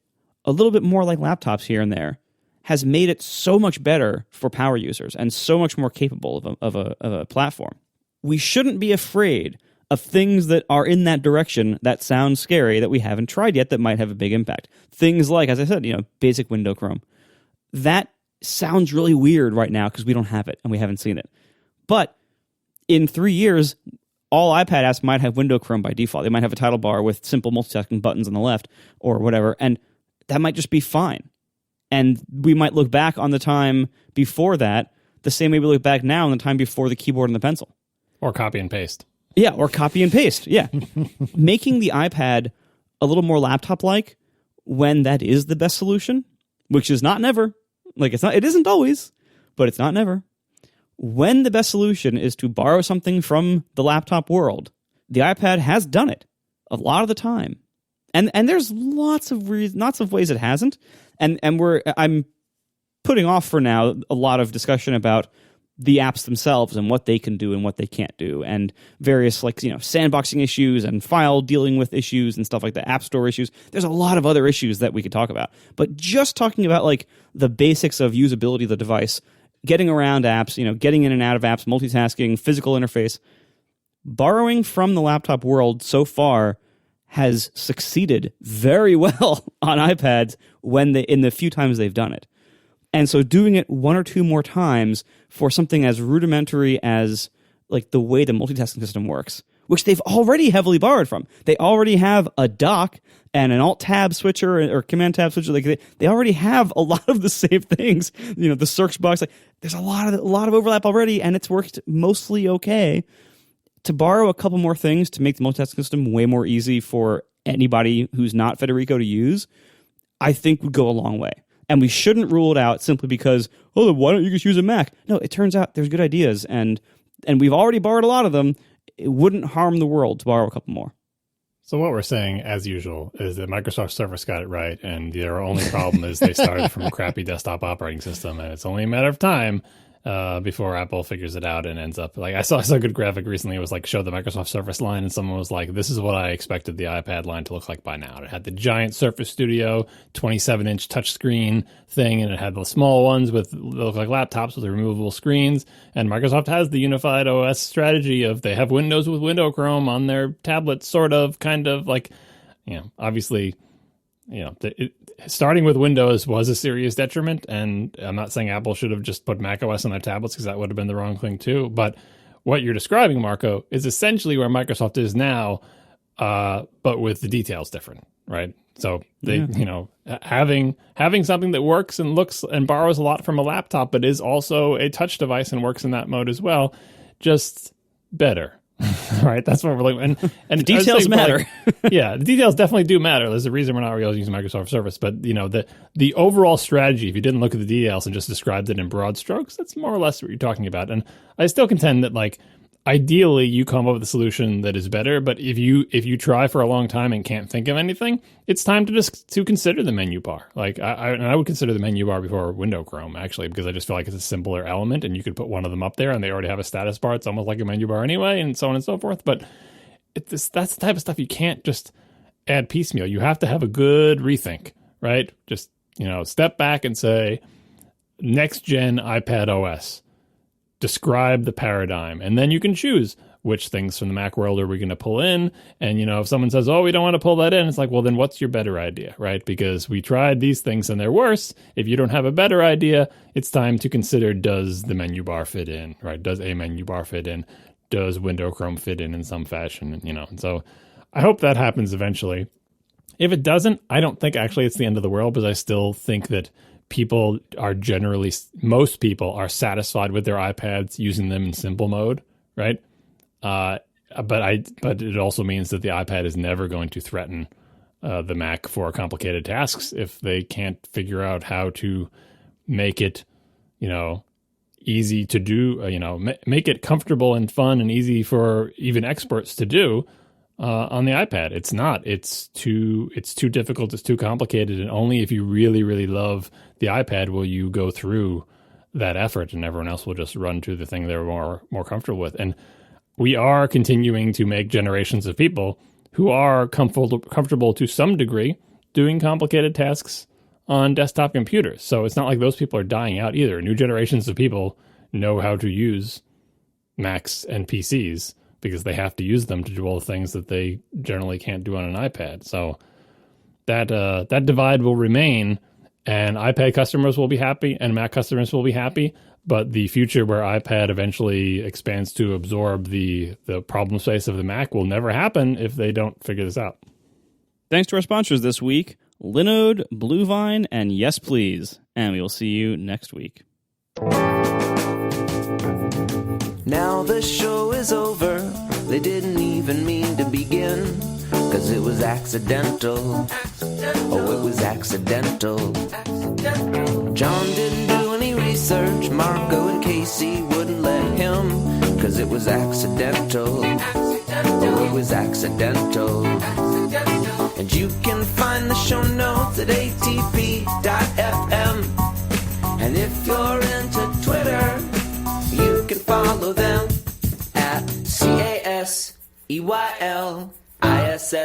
C: a little bit more like laptops here and there has made it so much better for power users and so much more capable of a platform, we shouldn't be afraid of things that are in that direction that sound scary that we haven't tried yet that might have a big impact. Things like, as I said, basic window Chrome. That sounds really weird right now because we don't have it and we haven't seen it. But in 3 years, all iPad apps might have window Chrome by default. They might have a title bar with simple multitasking buttons on the left or whatever, and that might just be fine. And we might look back on the time before that the same way we look back now on the time before the keyboard and the pencil.
B: Or copy and paste.
C: Yeah, or copy and paste. Yeah. Making the iPad a little more laptop-like when that is the best solution, which is not never. It isn't always, but it's not never. When the best solution is to borrow something from the laptop world, the iPad has done it a lot of the time. And there's lots of ways it hasn't. And I'm putting off for now a lot of discussion about the apps themselves and what they can do and what they can't do, and various sandboxing issues and file dealing with issues and stuff like that, app store issues. There's a lot of other issues that we could talk about. But just talking about the basics of usability of the device, getting around apps, getting in and out of apps, multitasking, physical interface, borrowing from the laptop world so far has succeeded very well on iPads in the few times they've done it. And so doing it one or two more times for something as rudimentary as the way the multitasking system works, which they've already heavily borrowed from. They already have a dock and an Alt-Tab switcher or Command-Tab switcher. They already have a lot of the same things. The search box. There's a lot of overlap already, and it's worked mostly okay. To borrow a couple more things to make the multitasking system way more easy for anybody who's not Federico to use, I think would go a long way. And we shouldn't rule it out simply because, then why don't you just use a Mac? No, it turns out there's good ideas, and we've already borrowed a lot of them. It wouldn't harm the world to borrow a couple more.
B: So what we're saying, as usual, is that Microsoft Surface got it right, and their only problem is they started from a crappy desktop operating system, and it's only a matter of time before Apple figures it out and ends up I saw a good graphic recently. It was show the Microsoft Surface line, and someone was like, "This is what I expected the iPad line to look like by now." And it had the giant Surface Studio 27-inch touchscreen thing, and it had the small ones that look like laptops with removable screens. And Microsoft has the unified OS strategy of they have Windows with Window Chrome on their tablets, sort of, kind of obviously. Starting with Windows was a serious detriment, and I'm not saying Apple should have just put macOS on their tablets because that would have been the wrong thing too. But what you're describing, Marco, is essentially where Microsoft is now, but with the details different, right? So they, having something that works and looks and borrows a lot from a laptop, but is also a touch device and works in that mode as well, just better. Right, that's what we're looking at. And
C: the details matter.
B: Yeah, the details definitely do matter. There's a reason we're not really using Microsoft Surface, but the overall strategy, if you didn't look at the details and just described it in broad strokes, that's more or less what you're talking about. And I still contend that ideally you come up with a solution that is better, but if you try for a long time and can't think of anything, it's time to consider the menu bar. I would consider the menu bar before Window Chrome, actually, because I just feel like it's a simpler element, and you could put one of them up there and they already have a status bar. It's almost like a menu bar anyway, and so on and so forth. But that's the type of stuff you can't just add piecemeal. You have to have a good rethink, right? Just step back and say, next gen iPad OS, describe the paradigm, and then you can choose which things from the Mac world are we going to pull in. And if someone says, we don't want to pull that in, it's like, well, then what's your better idea, right? Because we tried these things and they're worse. If you don't have a better idea, it's time to consider, does the menu bar fit in, right? Does a menu bar fit in? Does Window Chrome fit in some fashion? And so I hope that happens eventually. If it doesn't, I don't think actually it's the end of the world, because I still think that most people are satisfied with their iPads using them in simple mode, right? But it also means that the iPad is never going to threaten the Mac for complicated tasks if they can't figure out how to make it, easy to do, make it comfortable and fun and easy for even experts to do on the iPad. It's not. It's too difficult. It's too complicated. And only if you really, really love the iPad will you go through that effort, and everyone else will just run to the thing they're more comfortable with. And we are continuing to make generations of people who are comfortable to some degree doing complicated tasks on desktop computers. So it's not like those people are dying out either. New generations of people know how to use Macs and PCs because they have to use them to do all the things that they generally can't do on an iPad. So that divide will remain, and iPad customers will be happy and Mac customers will be happy. But the future where iPad eventually expands to absorb the problem space of the Mac will never happen if they don't figure this out.
C: Thanks to our sponsors this week, Linode, BlueVine, and Yes Please. And we will see you next week.
D: Now the show is over. They didn't even mean to begin, 'cause it was accidental. Oh, it was accidental. John didn't do any research. Marco and Casey wouldn't let him, 'cause it was accidental. Oh, it was accidental. And you can find the show notes at atp.fm. And if you're into Twitter, you can follow them at CASEYLISS.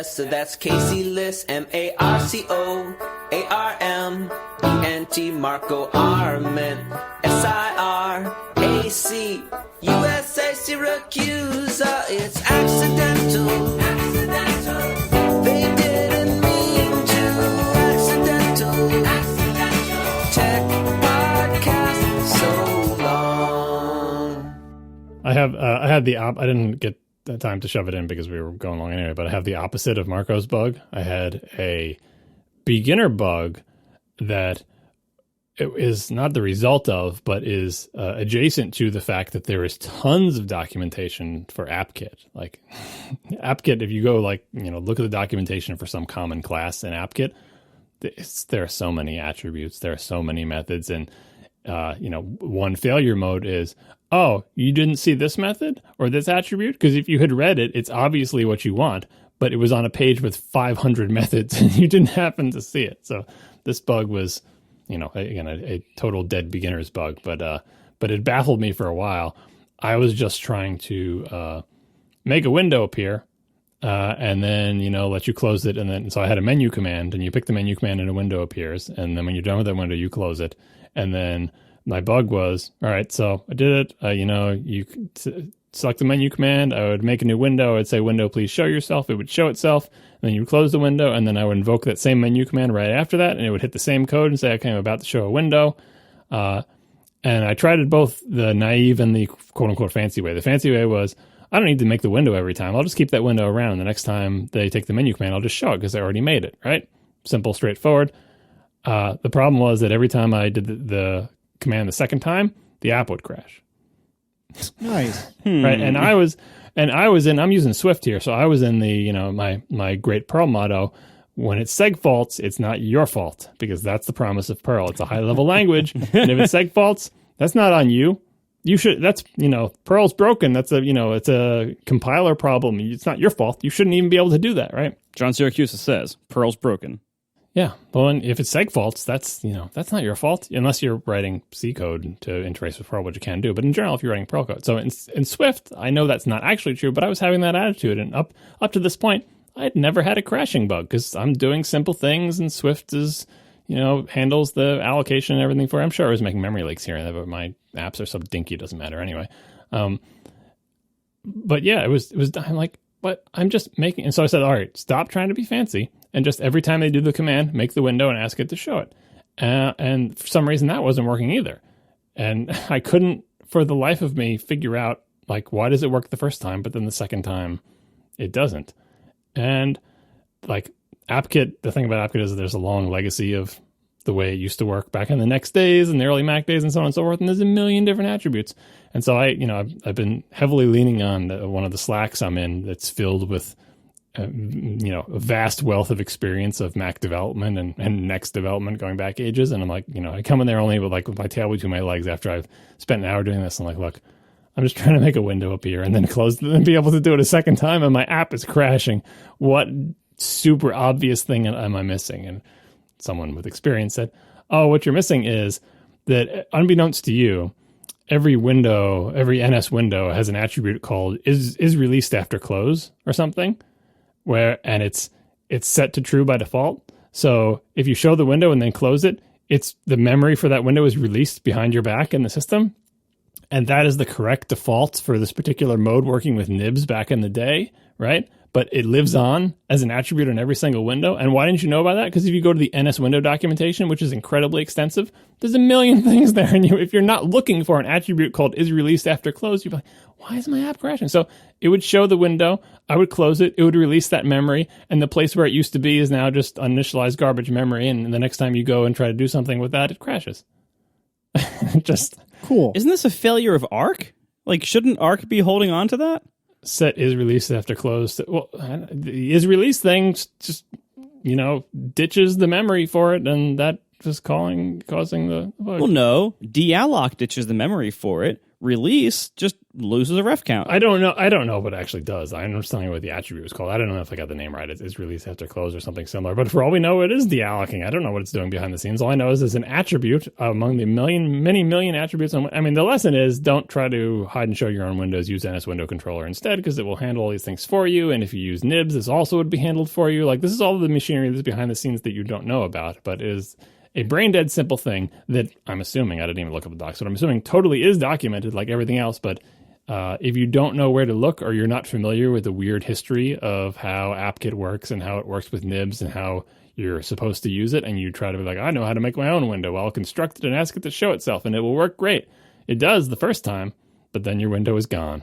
D: So that's Casey Liss, MARCOARMENT, Marco Arment, SIRAC, USA Syracuse. It's accidental. They didn't mean to. Accidental. Tech podcast so long.
B: I didn't get the time to shove it in because we were going long anyway, but I have the opposite of Marco's bug. I had a beginner bug that it is not the result of, but is adjacent to the fact that there is tons of documentation for AppKit. Like AppKit, if you go look at the documentation for some common class in AppKit, there are so many attributes, there are so many methods, and one failure mode is, oh, you didn't see this method or this attribute? Because if you had read it, it's obviously what you want, but it was on a page with 500 methods and you didn't happen to see it. So this bug was, again, a total dead beginner's bug, but it baffled me for a while. I was just trying to make a window appear and then, let you close it. And then, so I had a menu command, and you pick the menu command and a window appears. And then when you're done with that window, you close it. And then my bug was, all right, so I did it. You select the menu command. I would make a new window. I'd say, window, please show yourself. It would show itself. And then you would close the window. And then I would invoke that same menu command right after that. And it would hit the same code and say, okay, I'm about to show a window. And I tried it both the naive and the quote unquote fancy way. The fancy way was, I don't need to make the window every time. I'll just keep that window around. The next time they take the menu command, I'll just show it because I already made it, right? Simple, straightforward. The problem was that every time I did the command the second time, the app would crash.
A: Nice.
B: Right. And I'm using Swift here. So I was in the, my great Perl motto, when it's seg faults, it's not your fault, because that's the promise of Perl. It's a high level language. And if it's seg faults, that's not on you. Perl's broken. That's it's a compiler problem. It's not your fault. You shouldn't even be able to do that. Right.
C: John Syracuse says, Perl's broken.
B: Yeah, well, if it's seg faults, that's not your fault, unless you're writing C code to interface with Perl, which you can do. But in general, if you're writing Perl code, so in Swift, I know that's not actually true, but I was having that attitude, and up to this point, I'd never had a crashing bug because I'm doing simple things, and Swift is handles the allocation and everything for it. I'm sure I was making memory leaks here and there, but my apps are so dinky, it doesn't matter anyway. But yeah, it was. I'm like, but I'm just making, and so I said, all right, stop trying to be fancy. And just every time they do the command, make the window and ask it to show it. And for some reason, that wasn't working either. And I couldn't, for the life of me, figure out, why does it work the first time, but then the second time, it doesn't. And, AppKit, the thing about AppKit is that there's a long legacy of the way it used to work back in the Next days and the early Mac days and so on and so forth. And there's a million different attributes. And so I've been heavily leaning on one of the Slacks I'm in that's filled with a vast wealth of experience of Mac development and Next development going back ages. And I'm like, I come in there only with my tail between my legs after I've spent an hour doing this. I'm like, look, I'm just trying to make a window up here and then close it and be able to do it a second time. And my app is crashing. What super obvious thing am I missing? And someone with experience said, oh, what you're missing is that unbeknownst to you, every NS window has an attribute called is released after close or something, and it's set to true by default. So if you show the window and then close it, it's the memory for that window is released behind your back in the system. And that is the correct default for this particular mode working with nibs back in the day, right? But it lives on as an attribute on every single window. And why didn't you know about that? Because if you go to the NS window documentation, which is incredibly extensive, there's a million things there. And if you're not looking for an attribute called is released after close, you'd be like, why is my app crashing? So it would show the window, I would close it, it would release that memory, and the place where it used to be is now just uninitialized garbage memory. And the next time you go and try to do something with that, it crashes. Just
A: cool.
C: Isn't this a failure of Arc? Like, shouldn't Arc be holding on to that?
B: Set is released after close. Well, the is released thing just, ditches the memory for it, and that just causing the bug.
C: Well, no. Dealloc ditches the memory for it. Release just loses a ref count.
B: I don't know what it actually does. I'm just telling you what the attribute was called. I don't know if I got the name right. It's released after close or something similar. But for all we know, it is deallocating. I don't know what it's doing behind the scenes. All I know is it's an attribute among the many million attributes. The lesson is don't try to hide and show your own windows. Use NS Window Controller instead, because it will handle all these things for you. And if you use nibs, this also would be handled for you. Like, this is all the machinery that's behind the scenes that you don't know about, but is a brain-dead simple thing that I'm assuming, I didn't even look up the docs, but I'm assuming totally is documented like everything else. But if you don't know where to look, or you're not familiar with the weird history of how AppKit works and how it works with nibs and how you're supposed to use it, and you try to be like, I know how to make my own window, well, I'll construct it and ask it to show itself, and it will work great. It does the first time, but then your window is gone.